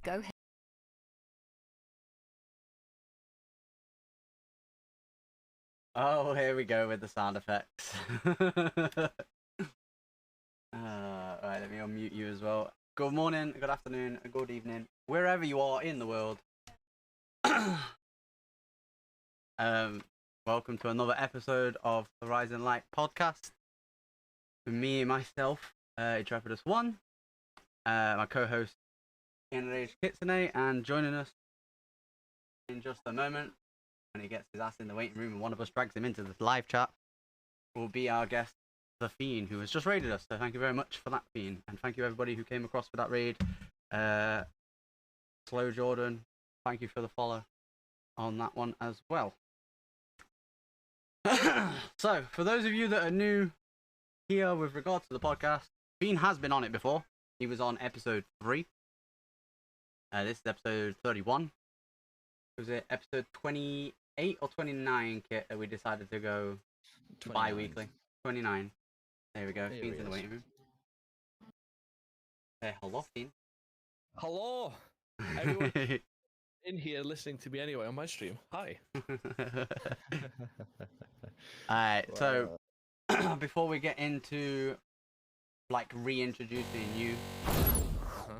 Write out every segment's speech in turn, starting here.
Go ahead. Oh, here we go with the sound effects. Right, let me unmute you as well. Good morning, good afternoon, good evening, wherever you are in the world. Welcome to another episode of the Rising Light podcast. With me, myself, Intrepidus1, my co-host, Enraged Kitsune, and joining us in just a moment, when he gets his ass in the waiting room and one of us drags him into the live chat, will be our guest, the Fiend, who has just raided us. So thank you very much for that, Fiend, and thank you everybody who came across for that raid. Slow Jordan, thank you for the follow on that one as well. So for those of you that are new here with regards to the podcast, Fiend has been on it before. He was on episode 3. This is episode 31. Was it episode 28 or 29, Kit, that we decided to go 29. Bi-weekly? 29. There we go. Here Fiend's in the waiting room. Hello, Fiend. Hello, everyone in here listening to me anyway on my stream. Hi. Alright, so before we get into like reintroducing you,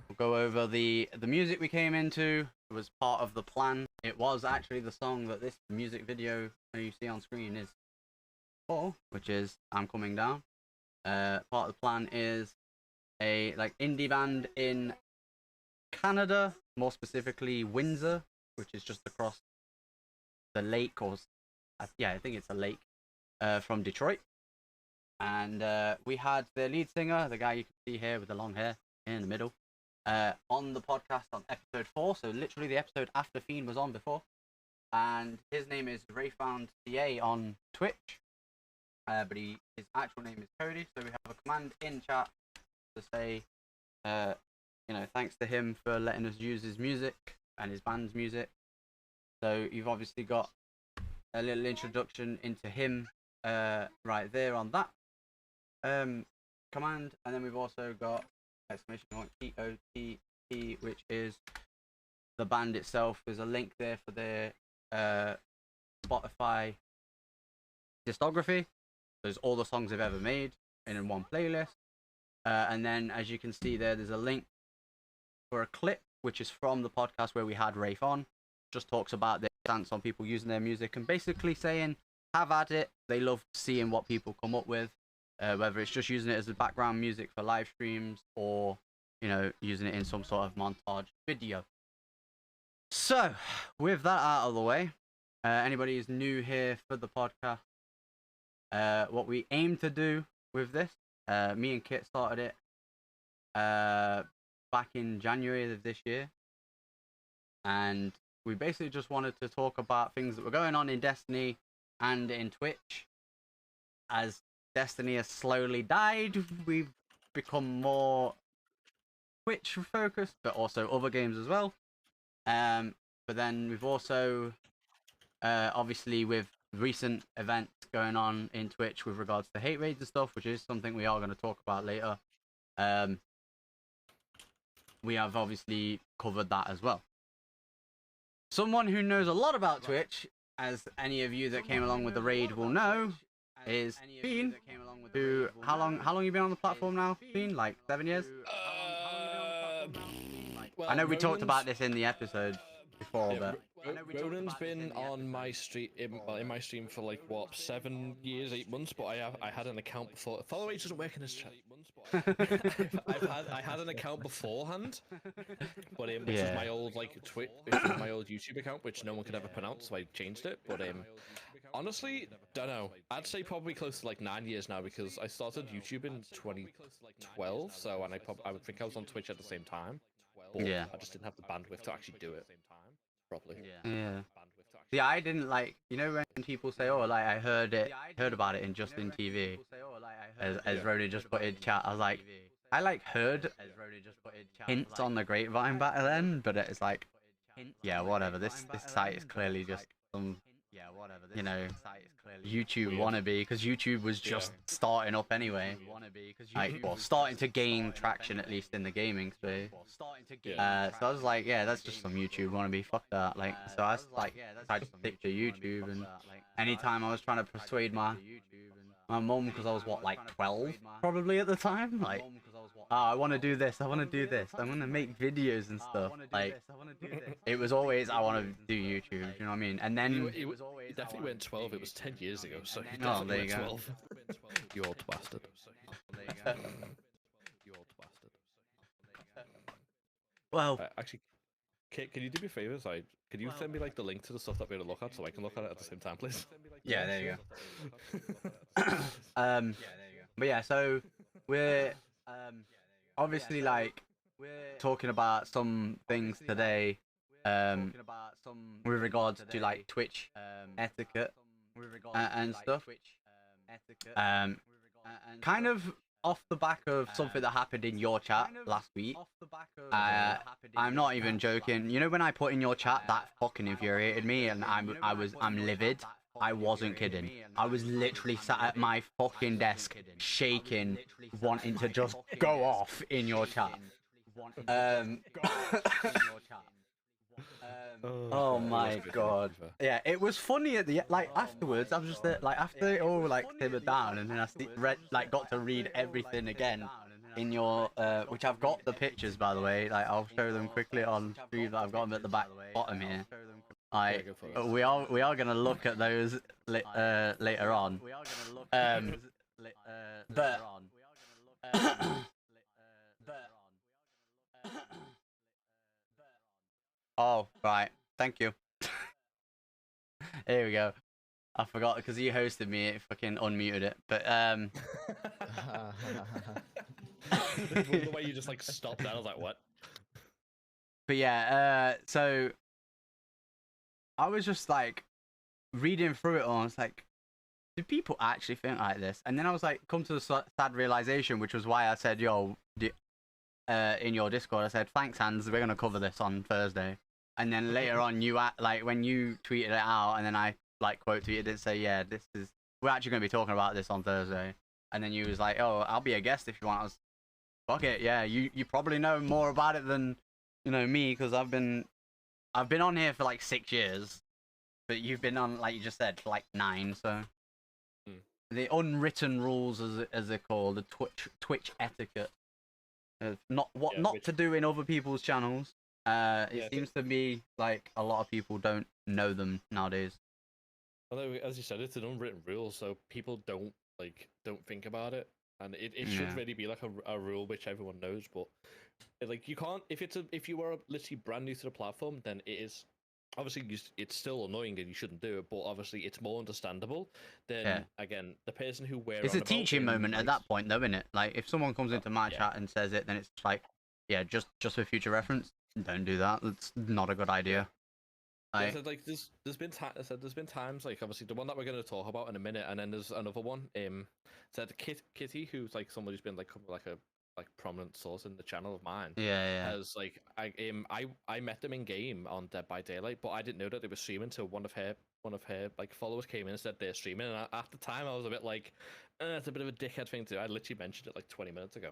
we'll go over the music we came into. It was part of the plan. It was actually the song that this music video that you see on screen is for, which is I'm Coming Down. Part of the plan is a like indie band in Canada, more specifically Windsor, which is just across the lake, or yeah, I think it's a lake, from Detroit. And we had the lead singer, the guy you can see here with the long hair in the middle, on the podcast on episode 4, so literally the episode after Fiend was on before. And his name is RayFoundCA on Twitch, but his actual name is Cody. So we have a command in chat to say, thanks to him for letting us use his music and his band's music. So you've obviously got a little introduction into him right there on that command, and then we've also got exclamation point TOTT, which is the band itself. There's a link there for their Spotify discography. There's all the songs they've ever made in one playlist, and then as you can see there's a link for a clip which is from the podcast where we had Rafe on. Just talks about their stance on people using their music and basically saying have at it. They love seeing what people come up with, whether it's just using it as a background music for live streams or using it in some sort of montage video. So with that out of the way, anybody who's new here for the podcast, what we aim to do with this, me and Kit started it back in January of this year, and we basically just wanted to talk about things that were going on in Destiny and in Twitch. As Destiny has slowly died, we've become more Twitch focused, but also other games as well. But then we've also, obviously with recent events going on in Twitch with regards to hate raids and stuff, which is something we are going to talk about later, we have obviously covered that as well. Someone who knows a lot about Twitch, as any of you that came along with the raid will know, is Fiend, who, how long you been on the platform now, Fiend? Like 7 years? Well, I know we talked about this in the episode before, but Ronan's been on my stream in my stream for like what 7 years, 8 months, but I had an account before. Follow age doesn't work in this chat. I had an account beforehand, but which was my old which was my old YouTube account, which no one could ever pronounce, so I changed it. But honestly, don't know. I'd say probably close to like 9 years now, because I started YouTube in 2012, so I would think I was on Twitch at the same time. But yeah, I just didn't have the bandwidth to actually do it properly. Yeah. See, I didn't like, when people say, "Oh, like I heard about it in Justin TV," as Rody just put in chat. I was like, I heard hints on the grapevine back then, but it's like, yeah, whatever. This site is clearly just some you know, YouTube wannabe, because YouTube was just starting up anyway. Like, well, starting to gain traction, at least in the gaming space. So I was like, yeah, that's just some YouTube wannabe. Fuck that. Like, so I tried to stick to YouTube, and anytime I was trying to persuade my mum, because I was what, like 12 probably at the time, like, I want to do this, I want to do this, I want to make videos and stuff. Like, it was always, I want to do YouTube, you know what I mean? And then You definitely went 12. It was 10 years ago, so you oh, definitely there went you go. 12. You old bastard. You old bastard. Well, Actually, Kit, can you do me a favor? Sorry, can you send me like the link to the stuff that we're gonna look at so I can look at it at the same time, please? yeah, there you go. But yeah, so we're obviously like talking about some things today with regards to like Twitch etiquette and stuff. Kind of off the back of something that happened in your chat last week. I'm not even joking. You know when I put in your chat that fucking infuriated me, and I'm livid. I wasn't kidding. I was literally sat at my fucking desk, shaking, wanting to just go off in your chat. Oh my god. Yeah, it was funny at the like afterwards. I was just there, like after it all like simmered down, and then I got to read everything again in your which I've got the pictures, by the way. Like, I'll show them quickly on stream. I've got them at the bottom here. We are gonna look at those later on. But oh, right. Thank you. Here we go. I forgot because he hosted me. It fucking unmuted it. But The way you just like stopped that, I was like, what? But yeah, so I was just like reading through it all. I was like, do people actually think like this? And then I was like, come to the sad realization, which was why I said, yo, in your Discord, I said, thanks, Hans, we're gonna cover this on Thursday. And then later on, like when you tweeted it out, and then I like quote tweeted it, say, yeah, we're actually gonna be talking about this on Thursday. And then you was like, oh, I'll be a guest if you want. I was, fuck it, yeah. You probably know more about it than me, because I've been on here for like 6 years, but you've been on, like you just said, for like 9. So the unwritten rules, as they're called, the Twitch etiquette. Not to do in other people's channels. It seems to be like a lot of people don't know them nowadays. Although, as you said, it's an unwritten rule, so people don't think about it, and it should really be like a rule which everyone knows. But like, you can't, if you are literally brand new to the platform, then it is obviously it's still annoying and you shouldn't do it. But obviously, it's more understandable than again the person who wears. It's a teaching moment at that point, though, isn't it? Like, if someone comes into my chat and says it, then it's like, yeah, just for future reference, don't do that. That's not a good idea. Yeah, so like there's been times, like obviously the one that we're going to talk about in a minute, and then there's another one. Said Kitty, who's like someone who's been like a prominent source in the channel of mine. Yeah. As like I met them in game on Dead by Daylight, but I didn't know that they were streaming until one of her like followers came in and said they're streaming, and at the time I was a bit like, it's a bit of a dickhead thing to do. I literally mentioned it like 20 minutes ago.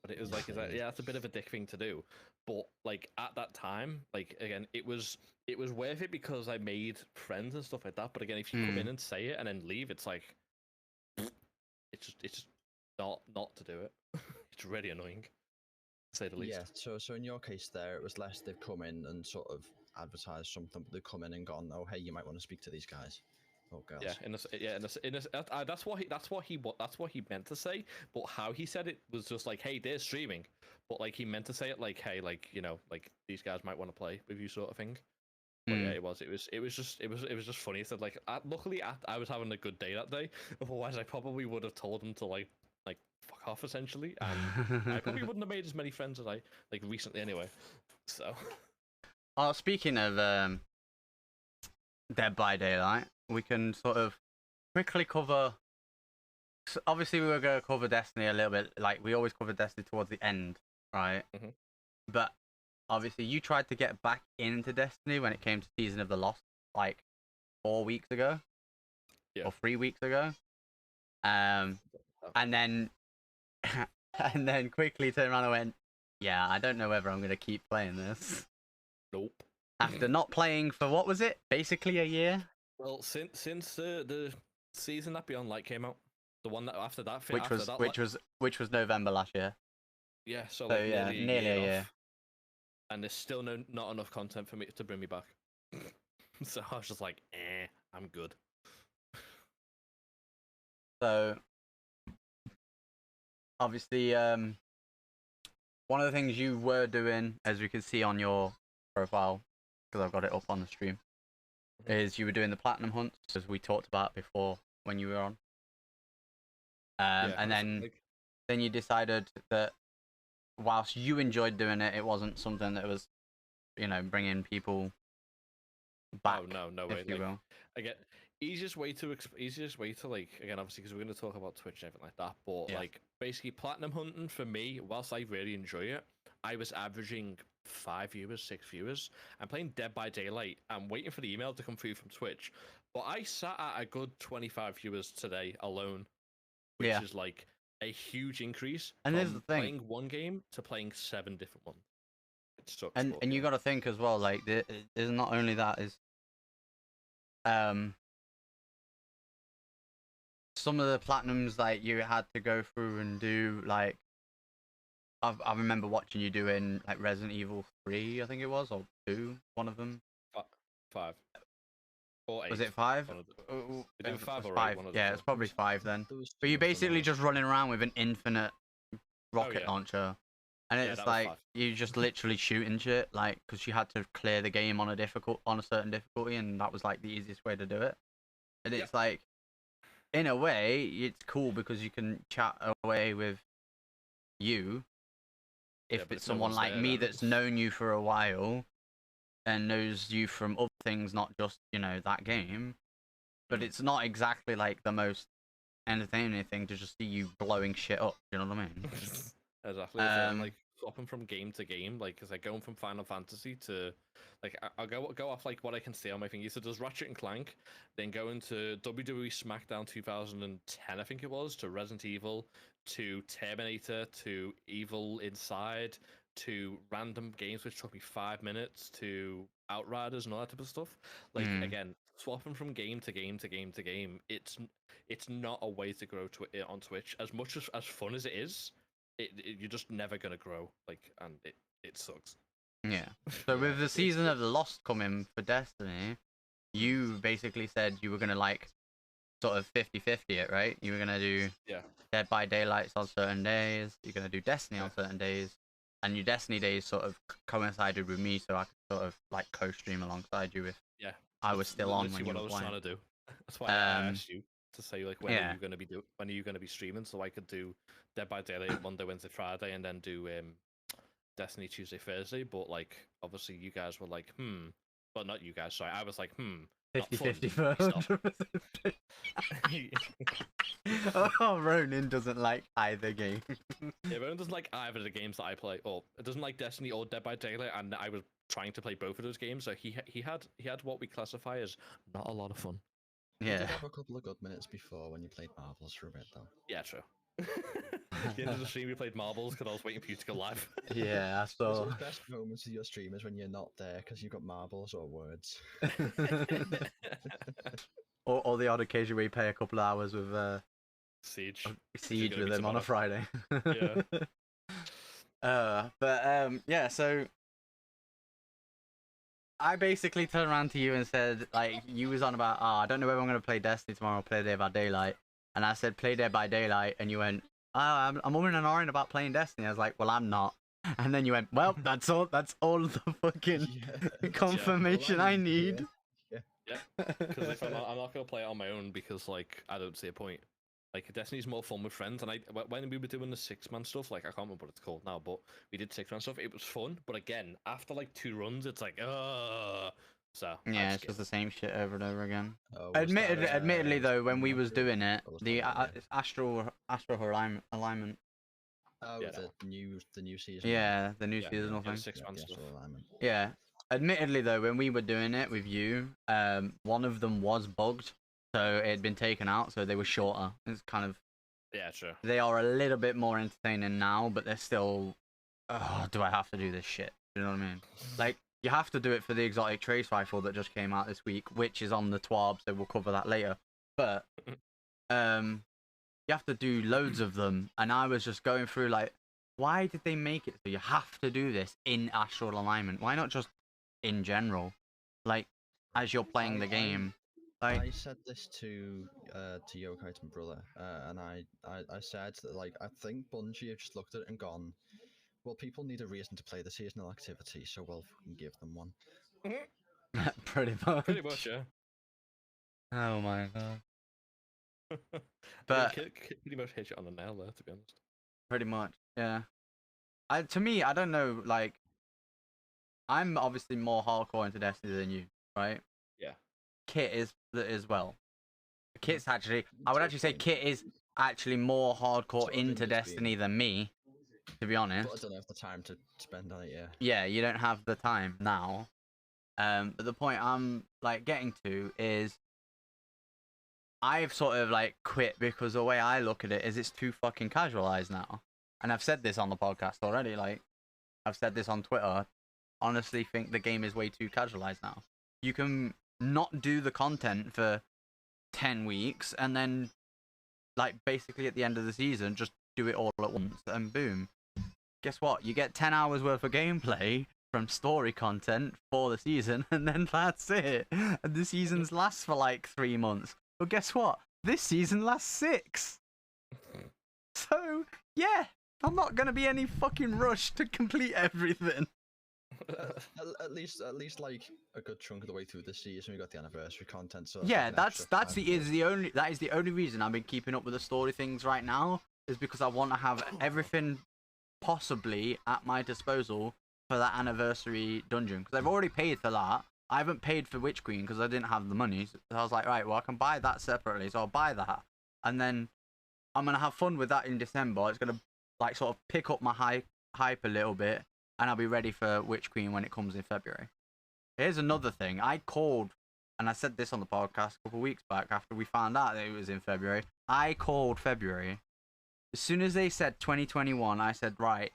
But it was like, that's a bit of a dick thing to do. But like at that time, like again, it was worth it because I made friends and stuff like that. But again, if you come in and say it and then leave, it's like, it's just not to do it. It's really annoying, to say the least. Yeah. So in your case, there it was less they've come in and sort of advertised something, but they've come in and gone, oh hey, you might want to speak to these guys. Oh, girls. That's what he meant to say, but how he said it was just like, hey, they're streaming, but like he meant to say it like, hey, like, like these guys might want to play with you, sort of thing. But yeah, it was just funny. It said like, luckily I was having a good day that day. Otherwise, I probably would have told him to like fuck off, essentially, and I probably wouldn't have made as many friends as I like recently anyway. So, speaking of Dead by Daylight, we can sort of quickly cover. Obviously, we were going to cover Destiny a little bit. Like, we always cover Destiny towards the end, right? But obviously, you tried to get back into Destiny when it came to Season of the Lost, like 4 weeks ago, or 3 weeks ago, and then and then quickly turned around and went, yeah, I don't know whether I'm gonna keep playing this. Nope. After not playing for what was it? Basically a year. Well, since the season that Beyond Light came out, the one that after that, which was November last year. Yeah, so like yeah, nearly a year. And there's still not enough content for me to bring me back. So I was just like, I'm good. So obviously, one of the things you were doing, as we can see on your profile, because I've got it up on the stream, is you were doing the platinum hunts, as we talked about before when you were on. And then you decided that whilst you enjoyed doing it, it wasn't something that was, bringing people back. Oh no way! Again, easiest way to like, again, obviously because we're going to talk about Twitch and everything like that, but like basically platinum hunting for me, whilst I really enjoy it, I was averaging 5 viewers, 6 viewers. I'm playing Dead by Daylight. I'm waiting for the email to come through from Twitch, but I sat at a good 25 viewers today alone, which is like a huge increase. And from there's the thing, playing one game to playing 7 different ones. It sucks. And you got to think as well, like there's not only that, is some of the platinums like you had to go through and do, like I remember watching you doing like Resident Evil 3, I think it was, or 2, one of them. 5 or 8. Was it 5? It was 5 or 5. 8. Yeah, it's probably 5 then. But you're basically just running around with an infinite rocket launcher, and it's like you just literally shooting shit, like, because you had to clear the game on a certain difficulty, and that was like the easiest way to do it. And it's like, in a way, it's cool because you can chat away with you. If it's someone like me that's known you for a while and knows you from other things, not just, that game, but it's not exactly like the most entertaining thing to just see you blowing shit up, you know what I mean? Exactly. Like swapping from game to game, like, because like going from Final Fantasy to, like, I'll go off like what I can see on my thing. So does Ratchet and Clank, then go into WWE SmackDown 2010, I think it was, to Resident Evil, to Terminator, to Evil Inside, to random games which took me 5 minutes, to Outriders and all that type of stuff. Like, again, swapping from game to game to game to game, it's not a way to grow on Twitch. As much as fun as it is, you're just never gonna grow. Like, and it sucks. Yeah. So with the season of the Lost coming for Destiny, you basically said you were gonna like sort of 50-50 it, right? You were gonna do Dead by Daylight on certain days. You're gonna do Destiny on certain days, and your Destiny days sort of coincided with me, so I could sort of like co-stream alongside you if I was still on when you were playing. That's what I was trying to do. That's why I asked you to say, like, when are you gonna be streaming, so I could do Dead by Daylight Monday, Wednesday, Friday, and then do Destiny Tuesday, Thursday. But like, obviously you guys were like, but not you guys, sorry, I was like, 50-50 for 100%. Oh, Ronan doesn't like either game. Yeah, Ronan doesn't like either of the games that I play, or it doesn't like Destiny or Dead by Daylight, and I was trying to play both of those games, so he had what we classify as not a lot of fun. Yeah. You did have a couple of good minutes before when you played Marbles for a bit, though. Yeah, true. At the end of the stream, we played Marbles because I was waiting for you to go live. Yeah, I saw. The best moments of your stream is when you're not there because you've got marbles or words. or the odd occasion where you play a couple of hours with Siege with them on a Friday. Yeah. Yeah, so I basically turned around to you and said, like, you was on about, I don't know whether I'm going to play Destiny tomorrow or play Dead by Daylight. And I said, play Dead by Daylight. And you went, I'm umming and ahhing about playing Destiny. I was like, well, I'm not. And then you went, well, that's all the fucking confirmation I need. Yeah. Because if I'm not going to play it on my own because, like, I don't see a point. Like, Destiny's more fun with friends, and when we were doing the 6-man stuff, like, I can't remember what it's called now, but we did 6-man stuff, it was fun, but again, after, like, 2 runs, it's like, so... Yeah, it's just the same shit over and over again. Admittedly, though, when we was doing it, the astral alignment... Oh, yeah, the new season. Yeah, the new seasonal thing. 6-man stuff. Yeah, admittedly though, when we were doing it with you, one of them was bugged, so it had been taken out, so they were shorter. It's kind of true. They are a little bit more entertaining now, but they're still. Oh, do I have to do this shit? You know what I mean? Like, you have to do it for the exotic trace rifle that just came out this week, which is on the TWAB, so we'll cover that later. But you have to do loads of them, and I was just going through like, why did they make it so you have to do this in astral alignment? Why not just in general, like as you're playing the game? Like, I said this to Yokai, to my brother, and I said that, like, I think Bungie have just looked at it and gone, well, people need a reason to play the seasonal activity, so we'll fucking give them one. pretty much. Pretty much, yeah. Oh my god. But pretty much hit it on the nail there, to be honest. Pretty much, yeah. To me, I don't know. Like, I'm obviously more hardcore into Destiny than you, right? Yeah. Kit is as well. Kit's actually, I would actually say Kit is actually more hardcore into Destiny than me, to be honest. But I don't have the time to spend on it, yeah. Yeah, you don't have the time now. But the point I'm like getting to is, I've sort of like quit because the way I look at it is it's too fucking casualized now. And I've said this on the podcast already. Like, I've said this on Twitter. Honestly, think the game is way too casualized now. You can not do the content for 10 weeks and then, like, basically at the end of the season, just do it all at once and boom. Guess what? You get 10 hours worth of gameplay from story content for the season, and then that's it. And the seasons last for like 3 months. But guess what? This season lasts 6. So, yeah, I'm not gonna be any fucking rush to complete everything. At least like a good chunk of the way through the season, we got the anniversary content. So yeah, that is the only reason I've been keeping up with the story things right now, is because I want to have everything possibly at my disposal for that anniversary dungeon, because I've already paid for that. I haven't paid for Witch Queen because I didn't have the money. So I was like, right, well, I can buy that separately, so I'll buy that, and then I'm gonna have fun with that in December. It's gonna like sort of pick up my hype a little bit, and I'll be ready for Witch Queen when it comes in February. Here's another thing. I called, and I said this on the podcast a couple of weeks back after we found out that it was in February. I called February. As soon as they said 2021, I said, right,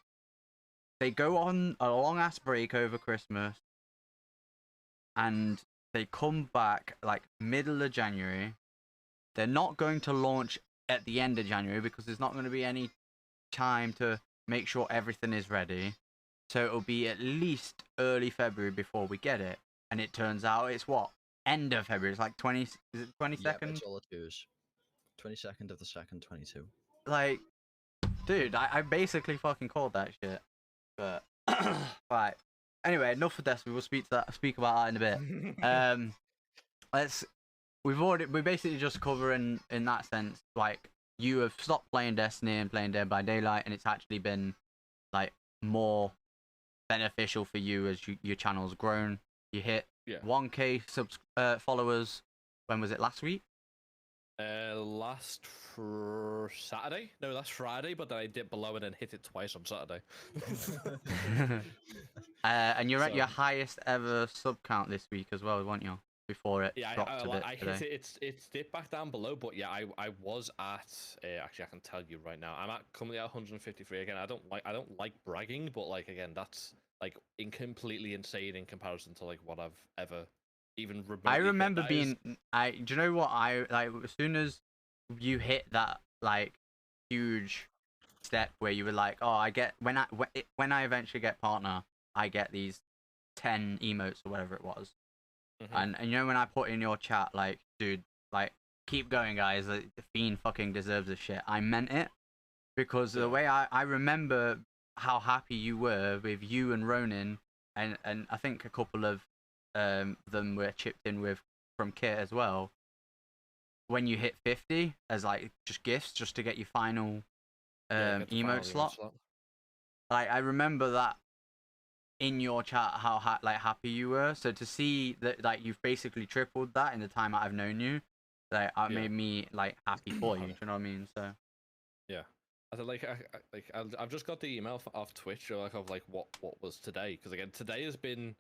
they go on a long-ass break over Christmas, and they come back like middle of January. They're not going to launch at the end of January because there's not going to be any time to make sure everything is ready. So it'll be at least early February before we get it. And it turns out it's what? End of February. It's like 20, is it 22nd? Yeah, it's all it is. 22nd of the 2nd, 22. Like, dude, I basically fucking called that shit. But, right. Anyway, enough for Destiny. We'll speak about that in a bit. We're basically just covering, in that sense, like, you have stopped playing Destiny and playing Dead by Daylight, and it's actually been, like, more beneficial for you as your channel's grown. You hit 1K followers. When was it? Last week? Last Saturday? No, last Friday, but then I dipped below it and hit it twice on Saturday. And you're at your highest ever sub count this week as well, weren't you? Before it dropped a bit I hit it. It's dipped back down below, but yeah, I was at. Actually, I can tell you right now. I'm currently at 153 again. I don't like bragging, but like again, that's like completely insane in comparison to like what I've ever even remembered. I remember being. Do you know what I like? As soon as you hit that like huge step where you were like, oh, I get when I eventually get partner, I get these 10 emotes or whatever it was. And you know when I put in your chat like, dude, like, keep going guys, the Fiend fucking deserves this shit, I meant it, because the way I remember how happy you were with you and Ronin, and I think a couple of them were chipped in with from Kit as well, when you hit 50 as like just gifts just to get your final emote slot. Like, I remember that in your chat how happy you were. So to see that like you've basically tripled that in the time I've known you, like made me like happy for you. Do you know what I mean? So yeah, I said I've just got the email off Twitch like of like what was today, because again today has been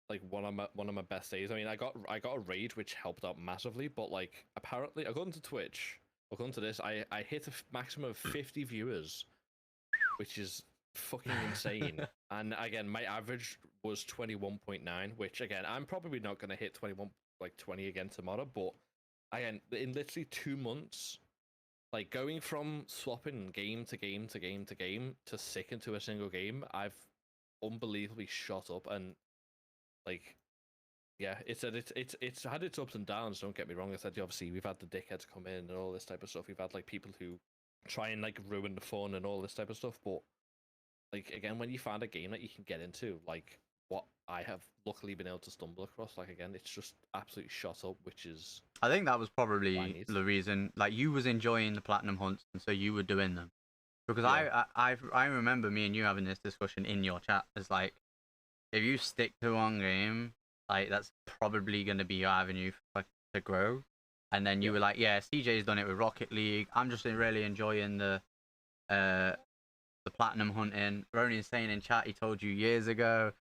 like one of my best days. I mean, I got a raid which helped out massively, but like apparently, according to Twitch, according to this, I hit a maximum of 50 viewers, which is fucking insane. And again, my average was 21.9, which again, I'm probably not gonna hit 20 again tomorrow, but again, in literally 2 months, like going from swapping game to game to game to game to sick into a single game, I've unbelievably shot up. And like, yeah, it's had its ups and downs. Don't get me wrong. I said obviously we've had the dickheads come in and all this type of stuff. We've had like people who try and like ruin the fun and all this type of stuff. But like again, when you find a game that you can get into, like what I have luckily been able to stumble across, like again, it's just absolutely shot up, which is. I think that was probably the reason. Like you was enjoying the platinum hunts, and so you were doing them. Because yeah. I remember me and you having this discussion in your chat. It's like, if you stick to one game, like that's probably going to be your avenue to grow. And then you were like, yeah, CJ's done it with Rocket League. I'm just really enjoying the platinum hunting. Ronin's saying in chat he told you years ago.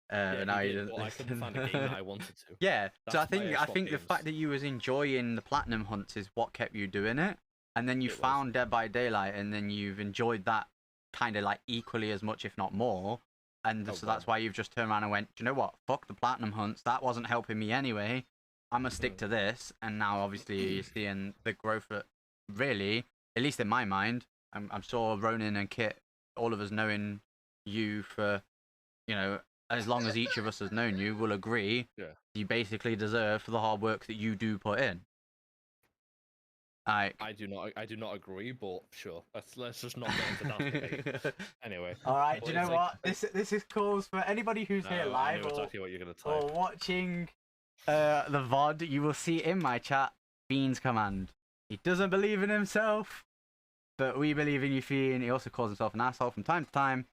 Now he did, I couldn't find a game that I wanted to. Yeah, that's so I think the fact that you was enjoying the platinum hunts is what kept you doing it. And then you found Dead by Daylight, and then you've enjoyed that kind of like equally as much, if not more. And so that's why you've just turned around and went, do you know what? Fuck the platinum hunts. That wasn't helping me anyway. I'm going to stick to this. And now, obviously, you're seeing the growth that really, at least in my mind, I'm sure Ronin and Kit, all of us knowing you for, you know, as long as each of us has known you, will agree you basically deserve for the hard work that you do put in. I do not agree, but sure. Let's just not get into that debate. Anyway. All right. Do you know what? This is calls for anybody who's here live exactly what you're gonna type. or watching the VOD. You will see in my chat Bean's command. He doesn't believe in himself, but we believe in you, Fiend. He also calls himself an asshole from time to time.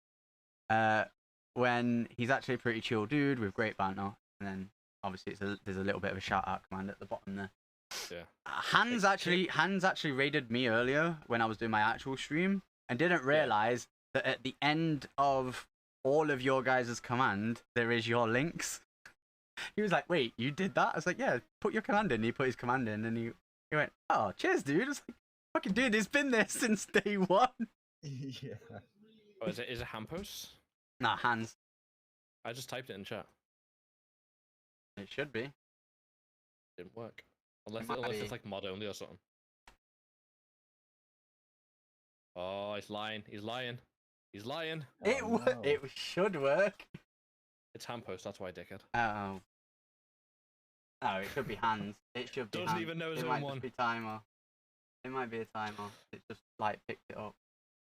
When he's actually a pretty chill dude with great banter, and then obviously there's a little bit of a shout out command at the bottom there. Yeah. Hans actually raided me earlier when I was doing my actual stream and didn't realize that at the end of all of your guys' command there is your links. He was like, "Wait, you did that?" I was like, "Yeah, put your command in." He put his command in, and he went, "Oh, cheers, dude." I was like, "Fucking dude, it's been there since day one." Yeah. Oh, is it Hampos? Nah, Hans. I just typed it in chat. It should be. Didn't work. Unless it's like mod only or something. Oh, he's lying. He's lying. He's lying. It should work. It's Hampos, that's why, dickhead. Oh. Oh, it should be Hans. It should be Doesn't Hans. even know his own one. It might just be timer. It might be a timer. It just like picked it up.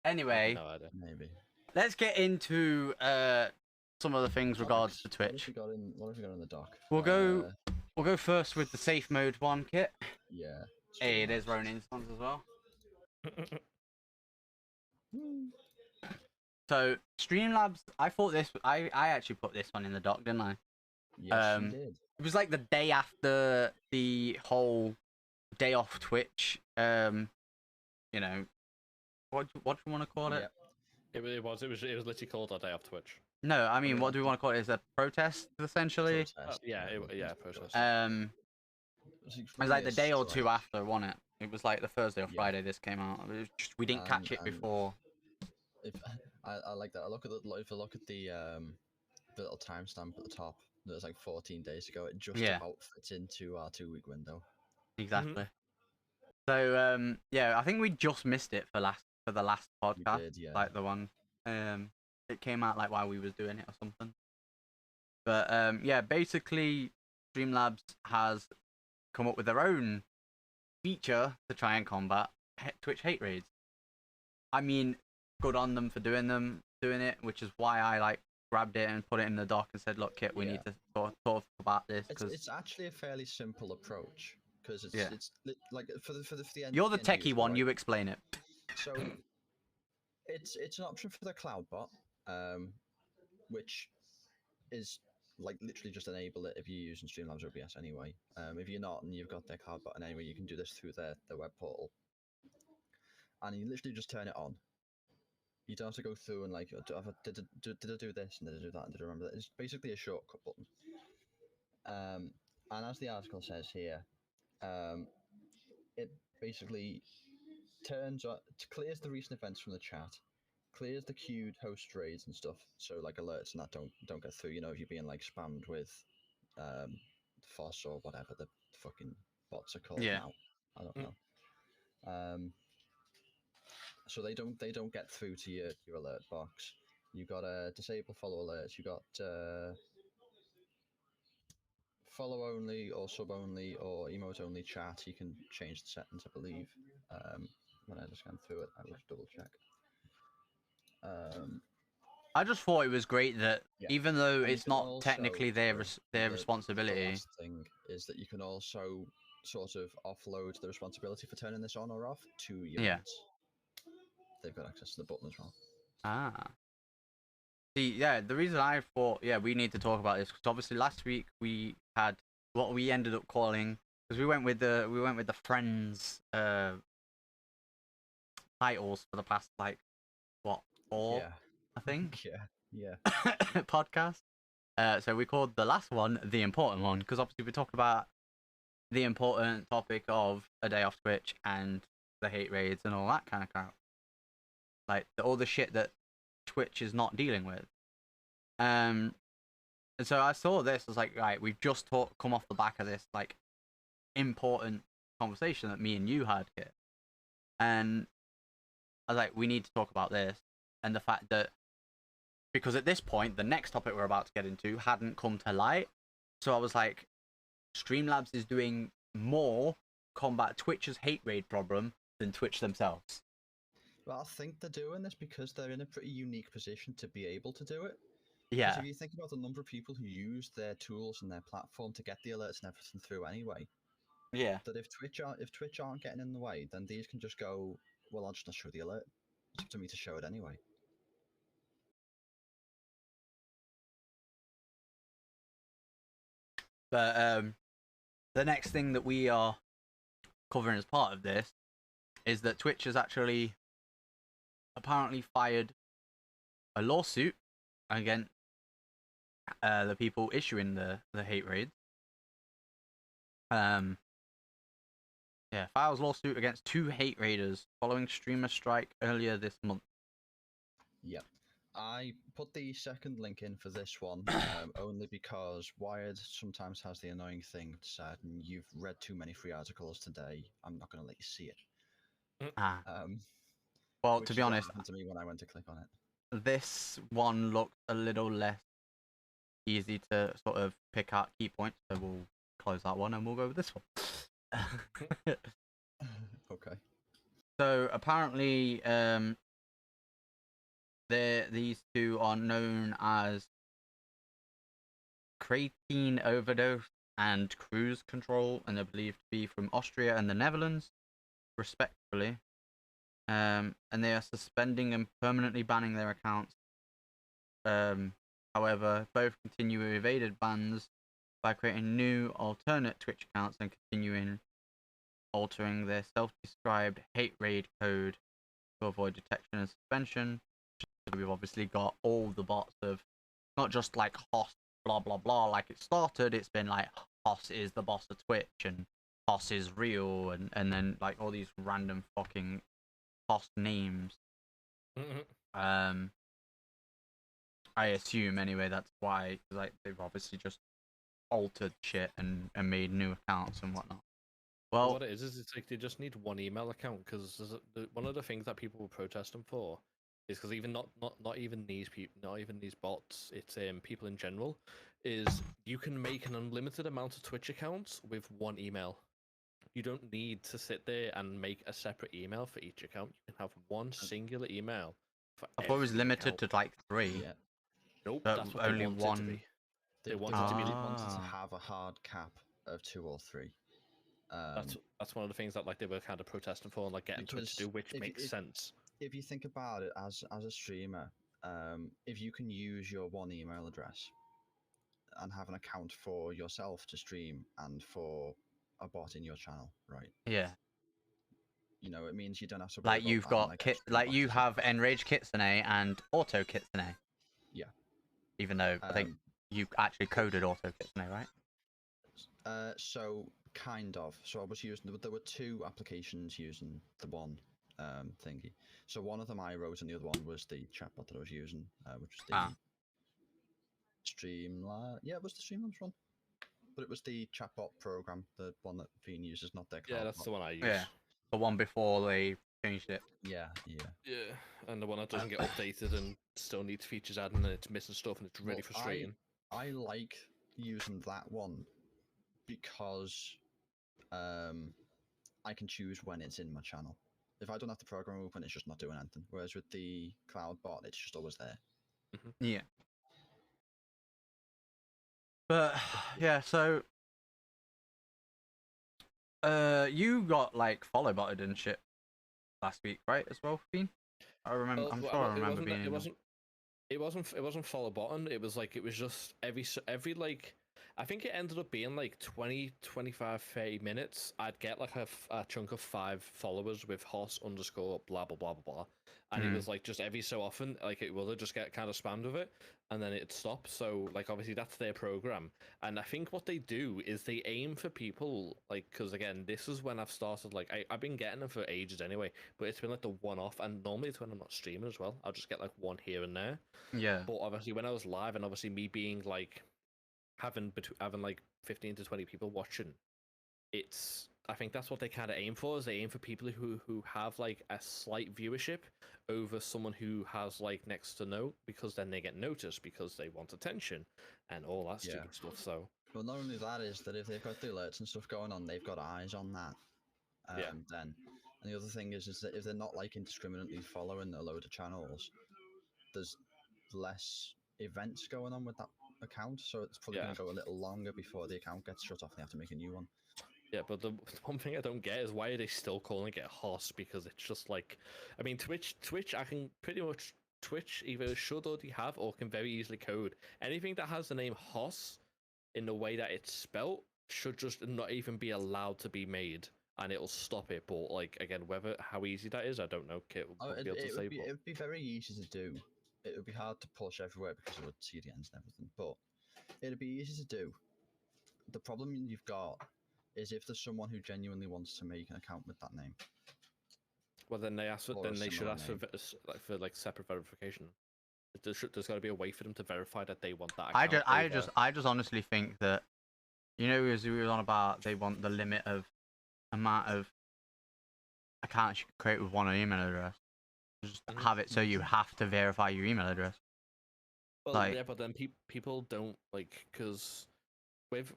Anyway, No idea. Maybe. Let's get into some of the things regards to Twitch. What have we got in the dock? We'll go first with the safe mode one, Kit. Yeah. Hey, there's Ronin's ones as well. So Streamlabs, I thought this. I actually put this one in the dock, didn't I? Yes, you did. It was like the day after the whole day off Twitch. You know, what do you want to call it? Yeah. It was literally called our day off Twitch. No, I mean, what do we want to call it? Is a protest essentially? Protest. Protest. It was like the day or two after, wasn't it? It was like the Thursday or Friday this came out. It was just, we didn't catch it before. I like that. If I look at the little timestamp at the top, that was like 14 days ago. It just about fits into our 2-week window. Exactly. So I think we just missed it for the last podcast. We did, yeah. Like the one it came out like while we was doing it or something. But basically Streamlabs has come up with their own feature to try and combat Twitch hate raids. I mean, good on them for doing it, which is why I like grabbed it and put it in the dock and said, "Look, Kit, we need to talk about this." It's actually a fairly simple approach because it's like for the end. You're the techie one. Right? You explain it. So it's an option for the cloud bot, which is like literally just enable it if you're using Streamlabs OBS anyway. If you're not and you've got their cloud button anyway, you can do this through their web portal, and you literally just turn it on. You don't have to go through and like, did I do this and did I do that and did I remember that? It's basically a shortcut button. And as the article says here, it basically clears the recent events from the chat, clears the queued host raids and stuff, so like alerts and that don't get through. You know, if you're being like spammed with FOSS or whatever the fucking bots are called now. I don't know. So they don't get through to your alert box. You got disable follow alerts. You got follow only or sub only or emote only chat. You can change the settings, I believe. When I just scan through it, I will double check. I just thought it was great that even though it's not also, technically their responsibility. The last thing is that you can also sort of offload the responsibility for turning this on or off to your mates. They've got access to the button as well. Ah. See, the reason I thought, we need to talk about this, because obviously last week we had what we ended up calling, because we went with the friends titles for the past four, I think. Yeah. Podcast. So we called the last one the important one, because obviously we talk about the important topic of a day off Twitch and the hate raids and all that kind of crap, like all the shit that Twitch is not dealing with. And so I saw this, I was like, right, we've just come off the back of this like important conversation that me and you had here, and I was like, we need to talk about this, and the fact that, because at this point the next topic we're about to get into hadn't come to light, so I was like, Streamlabs is doing more combat Twitch's hate raid problem than Twitch themselves. Well, I think they're doing this because they're in a pretty unique position to be able to do it. Yeah. Because if you think about the number of people who use their tools and their platform to get the alerts and everything through anyway. Yeah. That if Twitch aren't getting in the way, then these can just go, well, I'll just not show the alert. It's up to me to show it anyway. But the next thing that we are covering as part of this is that Twitch has actually apparently fired a lawsuit against the people issuing the hate raids. Files lawsuit against 2 hate raiders following streamer strike earlier this month. Yep. I put the second link in for this one only because Wired sometimes has the annoying thing said, you've read too many free articles today, I'm not going to let you see it. Well, to be honest, happened to me when I went to click on it. This one looked a little less easy to sort of pick out key points, so we'll close that one and we'll go with this one. Okay. So apparently, these 2 are known as creatine overdose and cruise control, and they're believed to be from Austria and the Netherlands, respectively. And they are suspending and permanently banning their accounts. However, both continue evaded bans by creating new alternate Twitch accounts and continuing altering their self-described hate raid code to avoid detection and suspension. We've obviously got all the bots of not just like Hoss blah blah blah like it started, it's been like Hoss is the boss of Twitch and Hoss is real, and then like all these random fucking Hoss names. I assume anyway that's why, like, they've obviously just altered shit and made new accounts and whatnot. Well, what it is it's like they just need one email account, because one of the things that people were protesting for is because even not even these people, not even these bots, it's people in general, is you can make an unlimited amount of Twitch accounts with one email. You don't need to sit there and make a separate email for each account. You can have one singular email for I thought it was limited account. to like 3. Yeah. Nope, but that's what only they want one. it to be. They wanted to be wanted to have a hard cap of 2 or 3. That's one of the things that like they were kind of protesting for and like getting Twitch to do, which makes sense. If you think about it as a streamer, if you can use your one email address and have an account for yourself to stream and for a bot in your channel, right? Yeah. You know, it means you don't have to like you've got you have Enraged Kitsune and Auto Kitsune. Yeah. Even though I think you actually coded Auto Kitsune, right? So kind of. So I was using. There were two applications using the one thingy. So one of them I wrote, and the other one was the chatbot that I was using, which was the Streamlabs. Yeah, it was the Streamlabs one. But it was the chatbot program, the one that Fiend uses, not their cloud. Yeah, that's the one I use. Yeah, the one before they changed it. Yeah. And the one that doesn't get updated and still needs features added and it's missing stuff and it's really frustrating. I like using that one because I can choose when it's in my channel. If I don't have the program open, it's just not doing anything. Whereas with the cloud bot, it's just always there. Yeah. But yeah, so you got like follow botted and shit last week, right? As well, Fiend? I remember. I'm sure I remember being. It wasn't follow button. It was just every like. I think it ended up being like 20, 25, 30 minutes. I'd get like a chunk of 5 followers with Hoss _ blah blah blah blah blah, and it was like just every so often, like it will just get kind of spammed with it, and then it'd stop. So like obviously that's their program, and I think what they do is they aim for people like, because again this is when I've started like I've been getting them for ages anyway, but it's been like the one off, and normally it's when I'm not streaming as well. I'll just get like one here and there. Yeah. But obviously when I was live, and obviously me being like having like 15 to 20 people watching, I think that's what they kind of aim for, is they aim for people who have like a slight viewership over someone who has like next to no, because then they get noticed because they want attention and all that stupid stuff. So well, not only that is that if they've got the alerts and stuff going on, they've got eyes on that. Then, and the other thing is that if they're not like indiscriminately following a load of channels, there's less events going on with that account, so it's probably going to go a little longer before the account gets shut off and they have to make a new one. Yeah, but the one thing I don't get is why are they still calling it Hoss? Because it's just like, I mean, Twitch, I can pretty much, Twitch either should already have or can very easily code. Anything that has the name Hoss in the way that it's spelt should just not even be allowed to be made, and it'll stop it. But like, again, how easy that is, I don't know. Kit will be able to say. It would be very easy to do. It would be hard to push everywhere because of CDNs and everything, but it'd be easy to do. The problem you've got is if there's someone who genuinely wants to make an account with that name. Well, then they should ask for separate verification. There's got to be a way for them to verify that they want that account. I just honestly think that, you know, as we were on about, they want the limit of amount of accounts you can create with one email address. Just have it so you have to verify your email address. Well, yeah, but then people don't like, because with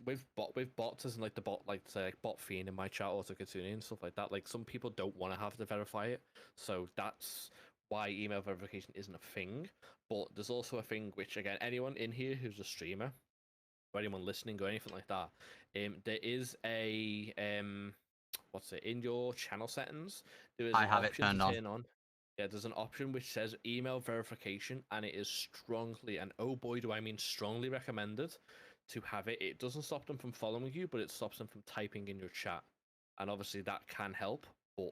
bots, as in like the bot, like say like bot Fiend in my chat, Auto Katsuni and stuff like that. Like some people don't want to have to verify it, so that's why email verification isn't a thing. But there's also a thing which, again, anyone in here who's a streamer, or anyone listening or anything like that, there is a what's it, in your channel settings? There is I have it turned on. Yeah, there's an option which says email verification, and it is strongly, and oh boy do I mean strongly, recommended to have it. It doesn't stop them from following you, but it stops them from typing in your chat. And obviously that can help, but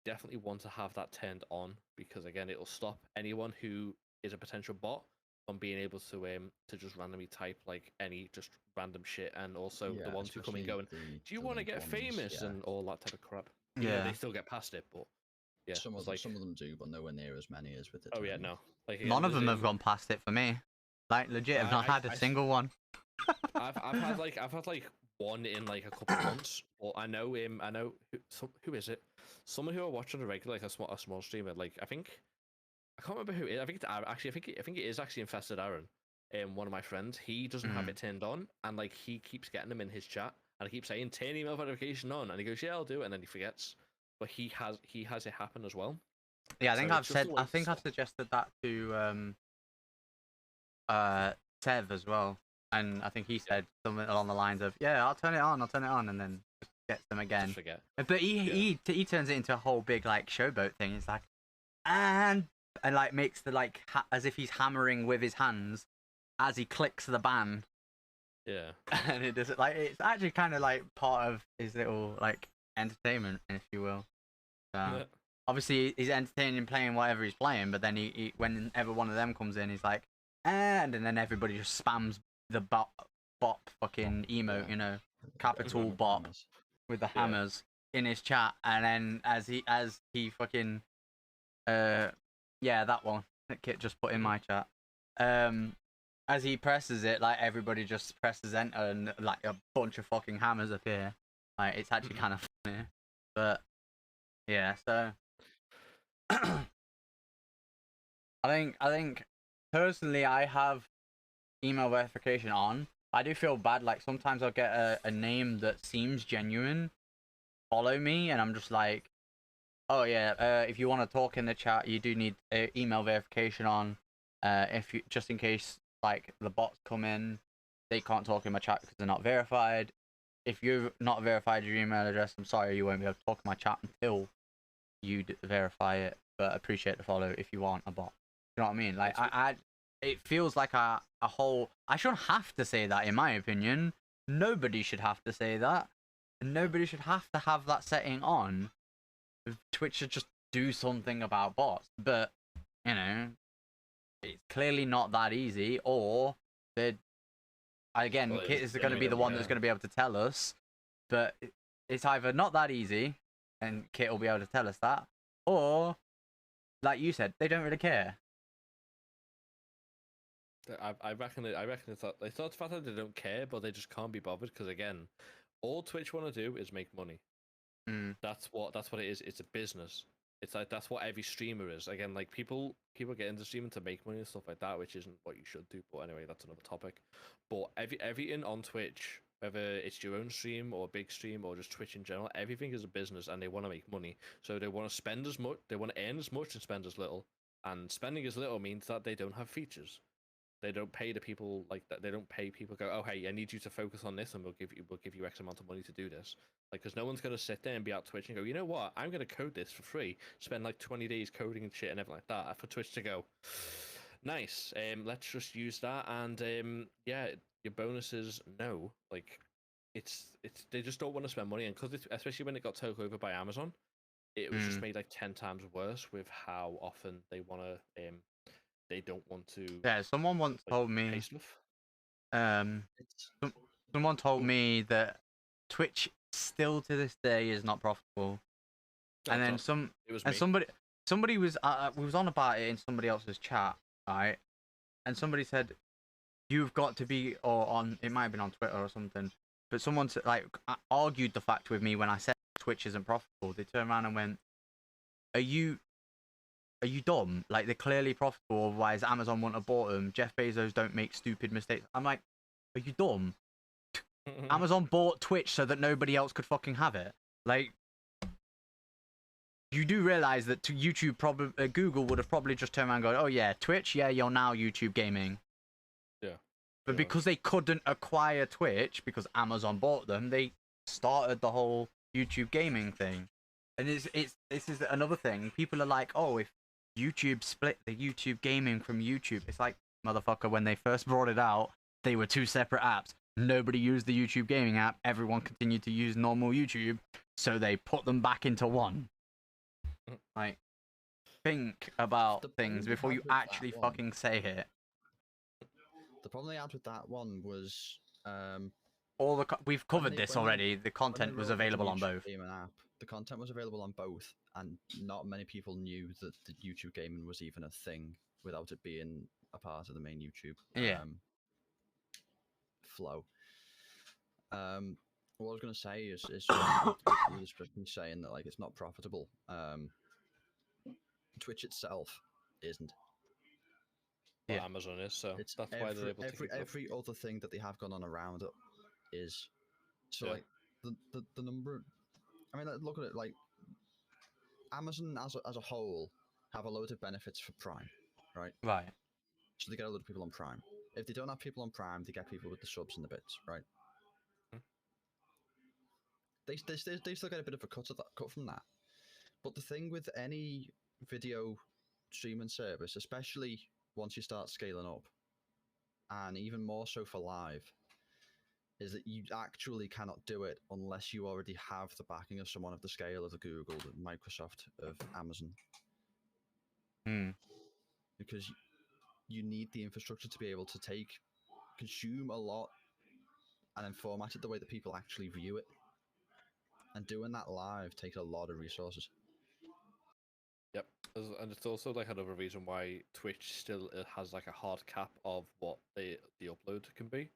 definitely want to have that turned on, because again, it'll stop anyone who is a potential bot from being able to just randomly type like any just random shit, and also the ones who come in going, do you want to get famous and all that type of crap. Yeah, they still get past it, but yeah, some of them do, but nowhere near as many as with it. Oh yeah, no. Like, none of them have gone past it for me. Like legit, I've not had a single one. I've had like one in like a couple of months. Well, I know who is it? Someone who I watch on a regular, like a small streamer. Like I can't remember who it is. I think it is actually Infested Aaron. One of my friends. He doesn't have it turned on, and like he keeps getting them in his chat, and I keep saying turn email verification on, and he goes, yeah, I'll do it, and then he forgets. But he has it happen as well. Yeah, I think I've suggested that to Tev as well, and I think he said something along the lines of, yeah, I'll turn it on, and then just gets them again. Just forget. But he turns it into a whole big like showboat thing. It's like, and like makes the like as if he's hammering with his hands as he clicks the ban. Yeah. And it does it like, it's actually kind of like part of his little like entertainment, if you will. Obviously he's entertaining playing whatever he's playing, but then he whenever one of them comes in, he's like, and then everybody just spams the bot fucking emote, you know. capital bot with the hammers in his chat, and then as he fucking that one that Kit just put in my chat, as he presses it, like everybody just presses enter and like a bunch of fucking hammers appear. Like it's actually kind of funny, but yeah. So I think personally I have email verification on. I do feel bad. Like sometimes I'll get a name that seems genuine follow me, and I'm just like, oh yeah, if you want to talk in the chat, you do need email verification on. If you just in case like the bots come in, they can't talk in my chat because they're not verified. If you've not verified your email address, I'm sorry, you won't be able to talk in my chat until you verify it. But appreciate the follow if you want a bot. You know what I mean? Like it feels like a whole. I shouldn't have to say that, in my opinion. Nobody should have to say that. And nobody should have to have that setting on. Twitch should just do something about bots. But you know, it's clearly not that easy. Or Kit is going to be the one that's going to be able to tell us. But it's either not that easy, and Kit will be able to tell us that, or like you said, they don't really care. I reckon it's not the fact that they don't care, but they just can't be bothered because again, all Twitch want to do is make money. That's what it is. It's a business. It's like that's what every streamer is. Again, like people get into streaming to make money and stuff like that, which isn't what you should do. But anyway, that's another topic. But everything on Twitch, whether it's your own stream or a big stream or just Twitch in general, everything is a business, and they want to make money. So they want to spend as much, they want to earn as much and spend as little. And spending as little means that they don't have features. They don't pay the people like that. They don't pay people. Go, oh hey, I need you to focus on this, and we'll give you X amount of money to do this. Like, because no one's gonna sit there and be out Twitch and go, you know what? I'm gonna code this for free. Spend like 20 days coding and shit and everything like that for Twitch to go. Nice. Let's just use that, and yeah, your bonuses. No, like, it's they just don't want to spend money, and because especially when it got taken over by Amazon, it was just made like 10 times worse with how often they want to they don't want to. Yeah, someone once told me. Someone told me that Twitch still to this day is not profitable. No, and then somebody was on about it in somebody else's chat, right? And somebody said, "You've got to be," or on it might have been on Twitter or something. But someone argued the fact with me when I said Twitch isn't profitable. They turned around and went, Are you dumb? Like, they're clearly profitable, otherwise Amazon wouldn't have bought them. Jeff Bezos don't make stupid mistakes. I'm like, are you dumb? Amazon bought Twitch so that nobody else could fucking have it. Like, you do realize that to YouTube, Google would have probably just turned around and gone, oh yeah, Twitch, yeah, you're now YouTube gaming. Yeah. But because they couldn't acquire Twitch, because Amazon bought them, they started the whole YouTube gaming thing. And this is another thing. People are like, oh, if YouTube split the YouTube gaming from YouTube. It's like, motherfucker, when they first brought it out, they were two separate apps. Nobody used the YouTube gaming app. Everyone continued to use normal YouTube. So they put them back into one. Like, think about things before you actually fucking say it. The problem they had with that one was... we've covered this already. The content was available on both. The content was available on both, and not many people knew that the YouTube gaming was even a thing without it being a part of the main YouTube flow. What I was going to say is saying that like it's not profitable. Twitch itself isn't. Well, Amazon is, so that's why they're able to every other thing that they have gone on around it is. So like the number. I mean, look at it like Amazon as a whole have a load of benefits for Prime, right? Right. So they get a lot of people on Prime. If they don't have people on Prime, they get people with the subs and the bits, right? They still get a bit of a cut from that. But the thing with any video streaming service, especially once you start scaling up, and even more so for live, is that you actually cannot do it unless you already have the backing of someone of the scale of the Google, the Microsoft, of Amazon. Because you need the infrastructure to be able to consume a lot and then format it the way that people actually view it. And doing that live takes a lot of resources. Yep, and it's also like another reason why Twitch still has like a hard cap of what the upload can be,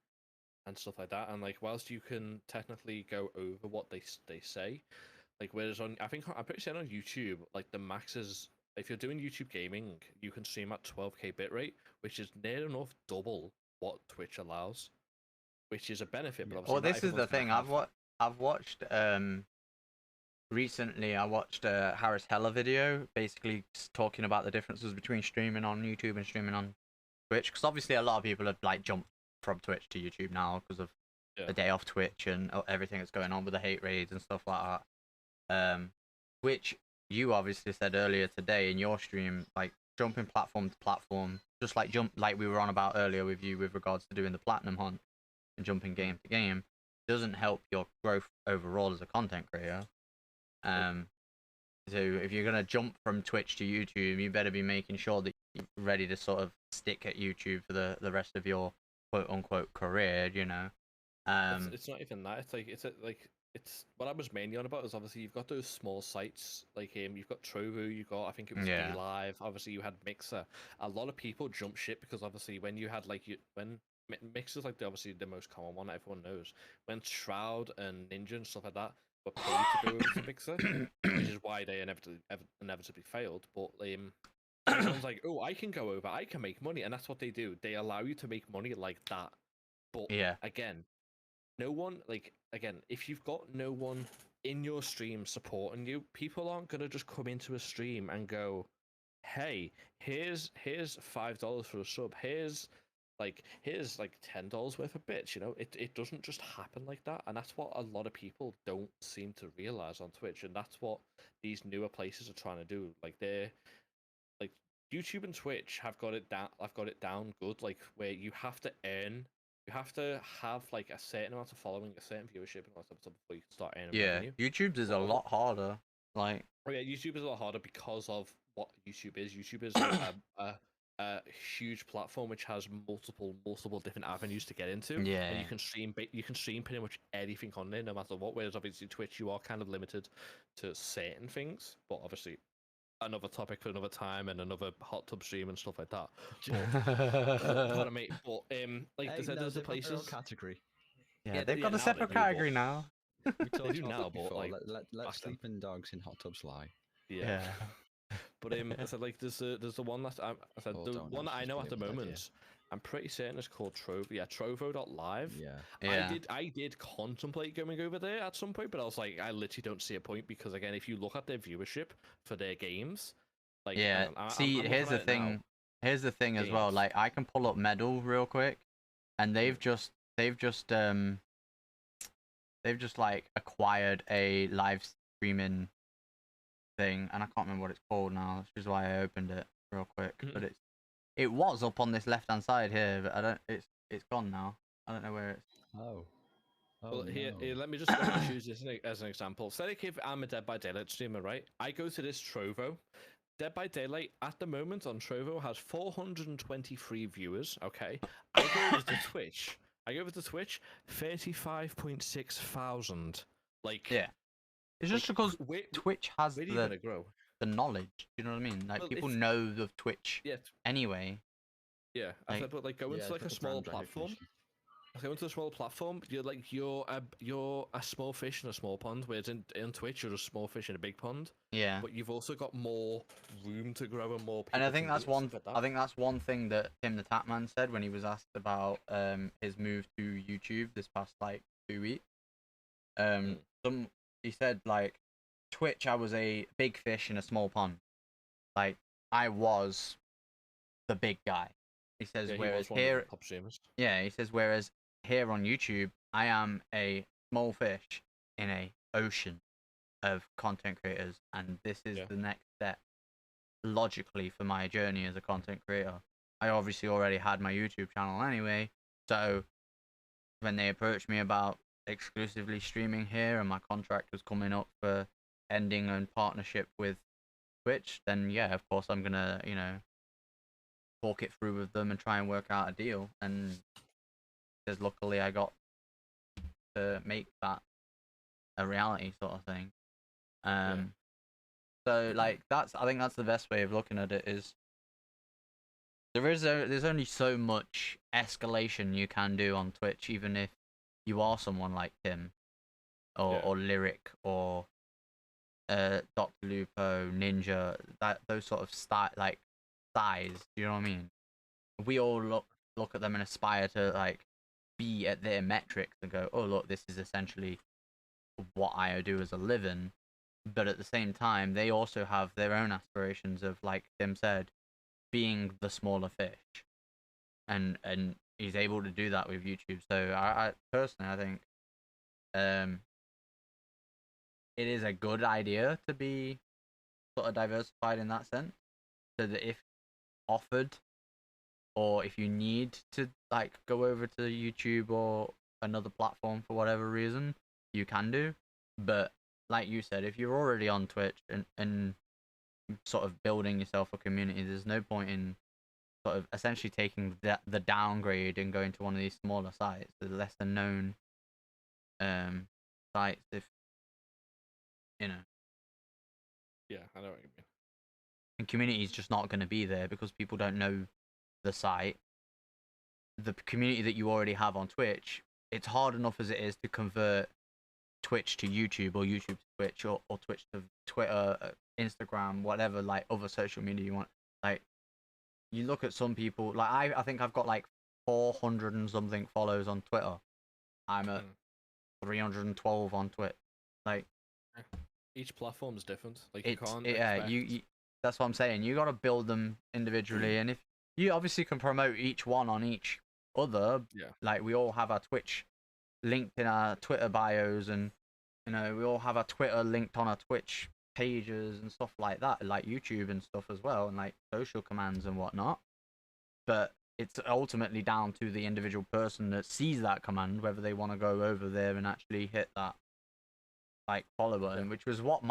and stuff like that. And like, whilst you can technically go over what they say, like whereas I'm pretty certain on YouTube, like the max is, if you're doing YouTube gaming, you can stream at 12K bitrate, which is near enough double what Twitch allows, which is a benefit. But obviously, well, this is the thing. I've watched recently. I watched a Harris Heller video, basically talking about the differences between streaming on YouTube and streaming on Twitch, because obviously a lot of people have like jumped from Twitch to YouTube now because of the day off Twitch and everything that's going on with the hate raids and stuff like that. Which you obviously said earlier today in your stream, like jumping platform to platform, just like we were on about earlier with you with regards to doing the platinum hunt and jumping game to game, doesn't help your growth overall as a content creator. So if you're gonna jump from Twitch to YouTube, you better be making sure that you're ready to sort of stick at YouTube for the rest of your quote unquote career, you know. It's not even that. It's what I was mainly on about is obviously you've got those small sites like you've got Trovo, you got, I think it was DLive, obviously you had Mixer. A lot of people jump ship because obviously when you had when Mixer's like obviously the most common one that everyone knows. When Shroud and Ninja and stuff like that were paid to go over to Mixer, which is why they inevitably failed. But everyone's like, oh, I can go over, I can make money, and that's what they do. They allow you to make money like that. But again, no one, if you've got no one in your stream supporting you, people aren't gonna just come into a stream and go, hey, here's $5 for a sub, here's $10 worth of bits. You know, it doesn't just happen like that, and that's what a lot of people don't seem to realize on Twitch, and that's what these newer places are trying to do. Like they're like YouTube and Twitch have got it down. I've got it down good. Like where you have to earn. You have to have like a certain amount of following, a certain viewership, and all that stuff before you can start earning revenue. YouTube's is a lot harder. Like, YouTube is a lot harder because of what YouTube is. YouTube is a huge platform which has multiple different avenues to get into. And you can stream pretty much anything on there, no matter what. Whereas obviously Twitch, you are kind of limited to certain things, but obviously another topic for another time and another hot tub stream and stuff like that. Pardon me, but there's the places category. Yeah, they've got a separate category now. We talked about now, but let sleeping dogs in hot tubs lie. Yeah. But I said there's the one that the one that I know at the moment. I'm pretty certain it's called Trovo. Yeah, Trovo.live. Yeah. I did contemplate going over there at some point, but I was like, I literally don't see a point because again, if you look at their viewership for their games, here's the thing. Here's the thing as well. Like, I can pull up Medal real quick, and they've just like acquired a live streaming thing, and I can't remember what it's called now, which is why I opened it real quick. But it was up on this left hand side here, but it's gone now. I don't know where it's. Well, here, let me just choose this as an example. Say if I'm a Dead by Daylight streamer, right? I go to this Trovo. Dead by Daylight at the moment on Trovo has 423 viewers. Okay, I go over to Twitch. 35.6 thousand. It's just because Twitch has the knowledge. You know what I mean? Like, people know of Twitch anyway. Yeah, but go into a small platform. Go into a small platform. You're a small fish in a small pond. Whereas in Twitch, you're a small fish in a big pond. Yeah. But you've also got more room to grow and more people. And I think that's one. I think that's one thing that Tim the Tatman said when he was asked about his move to YouTube this past 2 weeks. He said Twitch, I was a big fish in a small pond. Like, I was the big guy. He says, whereas here, he says, whereas here on YouTube, I am a small fish in a ocean of content creators, and this is the next step logically for my journey as a content creator. I obviously already had my YouTube channel anyway, so when they approached me about exclusively streaming here and my contract was coming up for ending in partnership with Twitch, then of course I'm gonna talk it through with them and try and work out a deal. And because luckily I got to make that a reality sort of thing. So like I think that's the best way of looking at it is there's only so much escalation you can do on Twitch, even if you are someone like Tim or Lyric or Dr. Lupo, Ninja, those sort of size. Do you know what I mean? We all look at them and aspire to like be at their metrics and go, oh look, this is essentially what I do as a living. But at the same time, they also have their own aspirations of, like Tim said, being the smaller fish, and he's able to do that with YouTube. So I personally, I think, it is a good idea to be sort of diversified in that sense, so that if offered, or if you need to like go over to YouTube or another platform for whatever reason, you can do. But like you said, if you're already on Twitch and sort of building yourself a community, there's no point in sort of essentially taking the downgrade and going to one of these smaller sites, the lesser known sites, if you know. Yeah, I know what you mean. And community is just not going to be there because people don't know the site. The community that you already have on Twitch, it's hard enough as it is to convert Twitch to YouTube or YouTube to Twitch or Twitch to Twitter, Instagram, whatever, like other social media you want. Like, you look at some people, like I think I've got like 400 and something follows on Twitter. I'm at 312 on Twitch. Like, each platform is different. Like, you can't you that's what I'm saying. You got to build them individually, and if you obviously can promote each one on each other, like we all have our Twitch linked in our Twitter bios, and you know, we all have our Twitter linked on our Twitch pages and stuff like that, like YouTube and stuff as well, and like social commands and whatnot. But it's ultimately down to the individual person that sees that command, whether they want to go over there and actually hit that like follow button, which was what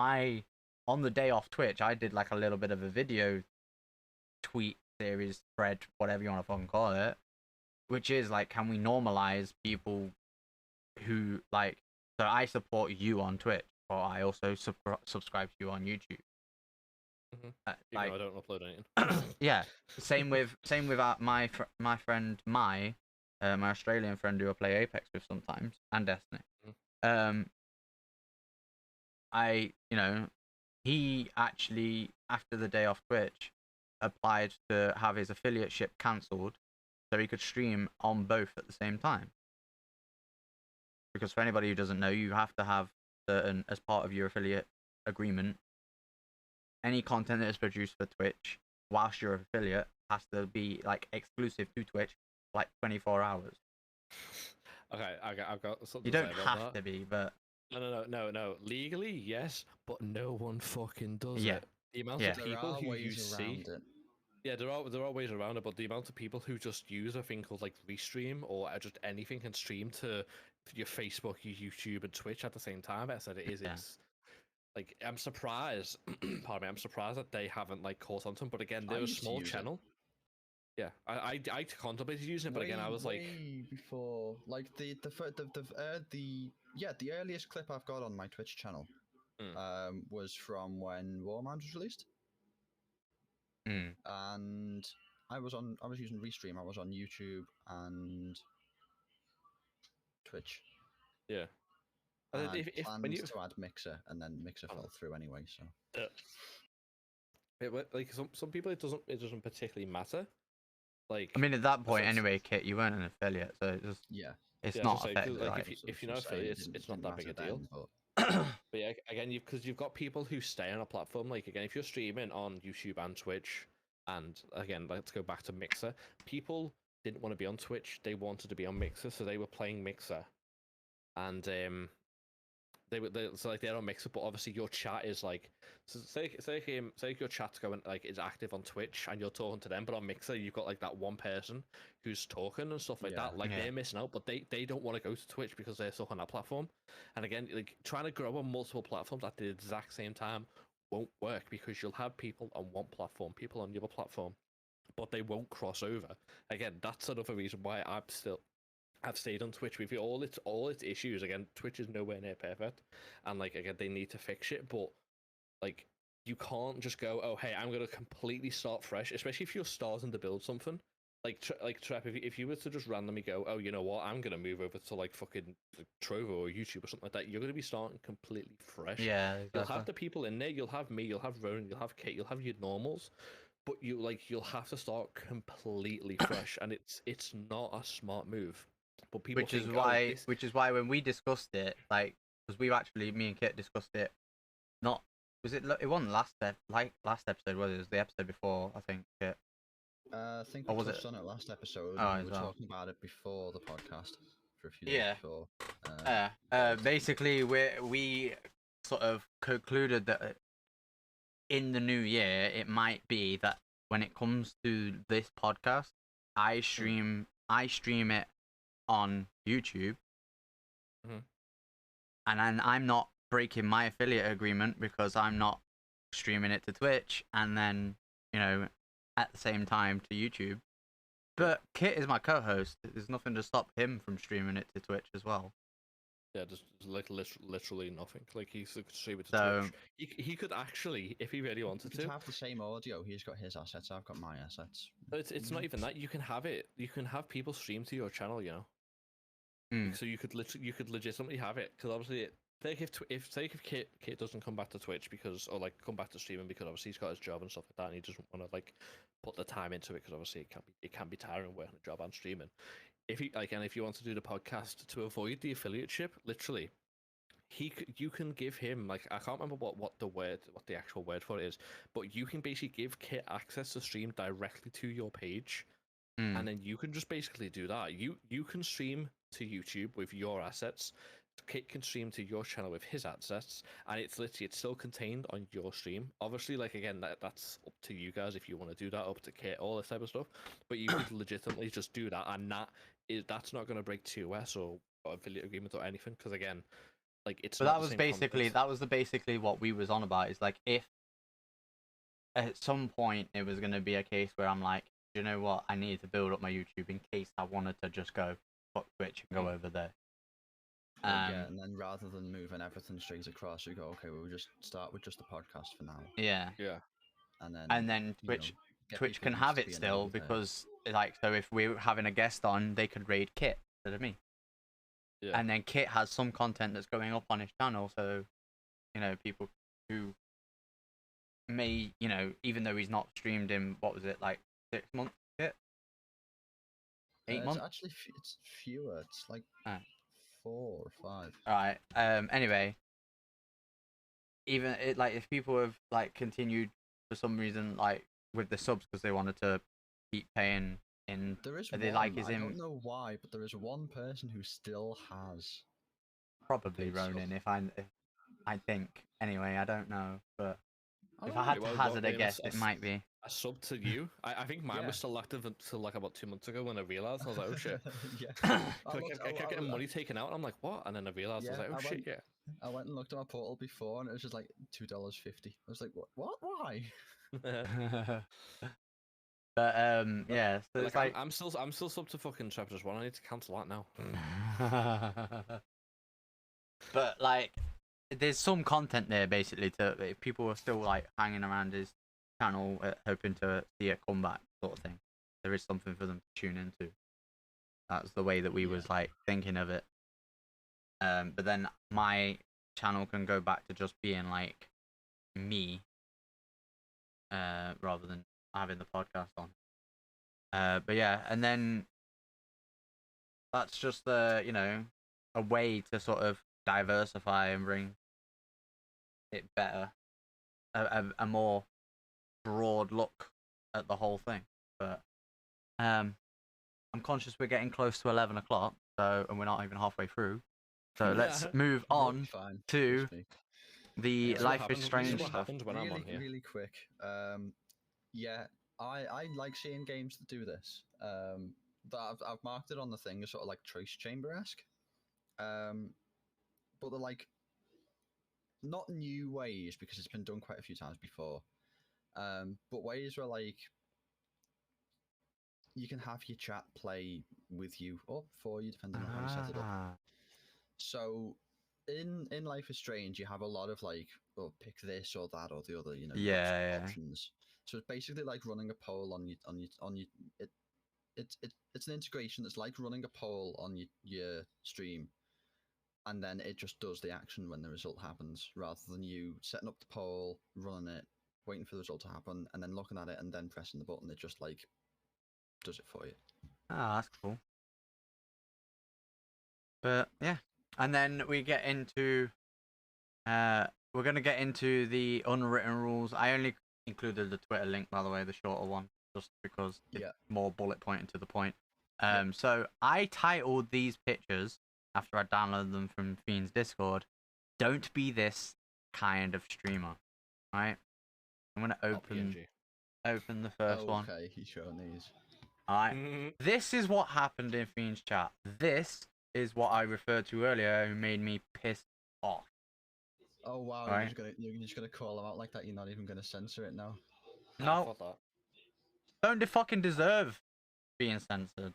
on the day off Twitch, I did like a little bit of a video tweet series, thread, whatever you want to fucking call it, which is like, can we normalize people who like, so I support you on Twitch, or I also subscribe to you on YouTube. Like, I don't upload anything. Yeah, same with my friend my Australian friend who I play Apex with sometimes, and Destiny. He actually, after the day off Twitch, applied to have his affiliate ship cancelled so he could stream on both at the same time. Because for anybody who doesn't know, you have to have certain, as part of your affiliate agreement, any content that is produced for Twitch whilst you're an affiliate has to be like exclusive to Twitch for like 24 hours. Okay, I've got something you don't have to be, but no. Legally, yes, but no one fucking does it. The amount of people who you see, there are ways around it, but the amount of people who just use a thing called like Restream or just anything and stream to your Facebook, your YouTube, and Twitch at the same time, it's like, I'm surprised. Pardon me, I'm surprised that they haven't like caught on to them. But again, they're a small channel. Yeah, I contemplated using it, but again, I was like, way before, like the earliest clip I've got on my Twitch channel, was from when Warmind was released, and I was using Restream. I was on YouTube and Twitch. Yeah. And I had plans to add Mixer, and then Mixer fell through anyway. So, like some people, it doesn't particularly matter. Like, I mean, at that point anyway, Kit, you weren't an affiliate, so it just it's not affected. Like, if you're not affiliate, it's not that big a deal. But yeah, again, because you've got people who stay on a platform. Like, again, if you're streaming on YouTube and Twitch, and again, let's go back to Mixer. People didn't want to be on Twitch; they wanted to be on Mixer, so they were playing Mixer, and they're on Mixer, but obviously your chat is like, so say your chat's going like is active on Twitch and you're talking to them, but on Mixer you've got like that one person who's talking and stuff like that. Like, they're missing out, but they don't want to go to Twitch because they're stuck on that platform. And again, like, trying to grow on multiple platforms at the exact same time won't work, because you'll have people on one platform, people on the other platform, but they won't cross over. Again, that's another reason why I'm still have stayed on Twitch with all its issues. Again, Twitch is nowhere near perfect, and like again, they need to fix it. But like, you can't just go, oh hey, I'm gonna completely start fresh, especially if you're starting to build something. Like Trap, if you were to just randomly go, oh, you know what, I'm gonna move over to like fucking like, Trovo or YouTube or something like that, you're gonna be starting completely fresh. Yeah, exactly. You'll have the people in there. You'll have me. You'll have Ronan. You'll have Kate. You'll have your normals, but you'll have to start completely fresh, and it's not a smart move. But people which is think, why oh, this... which is why when we discussed it, like, because me and Kit discussed it, not was it it wasn't last episode, was it? It was the episode before, I think, Kit. I think we touched on it last episode. Oh, and we were talking about it before the podcast for a few days before. Basically, we sort of concluded that in the new year, it might be that when it comes to this podcast, I stream it on YouTube, and then I'm not breaking my affiliate agreement because I'm not streaming it to Twitch, and then at the same time to YouTube. But Kit is my co-host. There's nothing to stop him from streaming it to Twitch as well. Yeah, just like literally nothing. Like he could stream it to Twitch. He could actually, if he really wanted to, have the same audio. He's got his assets. I've got my assets. It's not even that. You can have it. You can have people stream to your channel. So you could legitimately have it, because obviously if Kit doesn't come back to Twitch come back to streaming because obviously he's got his job and stuff like that, and he doesn't want to like put the time into it because obviously it can be tiring working a job and streaming. If you want to do the podcast to avoid the affiliateship, literally, you can give him, like, I can't remember what the actual word for it is, but you can basically give Kit access to stream directly to your page. And then you can just basically do that. You can stream to YouTube with your assets. Kit can stream to your channel with his assets, and it's still contained on your stream. Obviously, like, again, that's up to you guys if you want to do that, up to Kit, all this type of stuff. But you could legitimately just do that, and that's not going to break TOS or affiliate agreement or anything, because again, like, it's. But that was basically what we was on about. Is like, if at some point it was going to be a case where I'm like, you know what, I need to build up my YouTube in case I wanted to just go fuck Twitch and go over there. And then rather than moving everything straight across, we go, okay, we'll just start with just the podcast for now. Yeah. And then Twitch can have it still, because like, so if we're having a guest on, they could raid Kit instead of me. Yeah. And then Kit has some content that's going up on his channel, so people who may, even though he's not streamed in, what was it, like 6 months yet? 8 months? Actually, it's fewer. It's like 4 or 5. Alright. Anyway, even if people have like continued for some reason, like with the subs, because they wanted to keep paying in. There is one. I don't know why, but there is one person who still has. Probably Ronan, if I think. Anyway, I don't know, but if I had to hazard a guess, it might be a sub to you. I think mine was still active until like about 2 months ago when I realized. I was like, oh shit. I kept getting money taken out, and I'm like, what? And then I realized, I was like, oh shit, yeah. I went and looked at my portal before, and it was just like $2.50. I was like, what? Why? But yeah. So it's like I'm still sub to fucking Chapters 1. I need to cancel that now. But like, there's some content there basically if people are still like hanging around his channel hoping to see a comeback sort of thing. There is something for them to tune into. That's the way that we was like thinking of it. But then my channel can go back to just being like me, rather than having the podcast on. But yeah, and then that's just a way to sort of diversify and bring it better, a more broad look at the whole thing. But I'm conscious we're getting close to 11 o'clock, and we're not even halfway through. So let's move on to the Life is Strange stuff. Really quick. Yeah, I like seeing games that do this. I've marked it on the thing as sort of like Trace Chamber-esque. But they're like not new ways, because it's been done quite a few times before. But ways where like you can have your chat play with you or for you, depending on how you set it up. So in Life is Strange, you have a lot of like, oh, pick this or that or the other, you know, options. So it's basically like running a poll on your it's an integration that's like running a poll on your stream, and then it just does the action when the result happens, rather than you setting up the poll, running it, waiting for the result to happen, and then looking at it and then pressing the button. It just like does it for you. Ah, that's cool. But yeah, and then we get into we're gonna get into the unwritten rules. I only included the Twitter link, by the way, the shorter one, just because it's more bullet pointing to the point. So I titled these pictures after I downloaded them from Fiend's Discord. Don't be this kind of streamer, right? I'm gonna open the first one. Okay, he's showing these. Alright. This is what happened in Fiend's chat. This is what I referred to earlier who made me pissed off. Oh wow, right? you're just gonna call them out like that, you're not even gonna censor it now. No. Don't they fucking deserve being censored?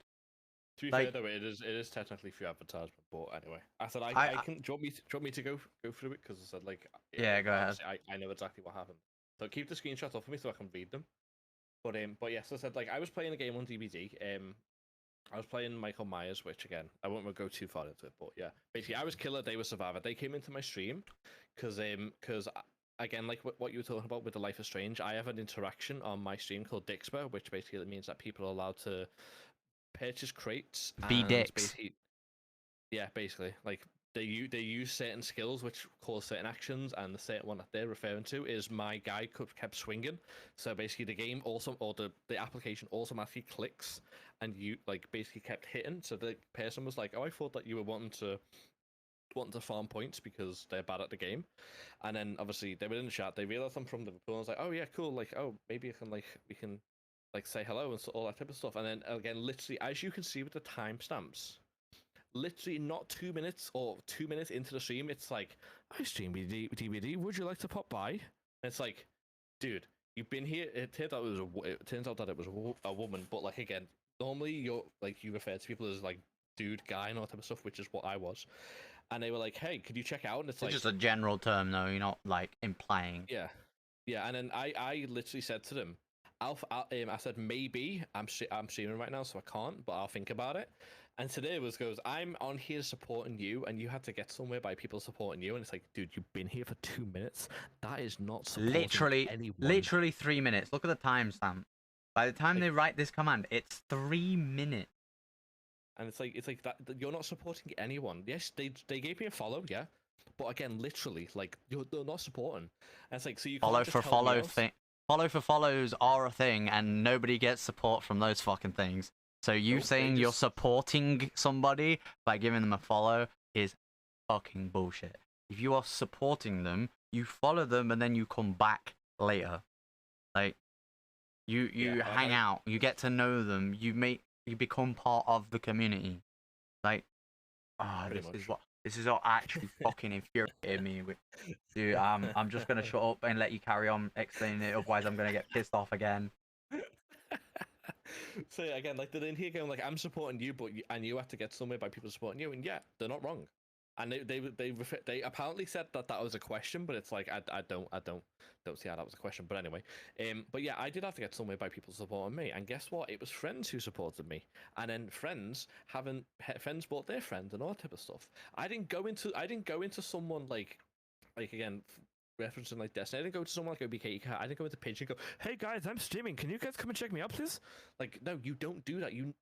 To be fair though, it is technically free advertisement, but anyway. I said I can. Do you want me to go through it? Because I said like. Yeah, go ahead. I know exactly what happened. So keep the screenshots up for me so I can read them. But yes, I said like I was playing a game on DBD. I was playing Michael Myers, which again I won't go too far into it, but yeah, basically I was killer, they were survivor. They came into my stream because again, like what you were talking about with the Life is Strange, I have an interaction on my stream called Dixper, which basically means that people are allowed to purchase crates. Be dicks. Yeah, basically, like they use certain skills which cause certain actions, and the certain one that they're referring to is my guy kept swinging. So basically, the game also, or the application automatically clicks, and you like basically kept hitting. So the person was like, "Oh, I thought that you were wanting to farm points because they're bad at the game," and then obviously they were in the chat. They realized I'm from Liverpool. And I was like, "Oh yeah, cool. Like, oh maybe we can like say hello and all that type of stuff." And then again, literally, as you can see with the timestamps. Literally not 2 minutes or 2 minutes into the stream, it's like, I stream DVD, would you like to pop by? And it's like, dude, you've been here. It turns out that it was a woman, but like again, normally you refer to people as like dude, guy, and all that type of stuff, which is what I was. And they were like, hey, could you check out? And it's like just a general term, though. You're not like implying. Yeah. And then I literally said to them, I said maybe I'm streaming right now, so I can't, but I'll think about it. And today goes, I'm on here supporting you, and you had to get somewhere by people supporting you. And it's like, dude, you've been here for 2 minutes. That is not supporting anyone. Literally 3 minutes. Look at the timestamp. By the time they write this command, it's 3 minutes. And it's like that you're not supporting anyone. Yes, they gave me a follow, yeah, but again, literally, like they're not supporting. And it's like, so you follow for follow thing. Follow for follows are a thing, and nobody gets support from those fucking things. So you saying you're supporting somebody by giving them a follow is fucking bullshit. If you are supporting them, you follow them and then you come back later. Like you hang out, you get to know them, you become part of the community. Like, this is what actually fucking infuriated me. Dude, I'm just gonna shut up and let you carry on explaining it, otherwise I'm gonna get pissed off again. So again, like they're in here going like, I'm supporting you, but you have to get somewhere by people supporting you, and yeah, they're not wrong. And they apparently said that was a question, but it's like I don't see how that was a question. But anyway, but yeah, I did have to get somewhere by people supporting me, and guess what? It was friends who supported me, and then friends bought their friends and all that type of stuff. I didn't go into someone like again. Referencing like Destiny, I didn't go to someone like OBK. I didn't go into Pigeon and go, "Hey guys, I'm streaming. Can you guys come and check me out, please?" Like, no, you don't do that. You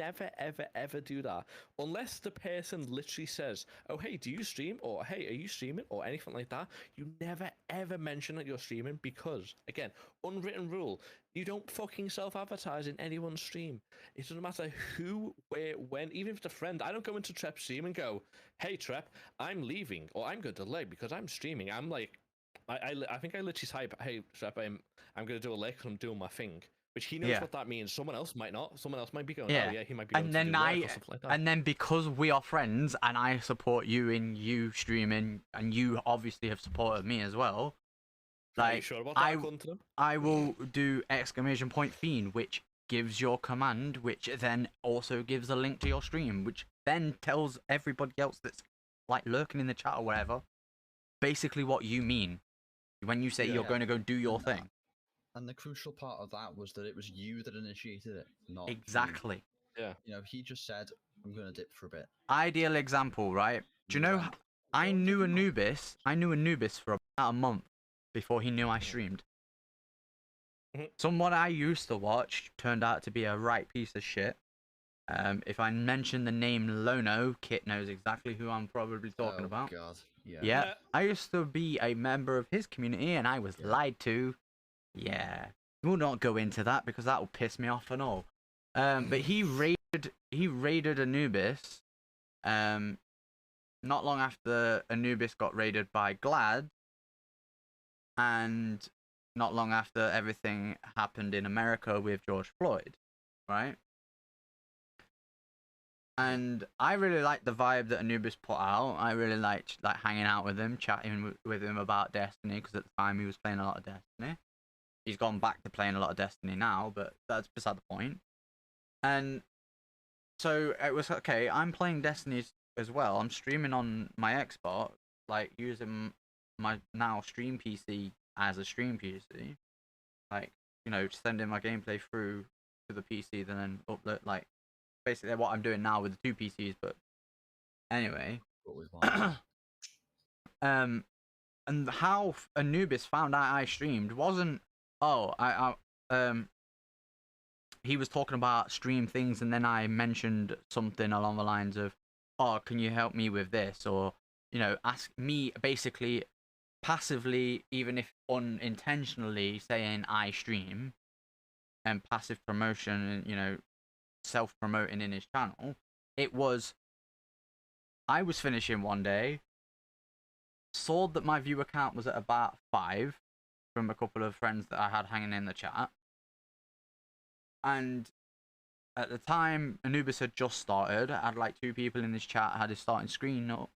never ever do that unless the person literally says, "Oh, hey, do you stream?" or "Hey, are you streaming?" or anything like that. You never ever mention that you're streaming because, again, unwritten rule: you don't fucking self-advertise in anyone's stream. It doesn't matter who, where, when. Even if it's a friend, I don't go into Trep's stream and go, "Hey Trep, I'm leaving," or "I'm going to leg because I'm streaming." I'm like. I think I literally type, "Hey, Trep, I'm going to do a lick and I'm doing my thing," which he knows what that means. Someone else might not. Someone else might be going, "Oh yeah, he might be." Going to do lick or something like that. And then because we are friends and I support you in you streaming, and you obviously have supported me as well. Like, are you sure about that? I will do !Fiend, which gives your command, which then also gives a link to your stream, which then tells everybody else that's like lurking in the chat or whatever, basically what you mean when you say you're going to go do your thing. And the crucial part of that was that it was you that initiated it, not exactly. Me. Yeah. You know, he just said, "I'm going to dip for a bit." Ideal example, right? Do you know? I knew Anubis for about a month before he knew I streamed. Someone I used to watch turned out to be a right piece of shit. If I mention the name Lono, Kit knows exactly who I'm probably talking about. God. Yeah. I used to be a member of his community and I was lied to. Yeah. We'll not go into that because that will piss me off and all. But he raided Anubis. Not long after Anubis got raided by Glad, and not long after everything happened in America with George Floyd, right? And I really liked the vibe that Anubis put out. I really liked like hanging out with him, chatting with him about Destiny, because at the time he was playing a lot of Destiny. He's gone back to playing a lot of Destiny now, but that's beside the point. And so it was okay. I'm playing Destiny as well. I'm streaming on my Xbox, like using my now stream PC as a stream PC, like, you know, sending my gameplay through to the PC, then upload, like basically what I'm doing now with the two PCs. But anyway, and how Anubis found out I streamed wasn't, he was talking about stream things, and then I mentioned something along the lines of, "Oh, can you help me with this?" Or, you know, ask me, basically passively, even if unintentionally, saying I stream, and passive promotion, and, you know, self-promoting in his channel. It was, I was finishing one day, saw that my viewer count was at about 5 from a couple of friends that I had hanging in the chat. And at the time, Anubis had just started. I had like 2 people in this chat, had his starting screen up.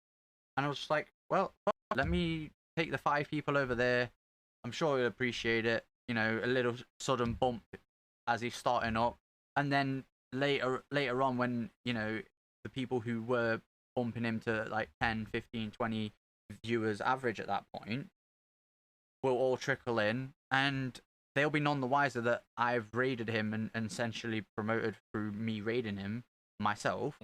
And I was just like, well, let me take the 5 people over there. I'm sure he'll appreciate it. You know, a little sudden bump as he's starting up. And then later on, when, you know, the people who were bumping him to like 10, 15, 20 viewers average at that point will all trickle in, and they'll be none the wiser that I've raided him and essentially promoted through me raiding him myself.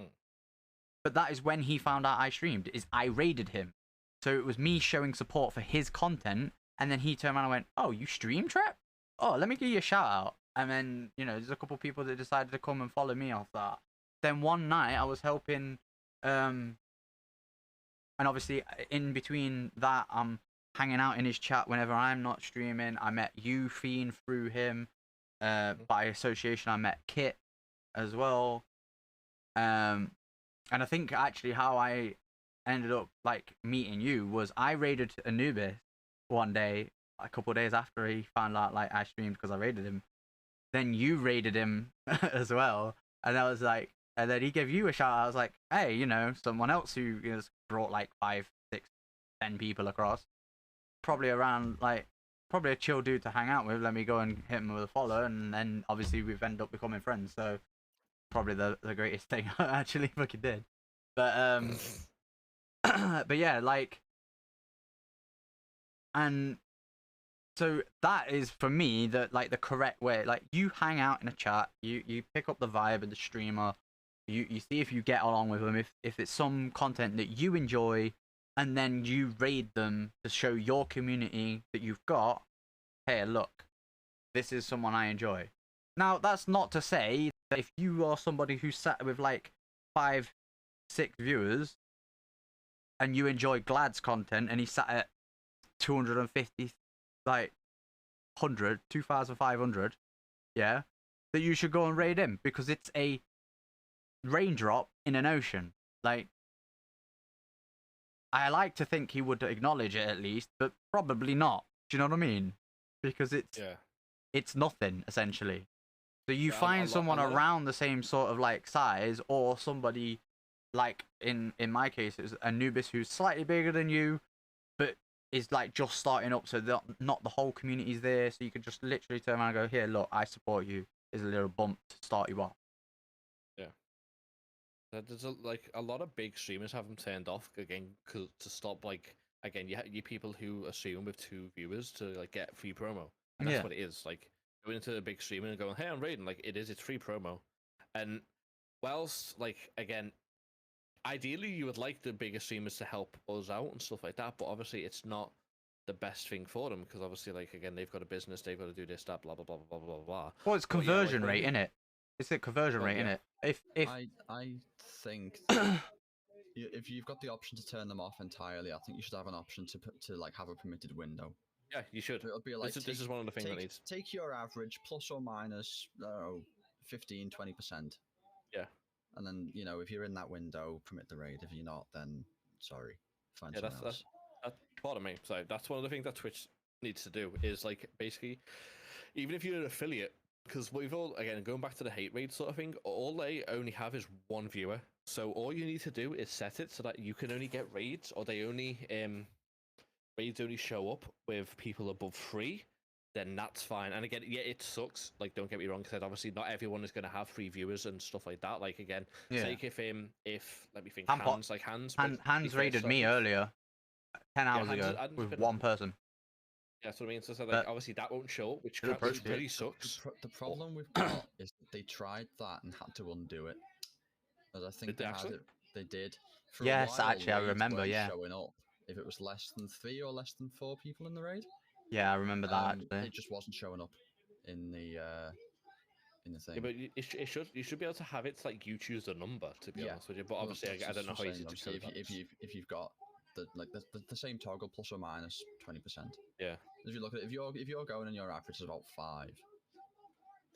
But that is when he found out I streamed, is I raided him. So it was me showing support for his content, and then he turned around and went, "Oh, you stream, Trap? Oh, let me give you a shout out." And then, you know, there's a couple of people that decided to come and follow me off that. Then one night I was helping, and obviously in between that, I'm hanging out in his chat whenever I'm not streaming. I met you, Fiend, through him. By association, I met Kit as well. And I think actually how I ended up like meeting you was I raided Anubis one day, a couple of days after he found out like I streamed because I raided him. Then you raided him as well, and I was like, and then he gave you a shout out. I was like, hey, you know, someone else who has brought like 5, 6, 10 people across, probably around, like, probably a chill dude to hang out with. Let me go and hit him with a follow, and then obviously we've ended up becoming friends. So probably the greatest thing I actually fucking did. But but yeah, like, and so that is for me the correct way. Like, you hang out in a chat, you pick up the vibe of the streamer, you see if you get along with them, if it's some content that you enjoy, and then you raid them to show your community that you've got, hey, look, this is someone I enjoy. Now, that's not to say that if you are somebody who sat with like 5, 6 viewers and you enjoy Glad's content and he sat at 250, like 100, 2,500, yeah, that you should go and raid him because it's a raindrop in an ocean. Like, I like to think he would acknowledge it at least, but probably not. Do you know what I mean? Because it's nothing essentially. So you find someone around the same sort of like size, or somebody like in my case it's Anubis who's slightly bigger than you, but is like just starting up, so that not the whole community's there, so you can just literally turn around and go, here, look, I support you. is a little bump to start you off. Yeah. There's a lot of big streamers have them turned off again to stop again you people who assume with 2 viewers to get free promo, and that's what it is. Going into a big streamer and going, hey, I'm raiding, it's free promo, and whilst again, ideally you would like the bigger streamers to help us out and stuff like that, but obviously it's not the best thing for them because obviously again they've got a business, they've got to do this, that, blah blah blah blah blah blah. Well, it's conversion rate, isn't it? It's a conversion rate, isn't it? If I think if you've got the option to turn them off entirely, I think you should have an option to have a permitted window. Yeah, you should. It'll be this is one of the things that needs. Take your average plus or minus 15-20%. Yeah. And then if you're in that window, permit the raid. If you're not, then sorry, find someone else. That's part of me. So that's one of the things that Twitch needs to do is basically, even if you're an affiliate, because we've all, again, going back to the hate raid sort of thing, all they only have is 1 viewer. So all you need to do is set it so that you can only get raids, or they only raids only show up with people above 3. Then that's fine. And again, yeah, it sucks. Don't get me wrong, because obviously not everyone is going to have 3 viewers and stuff like that. Again, take if let me think, Hans raided me earlier, 10 hours ago, with 1 person. Yeah, that's what I mean. So obviously that won't show up, which really sucks. The problem we've got is that they tried that and had to undo it. As I think they did. For yes, a while, actually, I remember. Yeah. Showing up if it was less than 3 or less than 4 people in the raid. Yeah, I remember that. Actually, it just wasn't showing up in the thing. Yeah, but you should be able to have it you choose the number, to be honest with you. But obviously, I don't know how easy to code that. If you've got the same toggle plus or minus 20%. Yeah. If you look at if you're going and your average is about 5,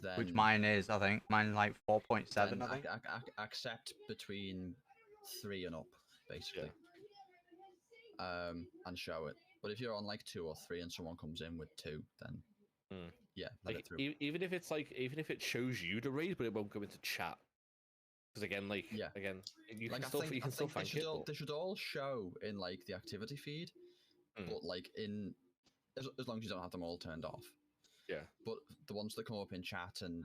then which mine is, I think mine's 4.7. I think. Accept between 3 and up, basically. Yeah. And show it. But if you're on 2 or 3 and someone comes in with 2, then yeah, let it through. Even if it's even if it shows you the raid, but it won't go into chat. Because again, again, you can still thank it. They should all show in the activity feed, but in as long as you don't have them all turned off. Yeah. But the ones that come up in chat and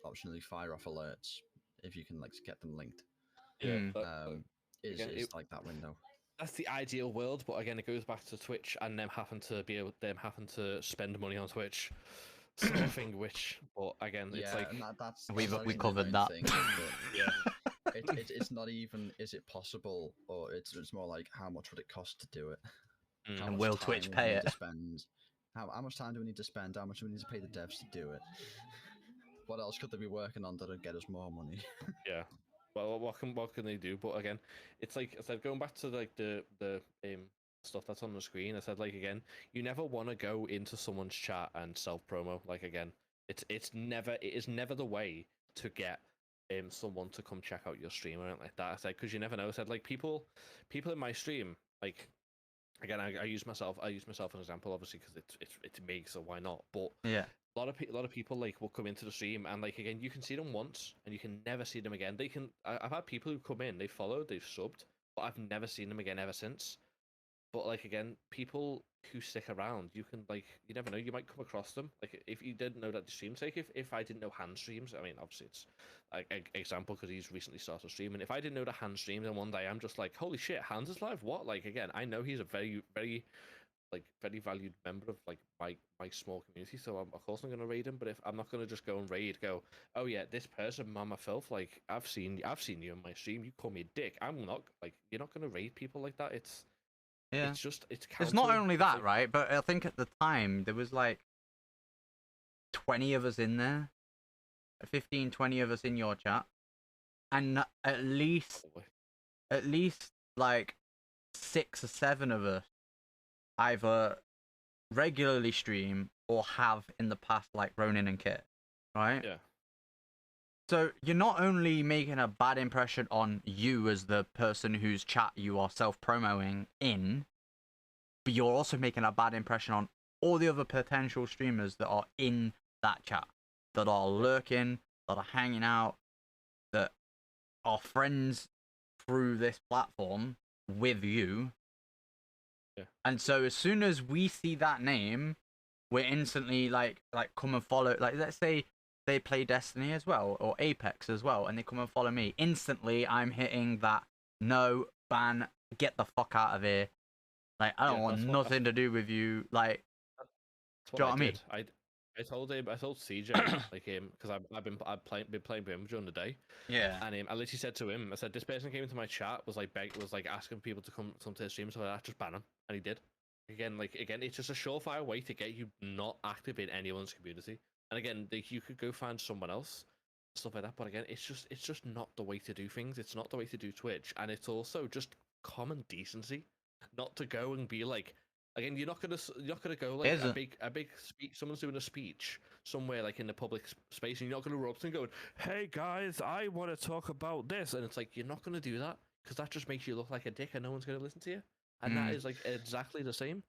optionally fire off alerts, if you can get them linked. Yeah. Is that window. That's the ideal world, but again, it goes back to Twitch and them having to spend money on Twitch, sort of thing. But again, it's that's we covered that. Thing, yeah, it's not even is it possible, or it's more how much would it cost to do it? And will Twitch pay it? How much time do we need to spend? How much do we need to pay the devs to do it? What else could they be working on that'll get us more money? Yeah. Well, what can they do? But again, it's I said, going back to the stuff that's on the screen. I said again, you never want to go into someone's chat and self promo. Again, it is never the way to get someone to come check out your stream or anything like that. I said, because you never know. I said people in my stream, again, I use myself as an example, obviously, because it's me, so why not? But yeah. A lot of people will come into the stream and again, you can see them once and you can never see them again. I've had people who come in, they've followed, they've subbed, but I've never seen them again ever since. But again, people who stick around, you can you never know, you might come across them. If you didn't know that the streams, if I didn't know Hans streams, I mean, obviously it's an example because he's recently started streaming. If I didn't know that Hans streams, and one day I'm just holy shit, Hans is live. What? Again, I know he's a very very very valued member of my small community, so of course I'm gonna raid him. But if I'm not gonna just go and oh yeah, this person, Mama Filth, I've seen you in my stream, you call me a dick. I'm not you're not gonna raid people like that. It's it's not only that, right? But I think at the time there was 20 of us in there, 15, 20 of us in your chat, and at least 6 or 7 of us either regularly stream or have in the past, Ronin and Kit, right? Yeah. So you're not only making a bad impression on you as the person whose chat you are self-promoting in, but you're also making a bad impression on all the other potential streamers that are in that chat, that are lurking, that are hanging out, that are friends through this platform with you. Yeah. And so as soon as we see that name, we're instantly come and follow. Let's say they play Destiny as well or Apex as well, and they come and follow me, instantly I'm hitting that no ban, get the fuck out of here. Like I don't want nothing to do with you. Like, do you know what I mean? I told CJ like because I've been playing with him during the day. Yeah. And I literally said to him, I said, this person came into my chat, was like asking people to come to the stream, so I just ban him, and he did. Again, it's just a surefire way to get you not active in anyone's community. And again, you could go find someone else, stuff like that. But again, it's just not the way to do things. It's not the way to do Twitch, and it's also just common decency, not to go and be like. Again, you're not gonna go like a big speech. Someone's doing a speech somewhere like in the public space, and you're not gonna roll up and go, "Hey guys, I want to talk about this," and it's like you're not gonna do that because that just makes you look like a dick, and no one's gonna listen to you. And that is like exactly the same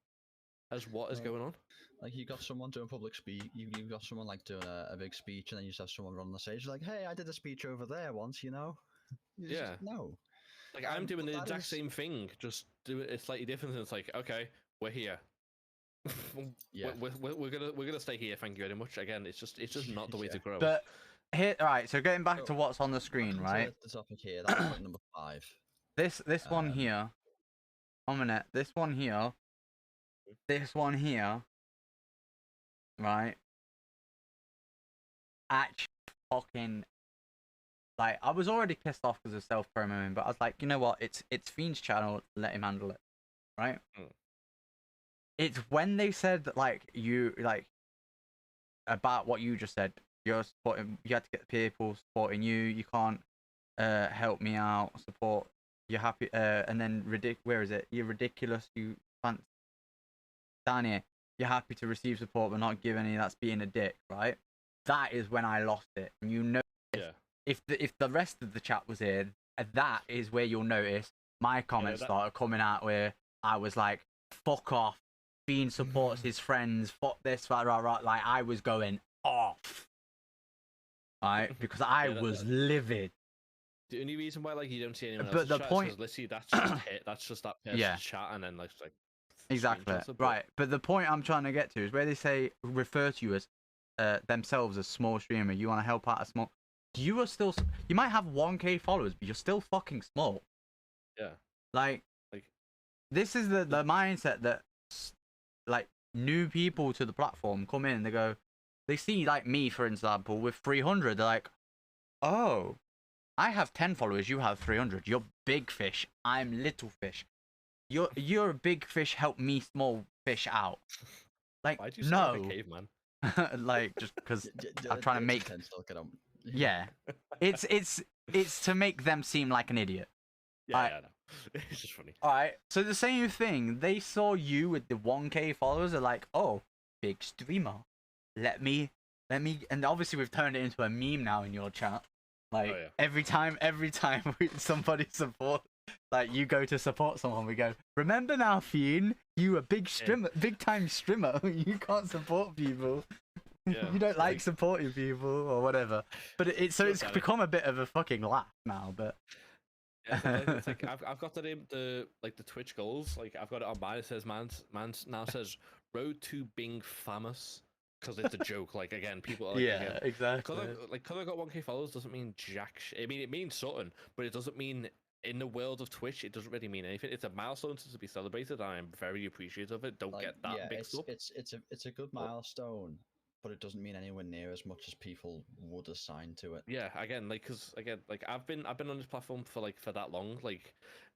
as what is going on. Like you got someone doing public speech, you got someone like doing a big speech, and then you just have someone run on the stage like, "Hey, I did a speech over there once," you know? Yeah. No. Like I'm doing the exact same thing, just do it slightly different. And it's like, okay, we're here. Yeah, we're gonna stay here. Thank you very much. Again, it's just not the way to grow. But here, all right. So getting back to what's on the screen, right? The topic here. That was point number 5. This one here. 1 minute. This one here. This one here. Right. Actually, fucking. Like, I was already pissed off because of self-promoting, but I was like, you know what? It's Fiend's channel. Let him handle it. Right. It's when they said that, like, you like about what you just said. You're supporting. You had to get people supporting you. You can't help me out. Support. You're happy. And then where is it? You're ridiculous. You fancy down here. You're happy to receive support but not give any. That's being a dick, right? That is when I lost it. And you know, if the rest of the chat was in, that is where you'll notice my comments started coming out where I was like, "Fuck off." Fiend supports his friends. Fuck this, right. Like I was going off, right? Because I was livid. The only reason why like you don't see anyone else's chat point, is literally that's just that person's chat, and then like exactly right. But the point I'm trying to get to is where they say refer to you as themselves as small streamer. You want to help out a small. You are still. You might have 1K followers, but you're still fucking small. Yeah. Like this is the mindset that like new people to the platform come in. They go, they see like me for example with 300. They're like, oh. I have 10 followers, you have 300. You're big fish, I'm little fish. You're a big fish, help me small fish out. Like, why'd you sound like a caveman? Like, just because I'm trying to make... Yeah. It's to make them seem like an idiot. Yeah, I know. It's just funny. Alright, so the same thing. They saw you with the 1K followers, they're like, oh, big streamer. Let me... And obviously we've turned it into a meme now in your chat. Like every time somebody support, like you go to support someone, we go, remember now, Fiend, you a big streamer, big time streamer. You can't support people. Yeah, you don't like supporting people or whatever. But it's become a bit of a fucking laugh now. But it's like I've got the Twitch goals. Like I've got it on mine. It says man's now says road to being famous. Because it's a joke, like again, people. Like, exactly. Because I got 1K followers doesn't mean jack. I mean, it means something, but it doesn't mean in the world of Twitch. It doesn't really mean anything. It's a milestone to be celebrated, and I'm very appreciative of it. Don't get that mixed up. It's a good milestone, but it doesn't mean anywhere near as much as people would assign to it. Yeah, again, I've been on this platform for that long. Like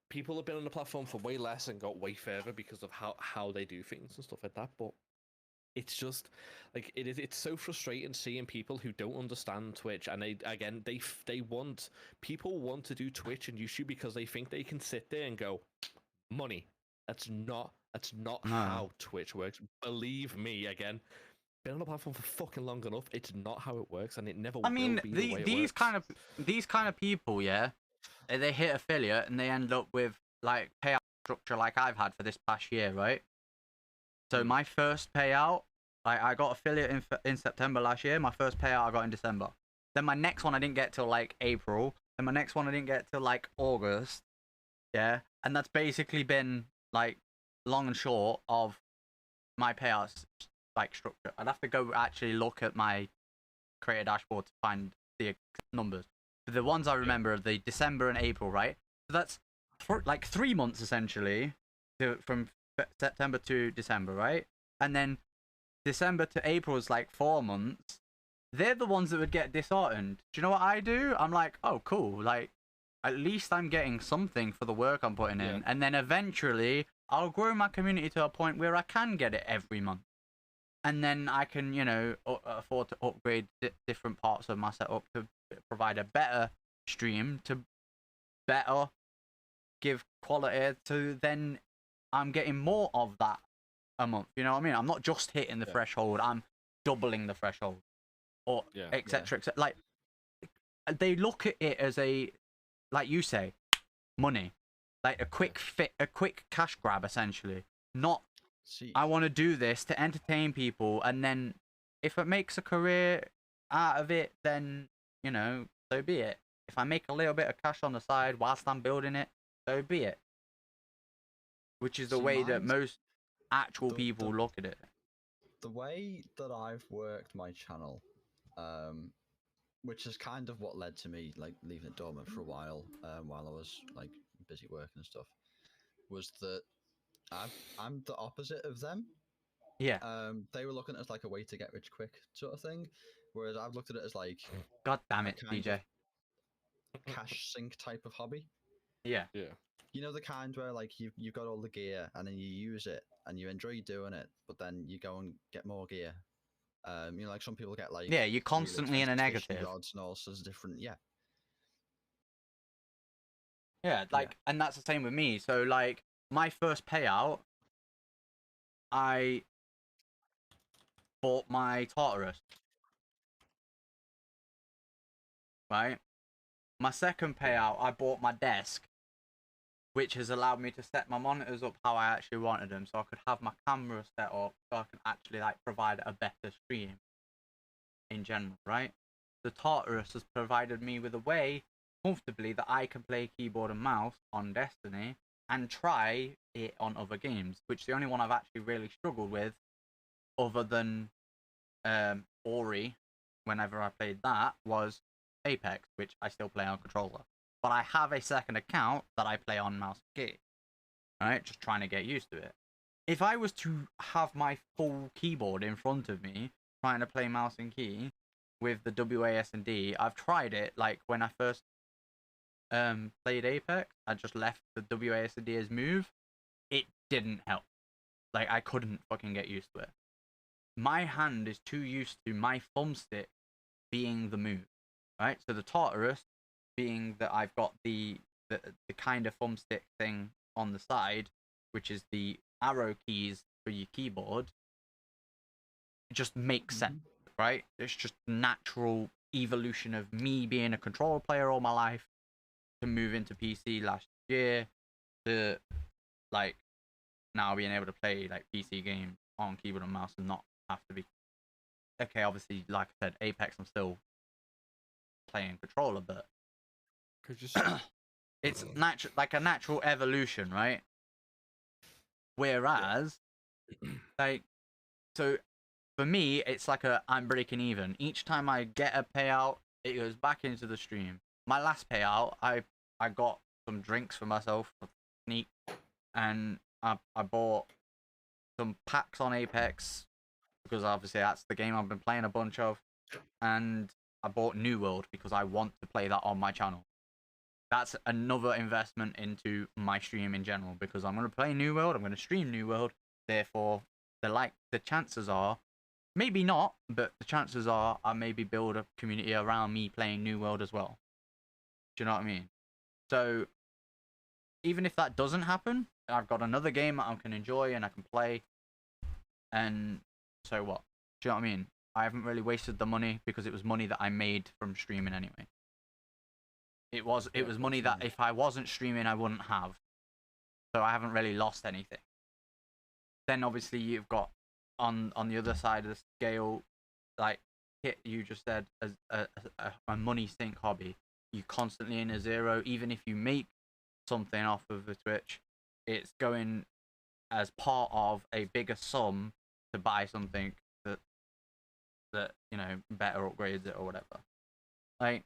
people have been on the platform for way less and got way further because of how they do things and stuff like that. But it's just like it's so frustrating seeing people who don't understand Twitch, and people want to do Twitch and YouTube because they think they can sit there and go money. That's not how Twitch works. Believe me, again, been on the platform for fucking long enough. It's not how it works, and it never will be the way these kind of people, they hit affiliate and they end up with like payout structure like I've had for this past year, right? So my first payout, like I got affiliate in September last year. My first payout I got in December. Then my next one I didn't get till like April. Then my next one I didn't get till like August. Yeah, and that's basically been like long and short of my payouts like structure. I'd have to go actually look at my create a dashboard to find the numbers. But the ones I remember are the December and April, right? So that's like 3 months essentially, from September to December, right? And then December to April is like 4 months. They're the ones that would get disheartened. Do you know what I do? I'm like, oh, cool. Like, at least I'm getting something for the work I'm putting in. And then eventually, I'll grow my community to a point where I can get it every month. And then I can, you know, afford to upgrade different parts of my setup to provide a better stream, to better give quality, to then I'm getting more of that a month. You know what I mean? I'm not just hitting the threshold, I'm doubling the threshold. Or etc. etc. Like, they look at it as a, like you say, money, like a quick a quick cash grab essentially. Not, I want to do this to entertain people, and then if it makes a career out of it, then, you know, so be it. If I make a little bit of cash on the side whilst I'm building it, so be it. Which is the way that most actual people look at it. The way that I've worked my channel, which is kind of what led to me like leaving it dormant for a while, while I was like busy working and stuff, was that I'm the opposite of them. Yeah. They were looking at it as like a way to get rich quick sort of thing, whereas I've looked at it as like, God damn it, DJ. Cash sink type of hobby. Yeah. Yeah. You know, the kind where like you've got all the gear and then you use it and you enjoy doing it, but then you go and get more gear. You know, like some people get like, yeah, you're constantly really in a negative rods and all sorts of different, yeah, like, and that's the same with me. So like, my first payout, I bought my Tartarus, right? My second payout, I bought my desk, which has allowed me to set my monitors up how I actually wanted them, so I could have my camera set up, so I can actually like provide a better stream in general, right? The Tartarus has provided me with a way comfortably that I can play keyboard and mouse on Destiny and try it on other games, which the only one I've actually really struggled with, other than Ori, whenever I played that, was Apex, which I still play on controller. But I have a second account that I play on mouse and key. Alright, just trying to get used to it. If I was to have my full keyboard in front of me, trying to play mouse and key with the WASD, I've tried it, like when I first played Apex, I just left the WASD as move. It didn't help. Like, I couldn't fucking get used to it. My hand is too used to my thumbstick being the move, right? So the Tartarus being that I've got the kind of thumbstick thing on the side, which is the arrow keys for your keyboard, it just makes sense, right? It's just natural evolution of me being a controller player all my life to move into PC last year to like now being able to play like PC games on keyboard and mouse and not have to be, okay, obviously, like I said, Apex I'm still playing controller, but it's natural, like a natural evolution, right? Whereas like, so for me it's like I'm breaking even each time I get a payout. It goes back into the stream. My last payout, I got some drinks for myself for sneak, and I bought some packs on Apex because obviously that's the game I've been playing a bunch of, and I bought New World because I want to play that on my channel. That's another investment into my stream in general, because I'm going to play New World, I'm going to stream New World, therefore the chances are, maybe not, but the chances are I maybe build a community around me playing New World as well. Do you know what I mean? So even if that doesn't happen, I've got another game that I can enjoy and I can play, and so what? Do you know what I mean? I haven't really wasted the money because it was money that I made from streaming anyway. It was money that if I wasn't streaming I wouldn't have. So I haven't really lost anything. Then obviously you've got on the other side of the scale, like Kit, you just said, as a money sink hobby. You're constantly in a zero. Even if you make something off of the Twitch, it's going as part of a bigger sum to buy something that that, you know, better upgrades it or whatever. Like,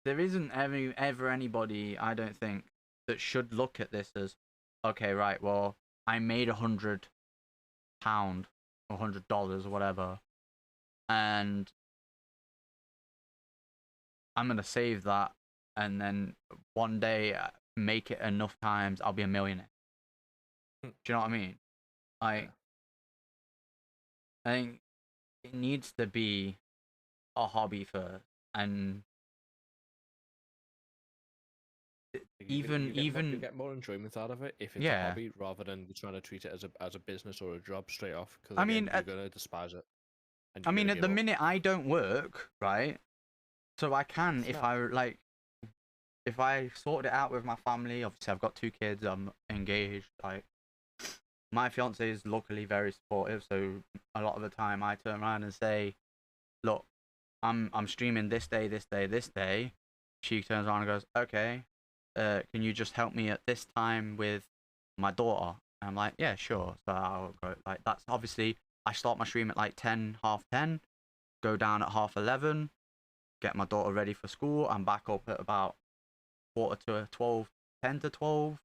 there isn't ever anybody, I don't think, that should look at this as, okay, right, well, I made £100 or $100 or whatever, and I'm gonna save that, and then one day make it enough times, I'll be a millionaire. Do you know what I mean? Like, I think it needs to be a hobby first, and you get more enjoyment out of it if it's a hobby rather than you trying to treat it as a business or a job straight off. Because you're gonna despise it. I mean, at the minute I don't work, right? So I can, if I sort it out with my family. Obviously, I've got 2 kids. I'm engaged. Like, my fiance is luckily very supportive. So a lot of the time, I turn around and say, "Look, I'm streaming this day, this day, this day." She turns around and goes, "Okay, can you just help me at this time with my daughter?" And I'm like, "Yeah, sure." So I'll go, like, that's obviously, I start my stream at like 10, half 10, go down at half 11, get my daughter ready for school. I'm back up at about 11:45, 10 to 12,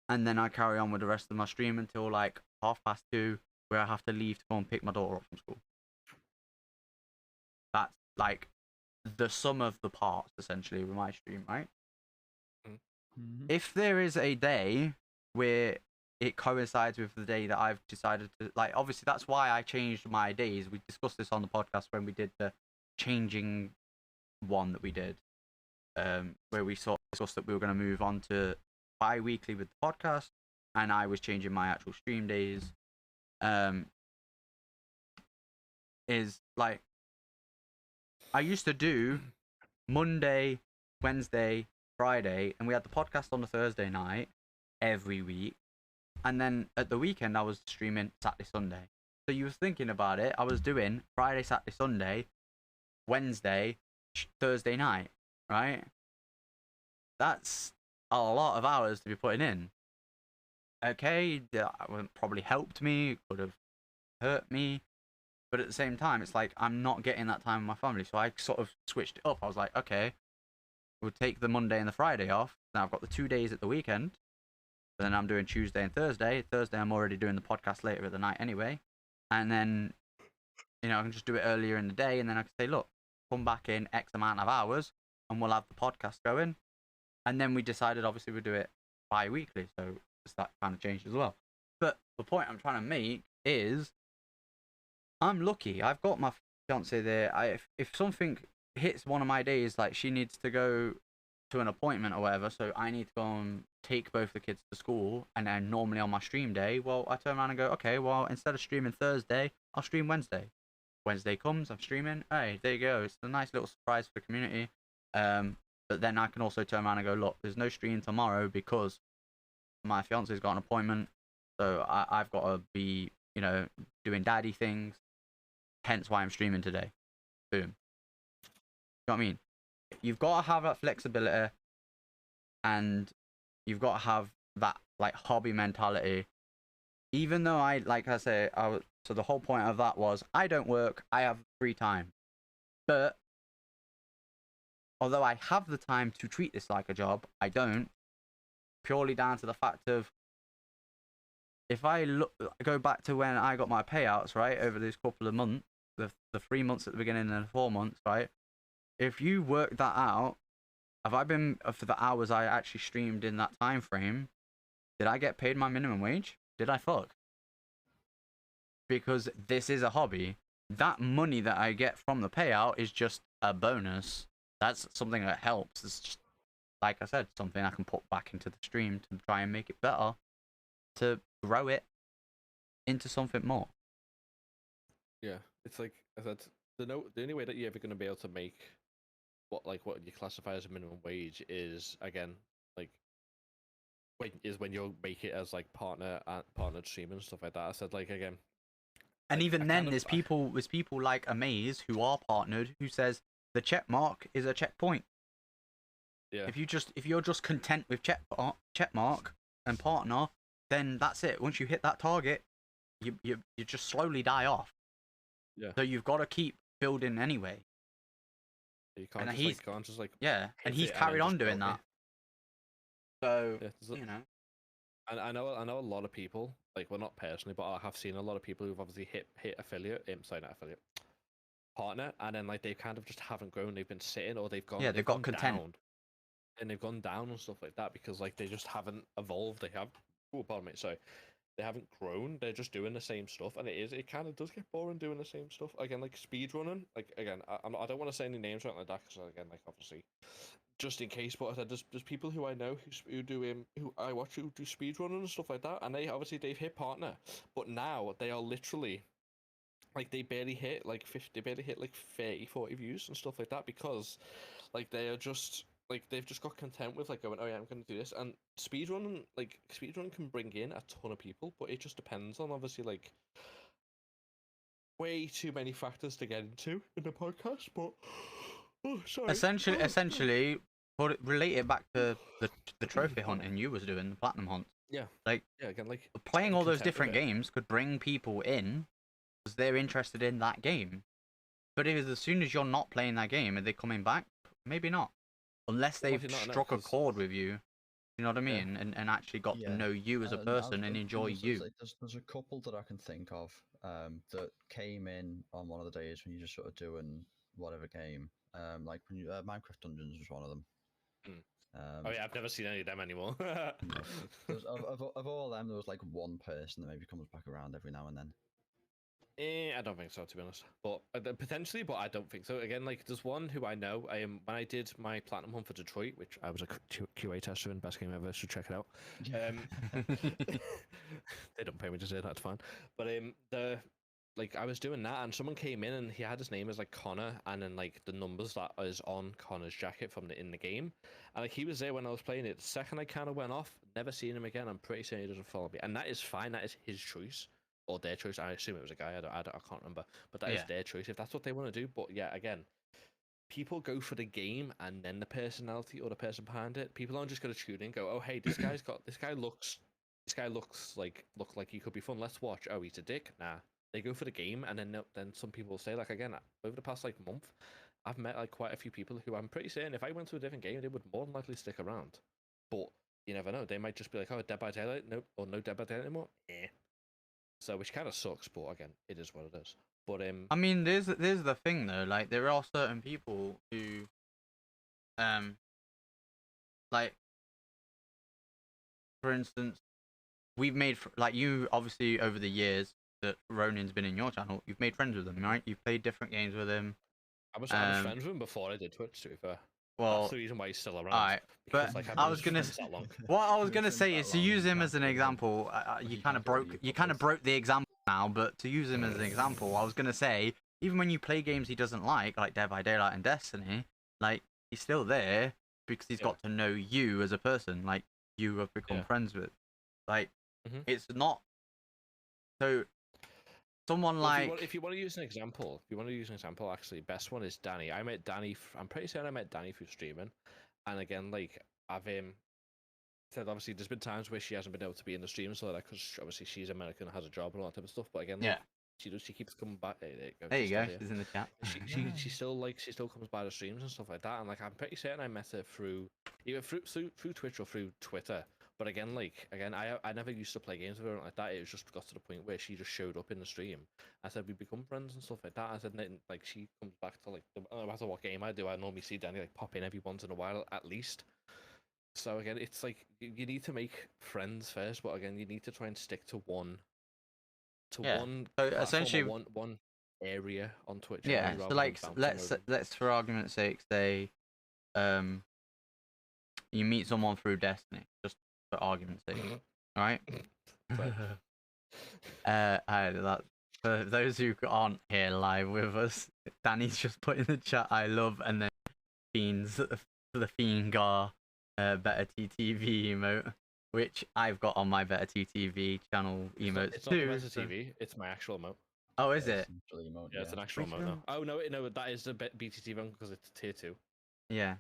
and then I carry on with the rest of my stream until like 2:30, where I have to leave to go and pick my daughter up from school. That's like the sum of the parts, essentially, with my stream, right? Mm-hmm. If there is a day where it coincides with the day that I've decided to, like, obviously that's why I changed my days. We discussed this on the podcast when we did the changing one that we did, where we sort of discussed that we were going to move on to bi-weekly with the podcast, and I was changing my actual stream days. Is like, I used to do Monday, Wednesday, Friday, and we had the podcast on a Thursday night every week. And then at the weekend, I was streaming Saturday, Sunday. So you was thinking about it, I was doing Friday, Saturday, Sunday, Wednesday, Thursday night, right? That's a lot of hours to be putting in. Okay, that probably helped me, could have hurt me. But at the same time, it's like, I'm not getting that time with my family. So I sort of switched it up. I was like, okay, we'll take the Monday and the Friday off. Now I've got the 2 days at the weekend. But then I'm doing Tuesday and Thursday. Thursday, I'm already doing the podcast later at the night anyway. And then, you know, I can just do it earlier in the day. And then I can say, look, come back in X amount of hours and we'll have the podcast going. And then we decided, obviously, we'll do it bi-weekly. So that kind of changed as well. But the point I'm trying to make is, I'm lucky. I've got my fiance there. If something hits one of my days, like she needs to go to an appointment or whatever, so I need to go and take both the kids to school, and then normally on my stream day, well, I turn around and go, okay, well, instead of streaming Thursday, I'll stream Wednesday. Wednesday comes, I'm streaming. Hey, there you go. It's a nice little surprise for the community. But then I can also turn around and go, look, there's no stream tomorrow because my fiance's got an appointment, so I've got to be, you know, doing daddy things. Hence why I'm streaming today. Boom. You know what I mean? You've got to have that flexibility, and you've got to have that, like, hobby mentality. Even though like I say, so the whole point of that was, I don't work, I have free time. But although I have the time to treat this like a job, I don't. Purely down to the fact of, if I go back to when I got my payouts, right, over these couple of months, the 3 months at the beginning and the 4 months, right? If you work that out, have I been, for the hours I actually streamed in that time frame, did I get paid my minimum wage? Did I fuck? Because this is a hobby. That money that I get from the payout is just a bonus. That's something that helps. It's just, like I said, something I can put back into the stream to try and make it better, to grow it into something more. Yeah, it's like I said, the only way that you're ever going to be able to make what you classify as a minimum wage is, again, like, when you make it as like partnered stream and stuff like that. I said, like, again, and like, even then, there's people like Amaze who are partnered who says the check mark is a checkpoint. Yeah. If you're just content with check mark and partner, then that's it. Once you hit that target, you just slowly die off. Yeah. So you've got to keep building anyway. You can't And just like yeah, and hit he's it carried then on just go, doing that. So yeah, you know, and I know a lot of people, like, well, not personally, but I have seen a lot of people who've obviously hit affiliate, sorry, not affiliate, partner, and then like they kind of just haven't grown. They've been sitting, or they've yeah, they've got gone content. down, and they've gone down and stuff like that because like they just haven't evolved. They have, oh, pardon me, sorry, they haven't grown. They're just doing the same stuff, and it kind of does get boring doing the same stuff again, like speed running. Like again, I don't want to say any names or anything like that because again, like obviously, just in case. But I said there's people who I know who do who I watch who do speed running and stuff like that, and they've hit partner, but now they are literally like they barely hit like 50, they barely hit like 30, 40 views and stuff like that because like they are just like they've just got content with like going, oh yeah, I'm gonna do this. And speedrunning can bring in a ton of people, but it just depends on obviously like way too many factors to get into in the podcast. But oh, sorry. Essentially, relate it back to the trophy hunting you was doing, the platinum hunt. Yeah, like yeah, again, like playing all those different games could bring people in because they're interested in that game. But as soon as you're not playing that game, are they coming back? Maybe not, unless they've struck a chord with you. You know what I mean? Yeah. And actually got to know you as a person and enjoy you. Like, there's a couple that I can think of that came in on one of the days when you're just sort of doing whatever game. Like when you, Minecraft Dungeons was one of them. Oh yeah, I've never seen any of them anymore. Of all them, there was like one person that maybe comes back around every now and then. I don't think so, to be honest. But potentially, but I don't think so. Again, like there's one who I know. When I did my platinum hunt for Detroit, which I was a QA tester in, best game ever, so check it out. They don't pay me to say that, that's fine. But I was doing that, and someone came in, and he had his name as like Connor, and then like the numbers that is on Connor's jacket from in the game, and like he was there when I was playing it. The second I kind of went off, never seen him again. I'm pretty certain he doesn't follow me, and that is fine. That is his choice. Or their choice. I assume it was a guy. I can't remember. But that is their choice if that's what they want to do. But yeah, again, people go for the game and then the personality or the person behind it. People aren't just going to tune in and go, oh hey, this guy looks like he could be fun. Let's watch. Oh, he's a dick. Nah. They go for the game, and then some people say, like, again, over the past like month, I've met like quite a few people who I'm pretty certain if I went to a different game, they would more than likely stick around. But you never know. They might just be like, oh, Dead by Daylight, nope, or no Dead by Daylight anymore. So, which kind of sucks, but again, it is what it is. But I mean, there's the thing though. Like, there are certain people who, like, for instance, we've made like you obviously over the years that Ronin's been in your channel, you've made friends with him, right? You've played different games with him. I was friends with him before I did Twitch, to be fair. Well, that's the reason why he's still around. Alright, but like, I was gonna. What I was gonna say is to use him as an example. You kind of broke the example now, but to use him as an example, I was gonna say even when you play games he doesn't like Dead by Daylight and Destiny, like he's still there because he's got to know you as a person, like you have become friends with. Like it's not so. Someone like if you want to use an example, actually, best one is Danny. I met Danny. I'm pretty certain I met Danny through streaming, and again, like I've said, obviously there's been times where she hasn't been able to be in the stream, so that because obviously she's American, has a job and all that type of stuff. But again, like, she keeps coming back. There you go. She's in the chat. She still comes by the streams and stuff like that, and like I'm pretty certain I met her through either through Twitch or through Twitter. But again, I never used to play games with her like that. It just got to the point where she just showed up in the stream. I said we become friends and stuff like that. I said like she comes back to like no matter what game I do, I normally see Danny like pop in every once in a while at least. So again, it's like you need to make friends first, but again, you need to try and stick to one. So essentially one area on Twitch. Yeah. So like let's for argument's sake say, you meet someone through Destiny, just for argument's sake, right? For those who aren't here live with us, Danny's just put in the chat "I love" and then Fiends the Fiendgar Better TTV emote, which I've got on my Better TTV channel emotes too. It's not the TV, it's my actual emote. Oh, is it? Yeah, it's an actual emote now. Oh no, that is the BTT one because it's tier 2. Yeah.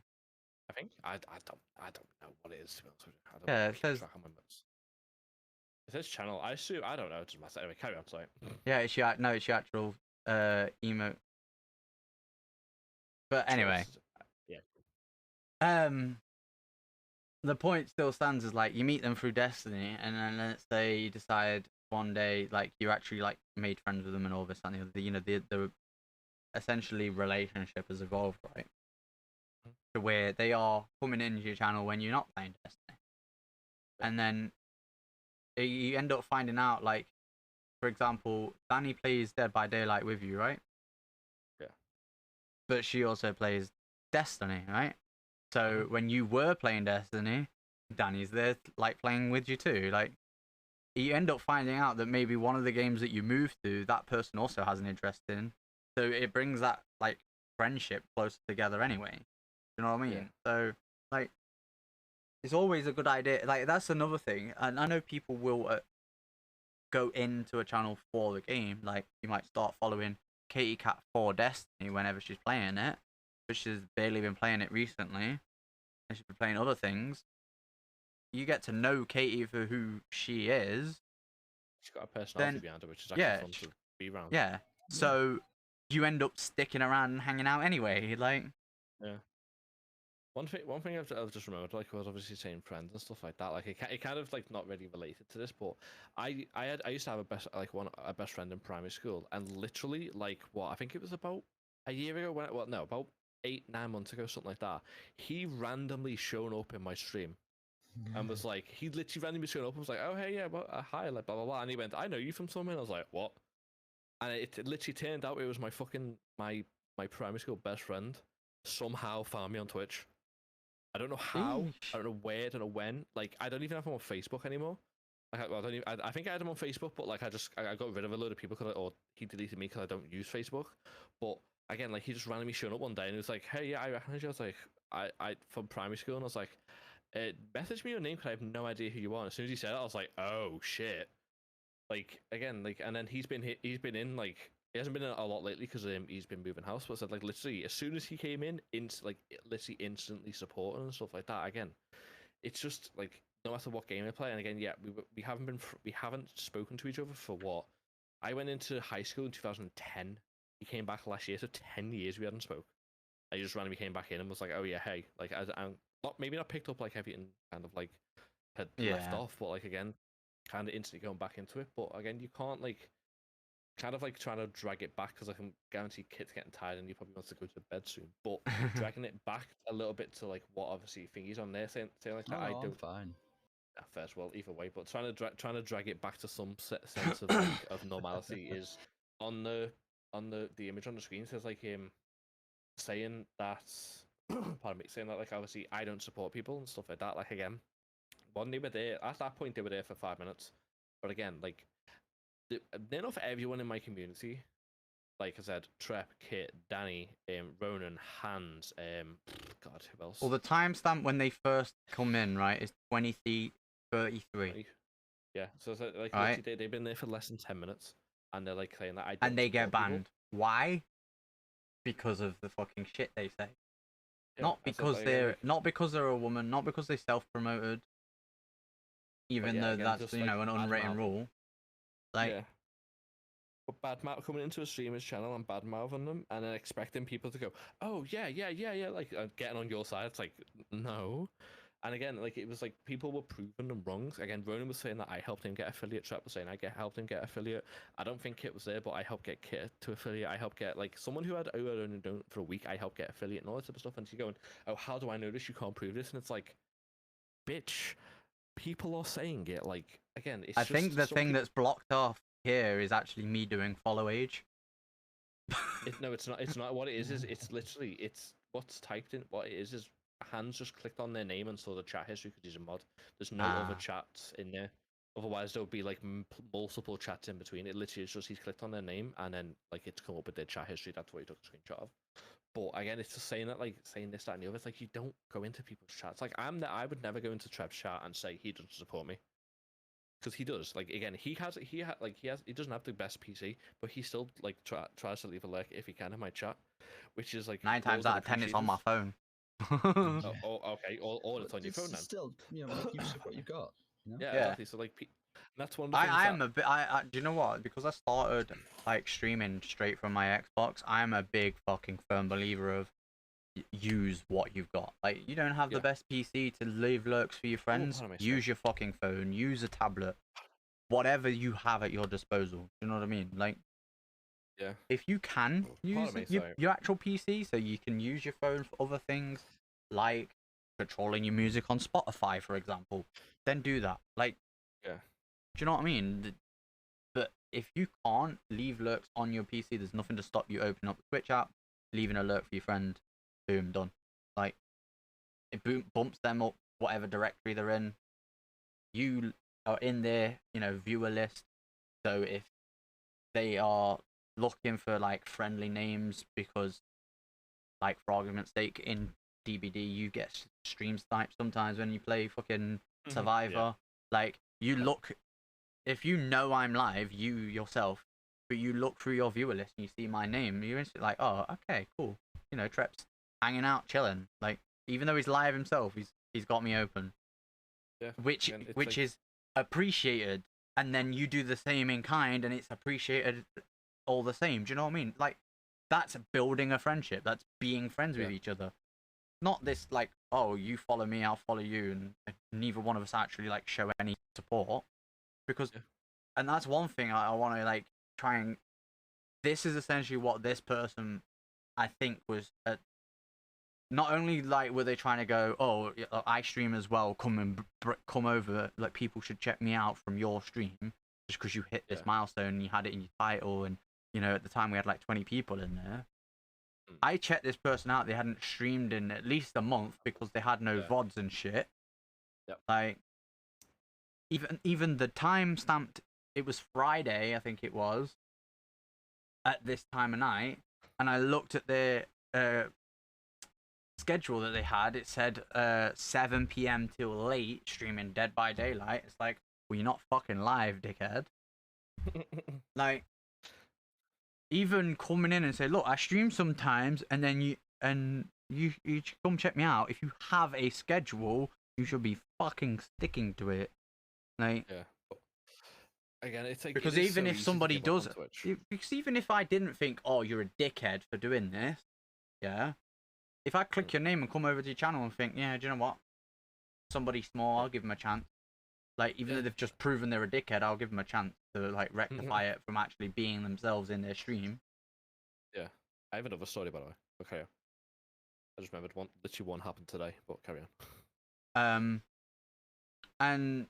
I think I don't know what it is, to be honest with you. Yeah, it says. It says channel. I assume I don't know. It doesn't matter. Anyway, carry on. Sorry. Yeah, it's your actual emote. But anyway, yeah. The point still stands is like you meet them through Destiny, and then let's say you decide one day like you actually like made friends with them and all this and the the essentially relationship has evolved, right? To where they are coming into your channel when you're not playing Destiny, and then you end up finding out, like, for example, Danny plays Dead by Daylight with you, right? Yeah. But she also plays Destiny, right? So when you were playing Destiny, Danny's there, like, playing with you too. Like, you end up finding out that maybe one of the games that you move to, that person also has an interest in. So it brings that, like, friendship closer together anyway. You know what I mean? Yeah. So, like, it's always a good idea. Like, that's another thing. And I know people will go into a channel for the game. Like, you might start following Katie Cat for Destiny whenever she's playing it, but she's barely been playing it recently, and she's been playing other things. You get to know Katie for who she is. She's got a personality behind her, which is actually fun to be around. Yeah. So you end up sticking around and hanging out anyway. Like. Yeah. One thing I've just remembered, like, was obviously saying friends and stuff like that. Like, it kind of like not really related to this, but I used to have a best friend in primary school, and literally, like, what, I think it was about a year ago, about 8-9 months ago, something like that. He randomly shown up in my stream, and was like, he literally randomly showed up and was like, oh hey, yeah, well, hi, like, blah blah blah, and he went, I know you from somewhere. And I was like, what? And it literally turned out it was my primary school best friend somehow found me on Twitch. I don't know how. I don't know where. I don't know when. Like, I don't even have him on Facebook anymore. Like, I think I had him on Facebook, but like, I got rid of a load of people or he deleted me because I don't use Facebook. But again, like, he just randomly showed up one day and he was like, "Hey, yeah, I recognize you." I was like, "I from primary school," and I was like, "Message me your name because I have no idea who you are." And as soon as he said it, I was like, "Oh shit!" Like, again, like, and then he's been in, like, he hasn't been in a lot lately because he's been moving house, but said, like, literally as soon as he came in, literally instantly supporting and stuff like that. Again, it's just like, no matter what game we play, and again, yeah, we haven't spoken to each other for what, I went into high school in 2010. He came back last year, so 10 years we hadn't spoke. I just randomly came back in and was like, oh yeah, hey, like, I'm not picked up like everything kind of like had left off, but like, again, kind of instantly going back into it. But again, you can't, like, kind of like trying to drag it back, because I can guarantee Kit's getting tired and he probably wants to go to bed soon. But dragging it back a little bit to like what obviously thingy's on there saying like that. I'm fine. First, well, either way, but trying to drag it back to some sense of like of normality is on the image on the screen says like saying that pardon me, saying that, like, obviously I don't support people and stuff like that. Like, again, when they were there at that point, they were there for 5 minutes, but again, like, they're not for everyone in my community. Like I said, Trep, Kit, Danny, Ronan, Hans, God, who else? Well, the timestamp when they first come in, right, is 23:33. Yeah, so like, right? they've been there for less than 10 minutes, and they're like saying that I don't and they get banned. People. Why? Because of the fucking shit they say. Yeah, not because they're a woman, not because they self-promoted, even though that's just, an unwritten rule. Like, yeah. But bad coming into a streamer's channel and bad mouthing them, and then expecting people to go, "Oh yeah, like getting on your side." It's like, no. And again, like, it was like people were proving them wrong. Again, Ronan was saying that I helped him get affiliate. Trap was saying helped him get affiliate. I don't think Kit was there, but I helped get Kit to affiliate. I helped get, like, someone who had only done for a week. I helped get affiliate and all that type of stuff. And she's going, "Oh, how do I know this? You can't prove this." And it's like, bitch, people are saying it. Like, again, it's I think the thing that's blocked off here is actually me doing follow age. No, it's not. It's not. What it is it's literally, it's what's typed in. What it is Hans just clicked on their name and saw the chat history because he's a mod. There's no other chats in there. Otherwise, there would be like multiple chats in between. It literally is just he's clicked on their name and then, like, it's come up with their chat history. That's what he took a screenshot of. But again, it's just saying that, like, saying this, that, and the other. It's like, you don't go into people's chats. Like, I would never go into Trev's chat and say he doesn't support me. Because he does. Like, again, he doesn't have the best PC, but he still, like, tries to leave a like if he can in my chat, which is like 9 times out of 10 it's on my phone. Okay, all it's on your phone then. Still, make use of what you've got. You know? Yeah, exactly. So, like, That's one of the things I am a bit. Do you know what? Because I started like streaming straight from my Xbox, I am a big fucking firm believer of use what you've got. Like, you don't have the best PC to leave lurks for your friends. Use your fucking phone. Use a tablet. Whatever you have at your disposal. You know what I mean? Like, if you can use your actual PC, so you can use your phone for other things, like controlling your music on Spotify, for example, then do that. Like, do you know what I mean? But if you can't leave lurks on your PC, there's nothing to stop you opening up the Twitch app, leaving a lurk for your friend. Boom, done. Like, it bumps them up whatever directory they're in. You are in their, viewer list. So if they are looking for like friendly names, because, like, for argument's sake, in DBD you get stream sniped sometimes when you play fucking Survivor. Like, you look, if you know I'm live, you yourself, but you look through your viewer list and you see my name, you're instantly like, oh, okay, cool. Trep's hanging out, chilling. Like, even though he's live himself, he's got me open. Yeah. Which is appreciated, and then you do the same in kind, and it's appreciated all the same. Do you know what I mean? Like, that's building a friendship. That's being friends with each other. Not this, like, oh, you follow me, I'll follow you, and neither one of us actually like show any support. Because, and that's one thing I want to like try and. This is essentially what this person, I think, was. Not only like were they trying to go, oh, I stream as well, come over, like, people should check me out from your stream just because you hit this milestone and you had it in your title, and at the time we had like 20 people in there. I checked this person out. They hadn't streamed in at least a month because they had no VODs and shit. Like, even the time stamped, it was Friday, I think it was, at this time of night, and I looked at their schedule that they had. It said 7 p.m. till late, streaming Dead by Daylight. It's like, well, you're not fucking live, dickhead. Like, even coming in and say, look, I stream sometimes, and then you come check me out. If you have a schedule, you should be fucking sticking to it. Like, again, it's like, because even if somebody does, because even if I didn't think, oh, you're a dickhead for doing this, if I click your name and come over to your channel and think, yeah, do you know what? Somebody small, I'll give them a chance. Like, even though they've just proven they're a dickhead, I'll give them a chance to, like, rectify it from actually being themselves in their stream. Yeah. I have another story, by the way. Okay. I just remembered literally one happened today, but carry on. And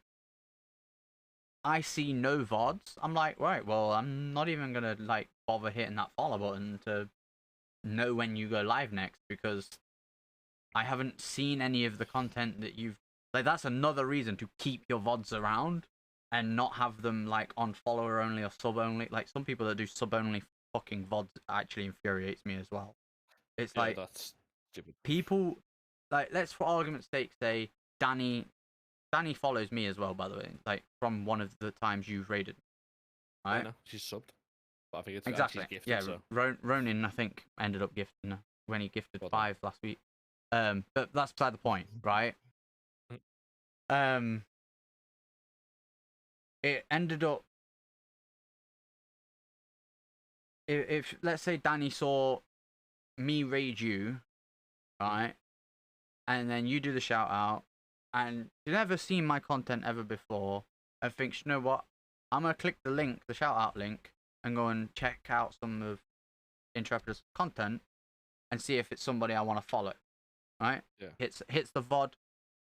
I see no VODs. I'm like, right, well, I'm not even gonna, like, bother hitting that follow button to know when you go live next, because I haven't seen any of the content that you've, like, that's another reason to keep your VODs around and not have them like on follower only or sub only. Like, some people that do sub only fucking VODs actually infuriates me as well. It's like, that's stupid. People, like, let's for argument's sake say Danny follows me as well, by the way, like, from one of the times you've raided, right? I know, she's subbed. But I think it's exactly gifted, yeah. So. Ronin, I think, ended up gifting when he gifted 5 last week. But that's beside the point, right? It ended up, if let's say Danny saw me raid you, right, and then you do the shout out, and you've never seen my content ever before, and thinks, you know what, I'm gonna click the link, the shout out link, and go and check out some of Intrepid's content and see if it's somebody I want to follow, right? Yeah. Hits the VOD,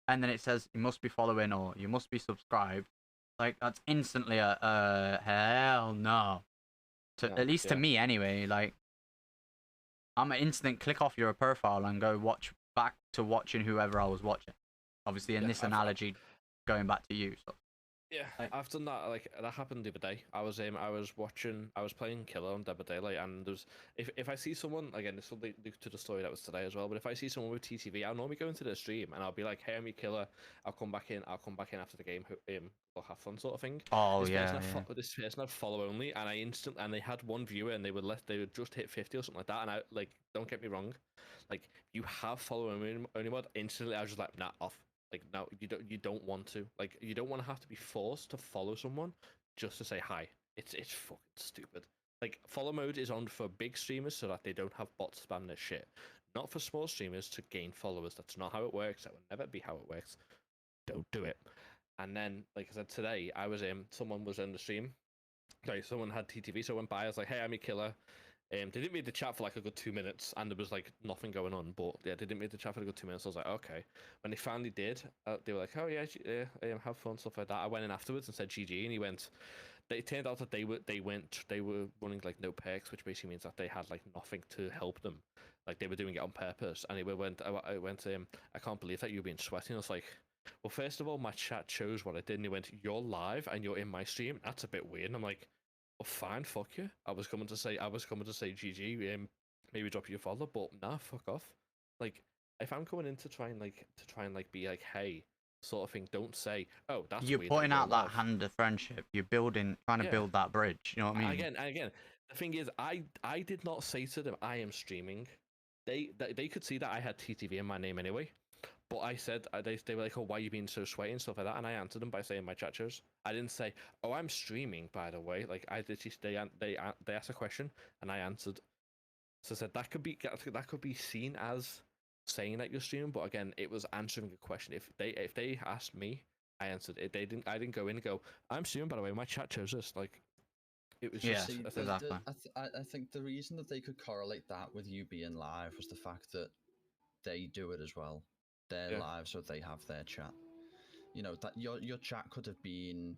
and then it says you must be following or you must be subscribed. Like, that's instantly a hell no. At least to me anyway. Like, I'm an instant click off your profile and go back to watching whoever I was watching. Obviously, in this analogy, going back to you. So. Yeah, I've done that. Like, that happened the other day. I was playing Killer on Dead by Daylight, and there's if I see someone, again, this will lead to the story that was today as well. But if I see someone with TTV, I'll normally go into their stream and I'll be like, "Hey, I'm your Killer. I'll come back in after the game. We'll have fun," sort of thing. Oh, this person had follow only, and they had one viewer, and they would just hit 50 or something like that. And I, like, don't get me wrong, like, you have follow only mod. Instantly, I was just like, nah, off. Like, no, you don't want to. Like, you don't want to have to be forced to follow someone just to say hi. It's fucking stupid. Like, follow mode is on for big streamers so that they don't have bots spam their shit. Not for small streamers to gain followers. That's not how it works. That will never be how it works. Don't do it. And then, like I said, today I was in. Someone was in the stream. Like, someone had TTV, so I went by. I was like, "Hey, I'm your killer." They didn't read the chat for like a good 2 minutes, and there was like nothing going on. But yeah, they didn't read the chat for a good 2 minutes. I was like, okay. When they finally did, they were like, oh yeah, have fun, stuff like that. I went in afterwards and said GG, and he went. It turned out that they were running like no perks, which basically means that they had like nothing to help them. Like, they were doing it on purpose. And I went to him. I can't believe that you've been sweating. I was like, well, first of all, my chat chose what I did, and he went, you're live and you're in my stream. That's a bit weird. And I'm like, well, fine, fuck you. I was coming to say GG, maybe drop you a follow, but nah, fuck off. Like, if I'm coming in to try and be like, hey, sort of thing, don't say, oh, that's you're weird putting that out you're that live. hand of friendship. You're trying to build that bridge. You know what I mean? Again, the thing is, I did not say to them, I am streaming. They could see that I had TTV in my name anyway. But I said, they were like, oh, why are you being so sweaty and stuff like that? And I answered them by saying my chat shows. I didn't say, oh, I'm streaming, by the way. Like, I literally, they asked a question and I answered. So I said that could be seen as saying that you're streaming, but again, it was answering a question. If they asked me, I answered it. I didn't go in and go, I'm streaming, by the way. My chat shows this. Like, it was just. See, exactly. I think the reason that they could correlate that with you being live was the fact that they do it as well. They're live, so they have their chat. You know, that your chat could have been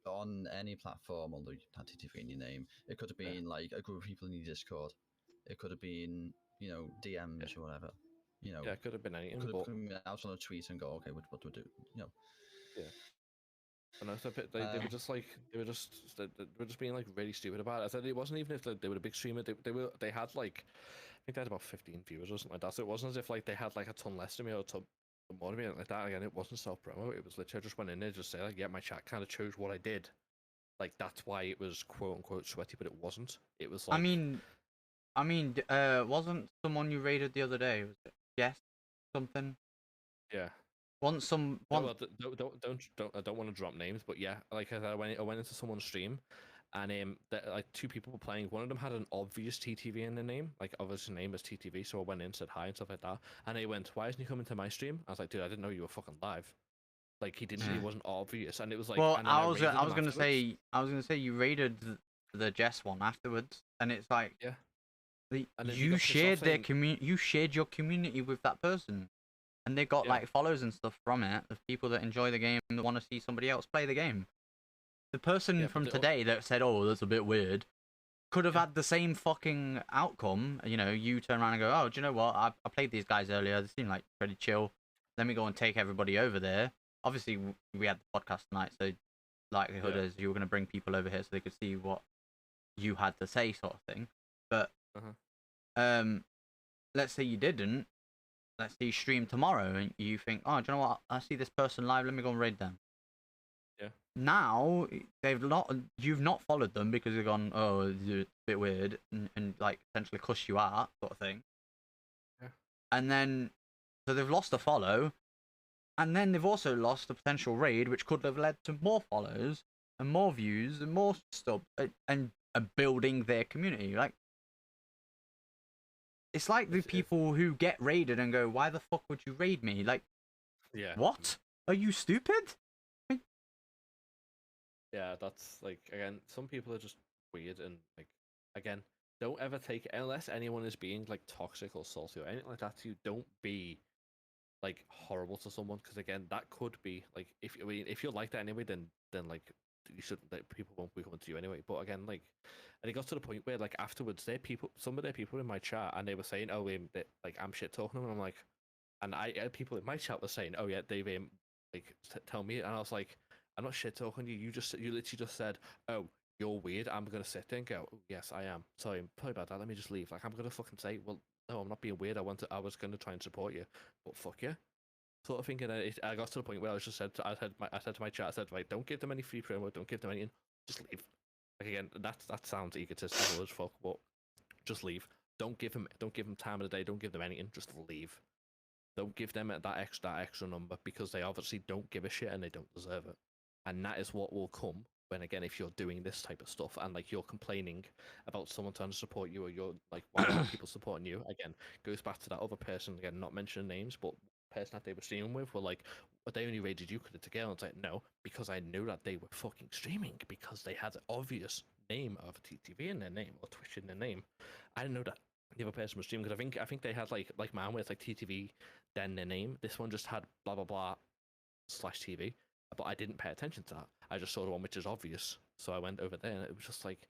on any platform, although you had TTV in your name. It could have been like a group of people in your Discord. It could have been, DMs or whatever. Yeah, it could have been anything. Could have been out on a tweet and go, okay, what do we do? Yeah. And I said they were just like they were just being like really stupid about it. I said it wasn't even if they were a big streamer. They had like, I think they had about 15 viewers or something like that. So it wasn't as if like they had like a ton less than me or a ton more than me like that. Again, it wasn't self promo. It was literally I just went in there just say like, yeah, my chat kind of chose what I did. Like, that's why it was quote unquote sweaty, but it wasn't. It was like, Wasn't someone you raided the other day? Was it Yes something? Yeah. Once some. Don't I don't want to drop names, but yeah, like I went into someone's stream, and like two people were playing. One of them had an obvious TTV in the name, like obvious name as TTV. So I went in, said hi and stuff like that, and they went, "Why isn't he coming to my stream?" I was like, "Dude, I didn't know you were fucking live." Like, he didn't. It wasn't obvious, and it was like. Well, and I was gonna say you raided the Jess one afterwards, and it's like, yeah. You shared their community. You shared your community with that person. And they got like follows and stuff from it of people that enjoy the game and that want to see somebody else play the game. The person from today that said, "Oh, that's a bit weird," could have had the same fucking outcome. You turn around and go, "Oh, do you know what? I played these guys earlier. They seem like pretty chill. Let me go and take everybody over there." Obviously, we had the podcast tonight, so likelihood is you were going to bring people over here so they could see what you had to say, sort of thing. But let's say you didn't. Let's say you stream tomorrow and you think, oh, do you know what? I see this person live. Let me go and raid them. Yeah. Now you've not followed them because they've gone, oh, it's a bit weird, and like essentially cuss you out, sort of thing. Yeah. And then, so they've lost a follow, and then they've also lost a potential raid, which could have led to more follows and more views and more stuff, and building their community. Like, it's like the people who get raided and go, why the fuck would you raid me? Like, what? Are you stupid? Yeah, that's like, again, some people are just weird, and like, again, don't ever take, unless anyone is being like toxic or salty or anything like that, you don't be like horrible to someone, because again, that could be like, if you're like that anyway, then like, you shouldn't, like, people won't be coming to you anyway. But again, like, and it got to the point where like afterwards, some of their people in my chat, and they were saying, oh, like, I'm shit talking them, and I'm like, and I had people in my chat were saying, oh yeah, they've like tell me, and I was like, I'm not shit talking you. You literally just said, oh, you're weird. I'm gonna sit there and go, oh, yes, I am. Sorry about that. Let me just leave. Like, I'm gonna fucking say, well, no, I'm not being weird. I was gonna try and support you, but fuck you. Sort of thinking. I got to the point where I said to my chat, I said, right, don't give them any free promo, don't give them anything, just leave. Like, again, that sounds egotistical as fuck, but just leave. Don't give them time of the day. Don't give them anything. Just leave. don't give them that extra number, because they obviously don't give a shit and they don't deserve it. And that is what will come when, again, if you're doing this type of stuff and like you're complaining about someone trying to support you, or you're like, why aren't people supporting you? Again, goes back to that other person, again, not mentioning names, but person that they were streaming with were like, well, they only rated you because it's a girl. And it's like, no, because I knew that they were fucking streaming, because they had an obvious name of TTV in their name or Twitch in their name. I didn't know that the other person was streaming, because I think they had like mine, where it's like TTV then their name. This one just had blah blah blah slash TV, but I didn't pay attention to that. I just saw the one which is obvious, so I went over there, and it was just like,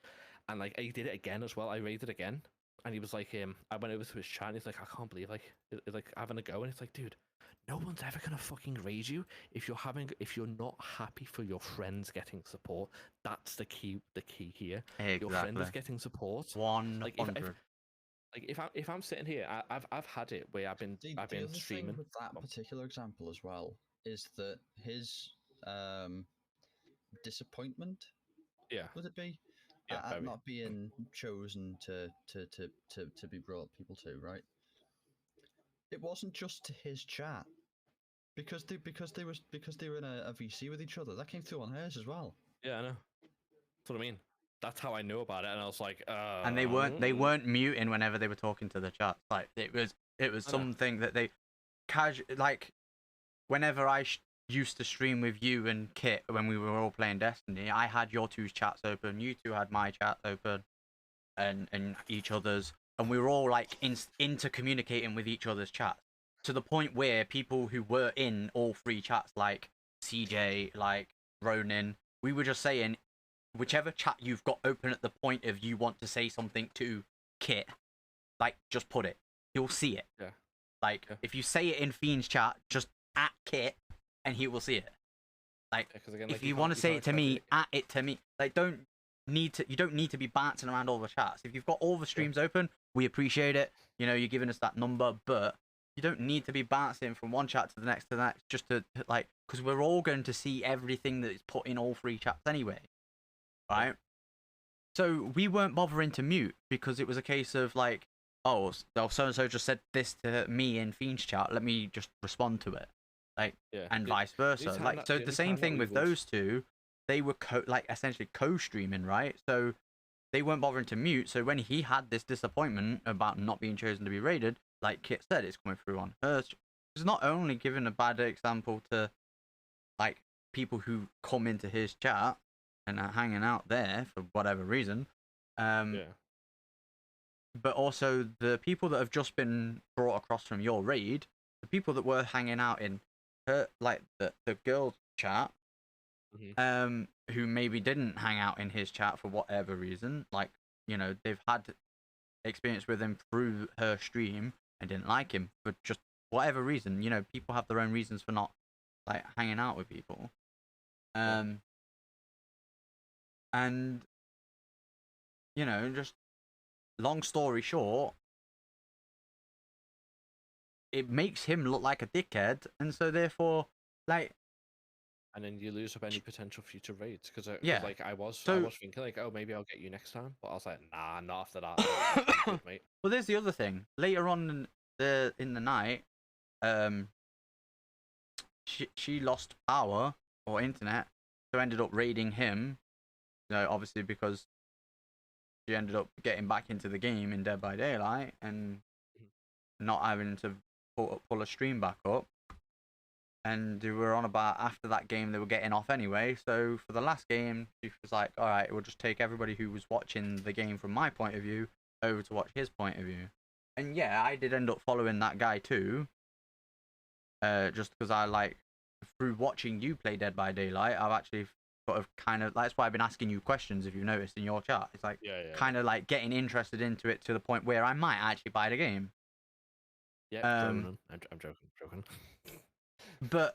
and like he did it again as well. I raided again, and he was like, I went over to his chat, and he's like, I can't believe it's like having a go, and it's like, dude, no one's ever gonna fucking raid you if you're not happy for your friends getting support. That's the key here. Exactly. Your friend is getting support. 100. If I'm sitting here, I've had it where I've been streaming. Thing with that particular example as well is that his disappointment, would it be, at not being chosen to be brought people to, right? It wasn't just to his chat, because they were in a VC with each other. That came through on hers as well. Yeah, I know. That's what I mean. That's how I knew about it, and I was like, And they weren't muting whenever they were talking to the chat. Like it was something that they like whenever I used to stream with you and Kit when we were all playing Destiny, I had your two's chats open, you two had my chat open, and each other's, and we were all like intercommunicating with each other's chats, to the point where people who were in all three chats, like CJ, like Ronin, we were just saying, whichever chat you've got open at the point of you want to say something to Kit, like, just put it. He'll see it. Yeah. Like, if you say it in Fiend's chat, just at Kit, and he will see it. Like, again, if you want to say it to me, at it to me. Like, you don't need to be bouncing around all the chats. If you've got all the streams open, we appreciate it. You know, you're giving us that number, but you don't need to be bouncing from one chat to the next just to, like, because we're all going to see everything that is put in all three chats anyway. Right? So we weren't bothering to mute, because it was a case of like, oh, so-and-so just said this to me in Fiend's chat, let me just respond to it. Like, and vice versa. Like, so the same thing with those two, they were essentially co-streaming, right? So they weren't bothering to mute, so when he had this disappointment about not being chosen to be raided, like Kit said, it's coming through on her. It's not only giving a bad example to like people who come into his chat and are hanging out there for whatever reason, but also the people that have just been brought across from your raid, the people that were hanging out in her, like the girl chat, who maybe didn't hang out in his chat for whatever reason, like, you know, they've had experience with him through her stream and didn't like him for just whatever reason. You know, people have their own reasons for not like hanging out with people. And you know, just long story short, it makes him look like a dickhead, and so therefore, like, and then you lose up any potential future raids, because like I was thinking like, oh, maybe I'll get you next time, but I was like, nah, not after that. Mate. Well, there's the other thing. Later on in the night, she lost power or internet, so ended up raiding him. You know, obviously because she ended up getting back into the game in Dead by Daylight and not having to pull a stream back up. And they were on about, after that game, they were getting off anyway. So for the last game, she was like, all right, we'll just take everybody who was watching the game from my point of view over to watch his point of view. And yeah, I did end up following that guy too. Just because I like, through watching you play Dead by Daylight, I've actually sort of kind of, that's why I've been asking you questions, if you've noticed in your chat. It's like, kind of like getting interested into it to the point where I might actually buy the game. Yeah, I'm joking. But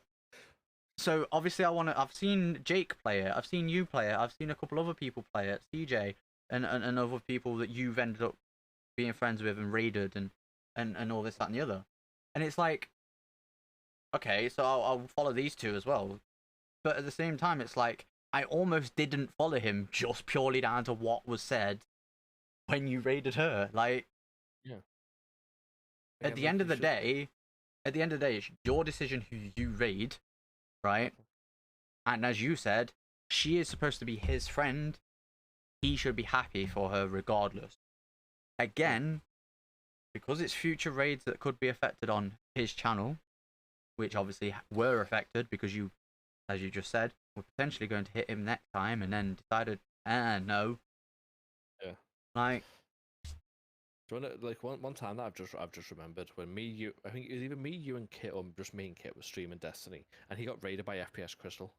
so obviously I've seen Jake play it, I've seen you play it, I've seen a couple other people play it, CJ and other people that you've ended up being friends with and raided and all this, that and the other. And it's like, okay, so I'll follow these two as well. But at the same time, it's like, I almost didn't follow him just purely down to what was said when you raided her. Like, at the end of the day, at the end of the day, it's your decision who you raid, right? And as you said, she is supposed to be his friend. He should be happy for her regardless. Again, because it's future raids that could be affected on his channel, which obviously were affected because you, as you just said, were potentially going to hit him next time and then decided, no. Yeah. Like, do you want to, like one time that I've just remembered when I think it was either me, you, and Kit, or just me and Kit was streaming Destiny, and he got raided by FPS Crystal.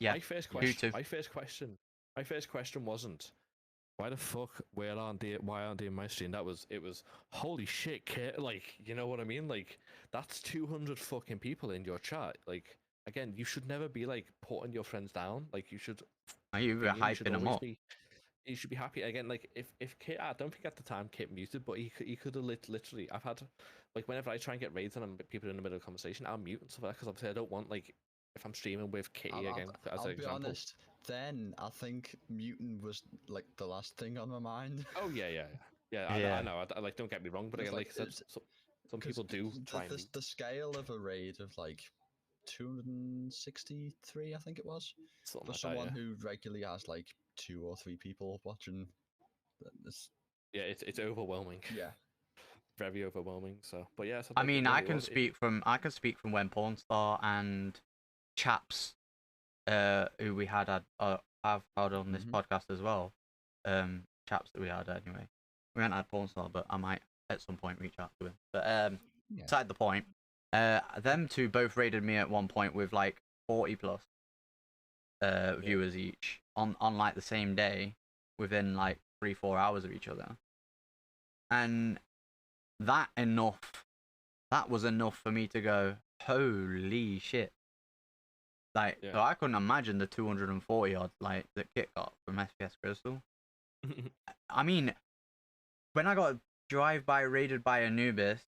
yeah. My first question wasn't, why the fuck why aren't they in my stream? It was holy shit, Kit. Like, you know what I mean? Like, that's 200 fucking people in your chat. Like, again, you should never be like putting your friends down. Like, you should. You were hyping them up. You should be happy again. Like, if Kit, I don't think at the time Kit muted, but he could have literally. I've had, like, whenever I try and get raids and people in the middle of conversation, I'll mute and stuff like that because obviously I don't want, like, if I'm streaming with Kitty again as an example. I'll be honest. Then I think muting was like the last thing on my mind. Oh yeah. I know. I like, don't get me wrong, but again, like some people do try the scale of a raid of like 263, I think it was, something for like someone that, yeah. who regularly has like 2 or 3 people watching. Yeah, it's overwhelming. Yeah, very overwhelming. So, but yeah. So I mean, I can speak from when Pornstar and Chaps, who we had I've had on this podcast as well. Chaps that we had anyway. We haven't had Pornstar, but I might at some point reach out to him. But beside the point, them two both rated me at one point with like 40 plus viewers each on like the same day, within like 3-4 hours of each other, and that was enough for me to go, holy shit. Like, so I couldn't imagine the 240 odd like that Kit got from FPS Crystal. I mean, when I got drive-by raided by Anubis,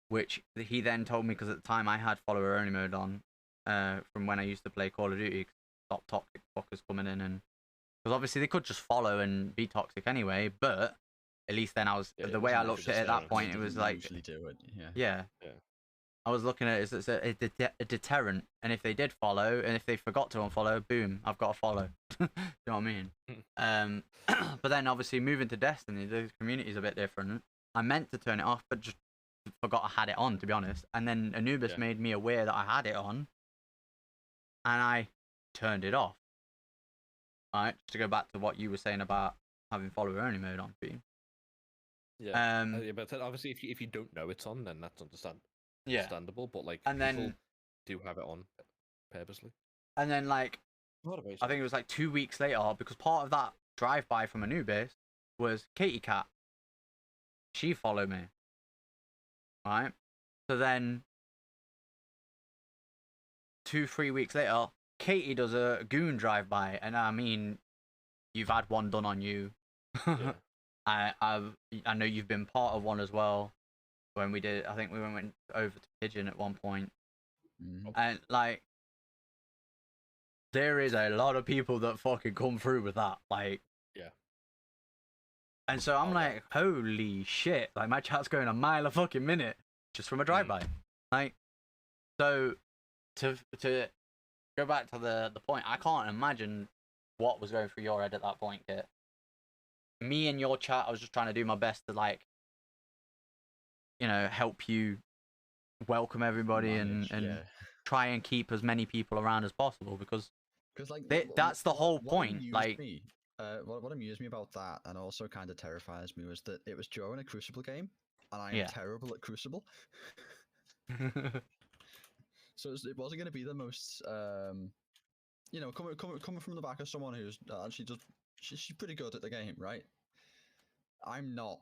which he then told me, because at the time I had follower only mode on, from when I used to play Call of Duty, stop toxic fuckers coming in, and because obviously they could just follow and be toxic anyway, but at least then I was the way I looked at it at that point, it was like, usually do it. Yeah. I was looking at it as a deterrent, and if they did follow, and if they forgot to unfollow, boom, I've got to follow. You know what I mean? But then obviously moving to Destiny, the community's a bit different. I meant to turn it off, but just forgot I had it on, to be honest. And then Anubis made me aware that I had it on, and I turned it off. Alright, just to go back to what you were saying about having follower only mode on for you. Yeah. But obviously, if you don't know it's on, then that's understandable. But like, and people then do have it on purposely. And then like, I think it was like 2 weeks later, because part of that drive-by from Anubis was Katie Cat. She followed me. Right? So then 2-3 weeks later, Katie does a goon drive-by, and I mean, you've had one done on you. I know you've been part of one as well. When we did, I think we went over to Pigeon at one point, and like, there is a lot of people that fucking come through with that, like, and so I'm like, holy shit! Like, my chat's going a mile a fucking minute just from a drive-by, like, so to go back to the point, I can't imagine what was going through your head at that point, Kit. Me and your chat, I was just trying to do my best to, like, you know, help you welcome everybody and try and keep as many people around as possible, because like, that's the whole point. Like, what amused me about that, and also kind of terrifies me, was that it was during a Crucible game, and I am terrible at Crucible. So it wasn't going to be the most, you know, coming from the back of someone who's actually just she's pretty good at the game, right? I'm not.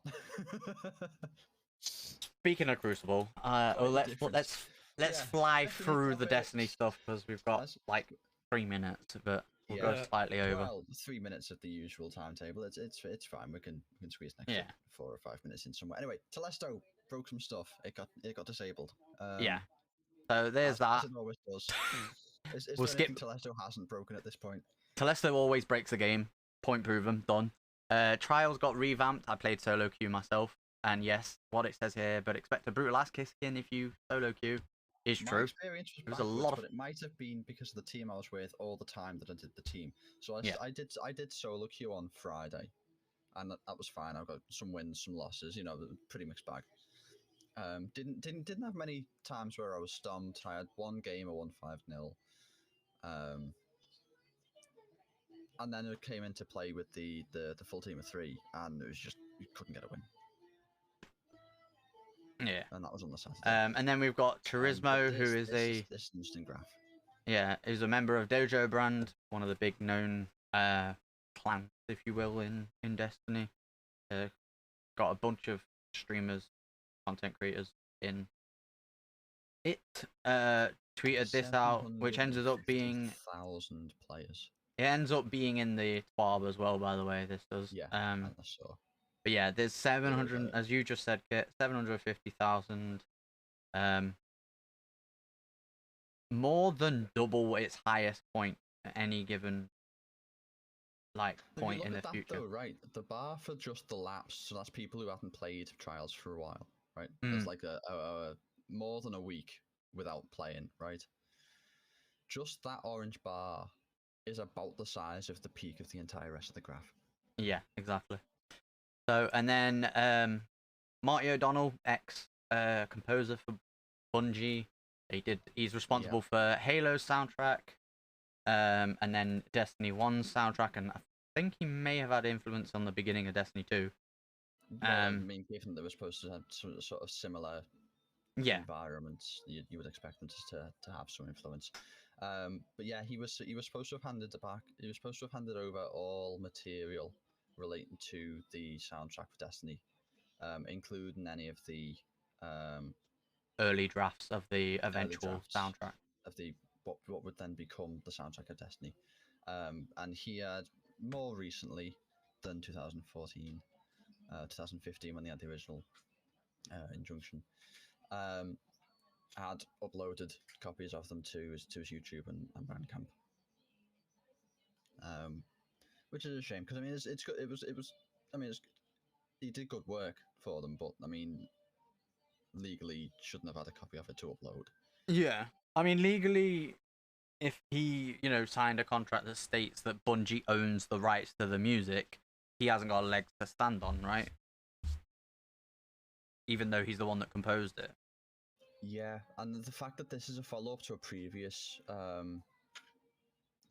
Speaking of Crucible, let's fly through the Destiny stuff, because we've got like 3 minutes, but we'll go slightly over. Well, 3 minutes of the usual timetable. It's fine. We can squeeze next 4 or 5 minutes in somewhere. Anyway, Telesto broke some stuff. It got disabled. So there's that. As it always does. Is we'll there anything Telesto hasn't broken at this point? Telesto always breaks a game. Point proven. Done. Trials got revamped. I played solo queue myself. And yes, what it says here, but expect a brutal ass kicking if you solo queue, is My true. experience was There's backwards, a lot of... but it might have been because of the team I was with all the time that I did the team. So I did solo queue on Friday, and that was fine. I got some wins, some losses. You know, pretty mixed bag. Didn't have many times where I was stomped. I had one game I won 5-0. And then it came into play with the full team of 3, and it was just you couldn't get a win. Yeah. And that was on the Saturday. And then we've got Turismo, who is this interesting graph. Yeah, is a member of Dojo Brand, one of the big known clans, if you will, in Destiny. Got a bunch of streamers, content creators in it. Tweeted this out, which ended up being 1,000 players. It ends up being in the TWAB as well, by the way. This does. Yeah, I saw. But yeah, there's 700, as you just said, Kit, 750,000. More than double its highest point at any given point in the future. Though, right, the bar for just the laps, so that's people who haven't played Trials for a while, right? There's like a more than a week without playing, right? Just that orange bar is about the size of the peak of the entire rest of the graph. Yeah, exactly. So, and then Marty O'Donnell, composer for Bungie, he's responsible for Halo's soundtrack, and then Destiny 1's soundtrack, and I think he may have had influence on the beginning of Destiny 2. I mean, given they were supposed to have sort of similar environments, you would expect them to have some influence. But yeah, he was supposed to have handed over all material relating to the soundtrack for Destiny, including any of the early drafts of the eventual soundtrack of the what would then become the soundtrack of Destiny. And he had more recently than 2014, 2015 when they had the original injunction. Had uploaded copies of them to his YouTube and Bandcamp, which is a shame because I mean it's good. It was I mean he did good work for them, but I mean legally shouldn't have had a copy of it to upload. Yeah, I mean legally, if he signed a contract that states that Bungie owns the rights to the music, he hasn't got legs to stand on, right? Even though he's the one that composed it. Yeah, and the fact that this is a follow-up to a previous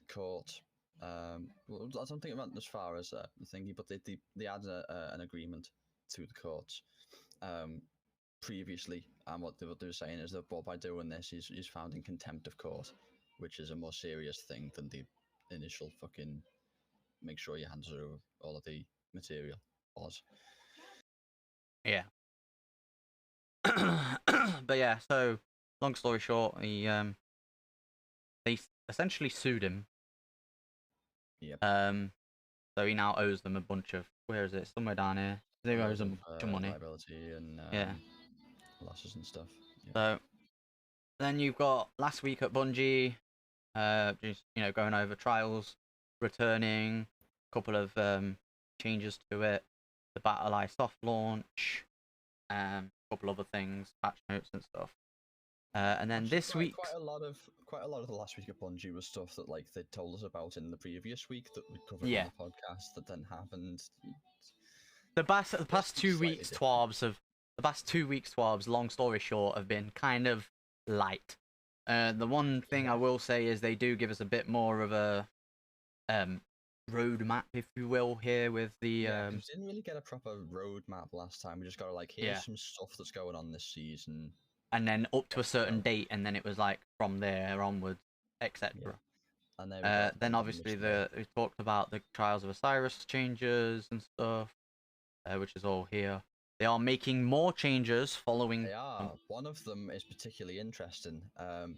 court, well, I don't think it went as far as the thingy, but they had an agreement to the courts previously, and what they were saying is that by doing this, he's found in contempt of court, which is a more serious thing than the initial fucking make sure you hand over all of the material was. Yeah. But yeah, so long story short, they essentially sued him. Yep. So he now owes them a bunch of, where is it? Somewhere down here. He owes them a bunch of money. Liability and losses and stuff. Yep. So then you've got last week at Bungie, just going over Trials, returning, a couple of changes to it, the Battle Eye soft launch, a couple other things, patch notes and stuff. And then this week, quite a lot of the last week at Bungie was stuff that they told us about in the previous week that we covered on the podcast that then happened. The past 2 weeks TWABs, long story short, have been kind of light. The one thing I will say is they do give us a bit more of a roadmap, if you will, here with the. We didn't really get a proper roadmap last time. We just got to here's some stuff that's going on this season. And then up to a certain date, and then it was from there onwards, etc. Yeah. And then obviously we talked about the Trials of Osiris changes and stuff, which is all here. They are making more changes following. They are. One of them is particularly interesting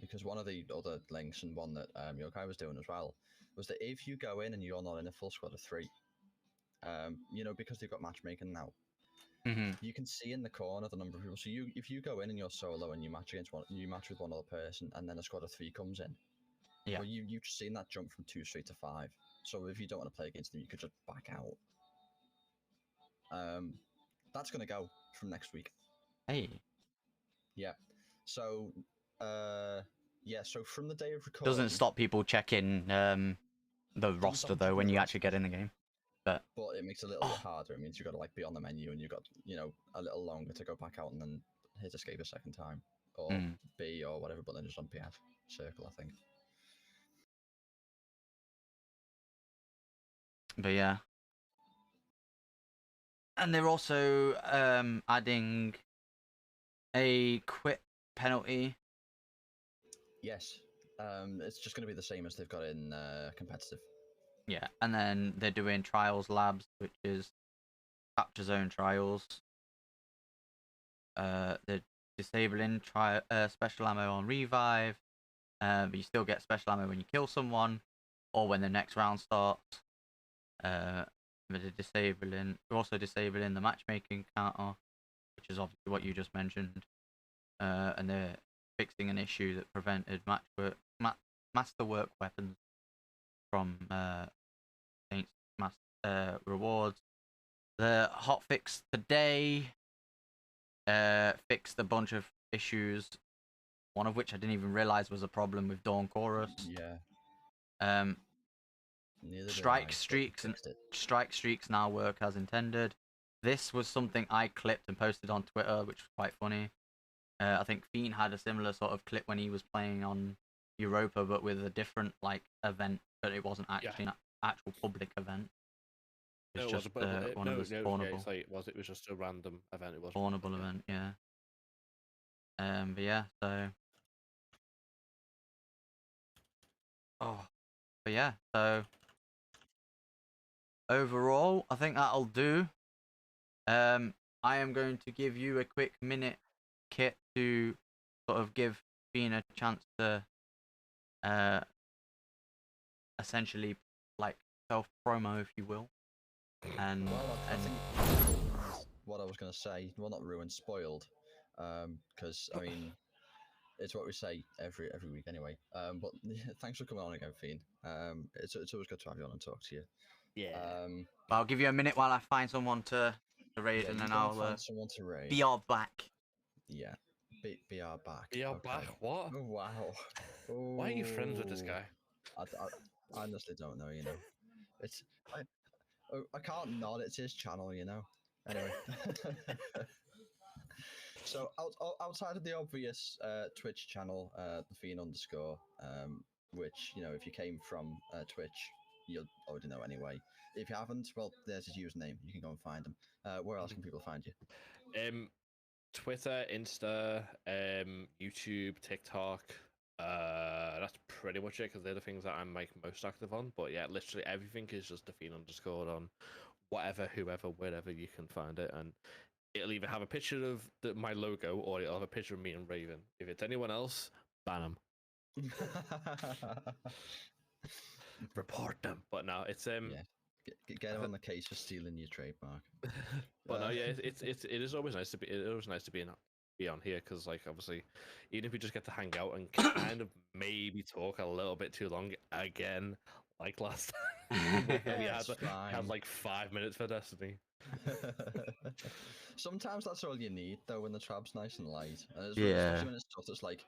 because one of the other links and one that Yokai was doing as well was that if you go in and you're not in a full squad of 3, because they've got matchmaking now. Mm-hmm. You can see in the corner the number of people. So if you go in and you're solo and you match with one other person, and then a squad of 3 comes in, well, you've just seen that jump from 2 straight to 5. So if you don't want to play against them, you could just back out. that's going to go from next week. Hey. Yeah. So, so from the day of recording... Doesn't stop people checking the roster, though, when you actually get in the game. But it makes it a little bit harder. It means you've got to like be on the menu and you've got, a little longer to go back out and then hit escape a second time. Or B or whatever button is on PF. Circle, I think. But yeah. And they're also adding a quit penalty. Yes. It's just going to be the same as they've got in competitive. Yeah, and then they're doing trials labs, which is capture zone trials. They're disabling special ammo on revive, but you still get special ammo when you kill someone or when the next round starts. But they're also disabling the matchmaking counter, which is obviously what you just mentioned. And they're fixing an issue that prevented masterwork weapons from Saints rewards. The hotfix today fixed a bunch of issues, one of which I didn't even realize was a problem with Dawn Chorus. Yeah. Strike streaks now work as intended. This was something I clipped and posted on Twitter, which was quite funny. I think Fiend had a similar sort of clip when he was playing on Europa, but with a different event, but it wasn't actually an actual public event. It's just one of the spawnable. It was just a random event. It was spawnable event, yeah. But yeah, so. But yeah, so. Overall, I think that'll do. I am going to give you a quick minute, Kit, to sort of give Bean a chance to essentially like self-promo, if you will. And I think what I was going to say, well, not ruined, spoiled, because I mean it's what we say every week anyway. But thanks for coming on again, Fiend. It's always good to have you on and talk to you. Yeah. I'll give you a minute while I find someone to raid, and then I'll find someone to raid. be our back. Yeah. Be our back. Be our back. What? Oh, wow. Why are you friends with this guy? I honestly don't know. I can't nod. It's his channel. Anyway. So outside of the obvious Twitch channel, the Fiend _, which if you came from Twitch, you'll already know anyway. If you haven't, well, there's his username. You can go and find him. Where else can people find you? Twitter, Insta, YouTube, TikTok. That's pretty much it, because they're the things that I'm most active on. But yeah, literally everything is just the Fiend _ on whatever, whoever, wherever you can find it, and it'll either have a picture of my logo or it'll have a picture of me and Raven. If it's anyone else, ban them. Report them. But no, it's get on the case for stealing your trademark. But no, yeah, it is always nice to be. It's always nice to be on here, because obviously, even if we just get to hang out and kind of maybe talk a little bit too long again, like last time. we had like 5 minutes for Destiny. Sometimes that's all you need, though, when the trap's nice and light. Yeah. When it's stuff that's like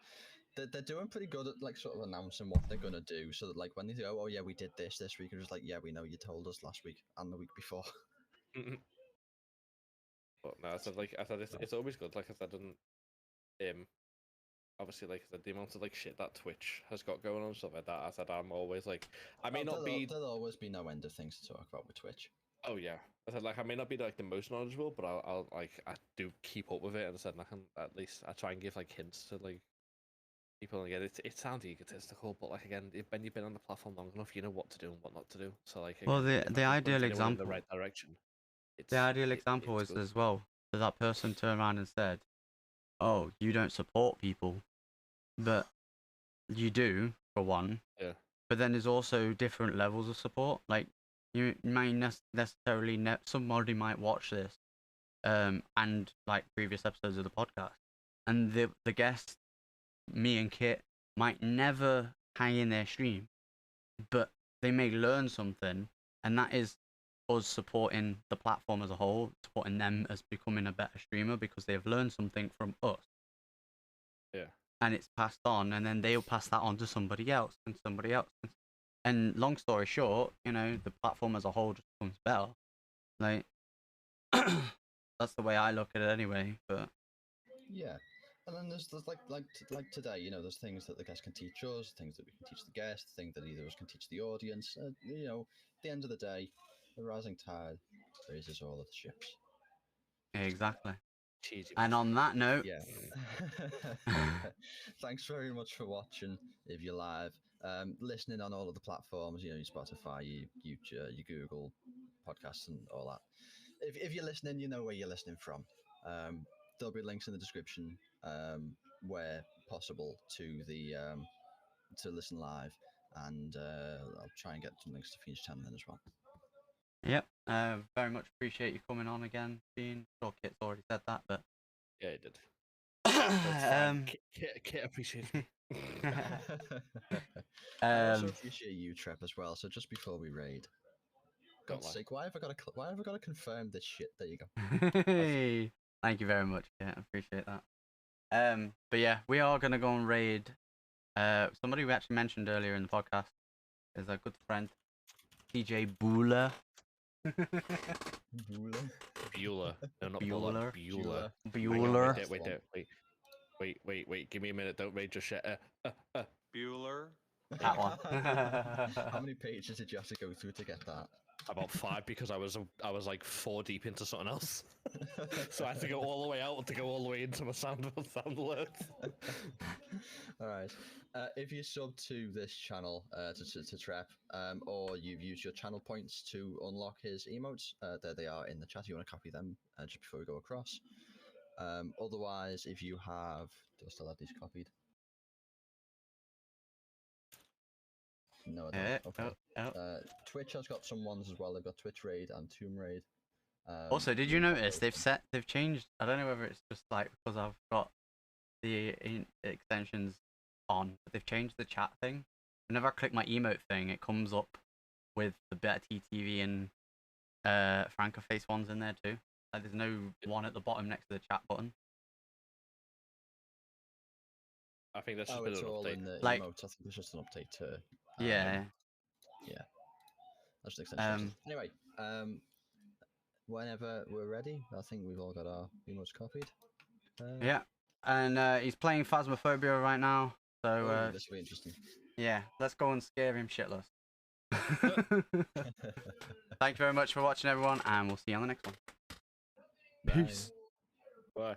they're doing pretty good at sort of announcing what they're gonna do, so that when they go, oh yeah, we did this week, and just yeah, we know you told us last week and the week before. But no, I said it's always good. Like I said, obviously, like I said, the amount of shit that Twitch has got going on and stuff like that. I said I'm always there'll always be no end of things to talk about with Twitch. Oh yeah, I said I may not be the most knowledgeable, but I'll I do keep up with it, and I said I try and give hints to people. And again, it sounds egotistical, but again, when you've been on the platform long enough, you know what to do and what not to do. So well, the ideal example in the right direction. The ideal example is as well that person turned around and said, "Oh, you don't support people," but you do for one. Yeah. But then there's also different levels of support. Like you may necessarily somebody might watch this, and like previous episodes of the podcast, and the guest, me and Kit, might never hang in their stream, but they may learn something, and that is us supporting the platform as a whole, supporting supporting them as becoming a better streamer because they've learned something from us. Yeah. And it's passed on, and then they'll pass that on to somebody else and somebody else. And long story short, you know, the platform as a whole just becomes better. Like, that's the way I look at it anyway. But yeah, and then there's like today, you know, there's things that the guests can teach us, things that we can teach the guests, things that either of us can teach the audience. You know, at the end of the day, the rising tide raises all of the ships. exactly. Cheesy. And on that note, yeah. Thanks very much for watching. If you're live, listening on all of the platforms, you know, your Spotify, your YouTube, your Google podcasts, and all that. If you're listening, you know where you're listening from. There'll be links in the description where possible to the to listen live, and I'll try and get some links to Phoenix channel in as well. Yep. Very much appreciate you coming on again, Gene. Sure, Kit's already said that, but Yeah, he did. Kit appreciates me. I also appreciate you, Trep, as well. So just before we raid, God's sake, why have I got to confirm this shit? There you go. Hey, thank you very much, Kit. I appreciate that. But yeah, we are gonna go and raid. Somebody we actually mentioned earlier in the podcast is a good friend, TJ Bueller. Bueller. No, not Bueller. Bueller. Bueller. Wait. Give me a minute. Don't rage just yet. Bueller. That one. How many pages did you have to go through to get that? About 5 because I was like 4 deep into something else, so I had to go all the way out to go all the way into my sound alerts. All right. If you sub to this channel to Trep, or you've used your channel points to unlock his emotes, there they are in the chat. You want to copy them just before we go across. Otherwise, if you have, do I still have these copied? No, I don't. Okay. Twitch has got some ones as well. They've got Twitch Raid and Tomb Raid. Also, did you notice they've changed? I don't know whether it's just like because I've got the extensions on, but they've changed the chat thing. Whenever I click my emote thing, it comes up with the Better TTV and Francoface ones in there too. Like there's no one at the bottom next to the chat button. I think that's just been an update. In the like, emotes. I think it's just an update to. Yeah. That's the extension. Anyway, whenever we're ready, I think we've all got our emotes copied. Yeah, and he's playing Phasmophobia right now, so this will be interesting. Yeah, let's go and scare him shitless. Thank you very much for watching, everyone, and we'll see you on the next one. Bye. Peace. Bye.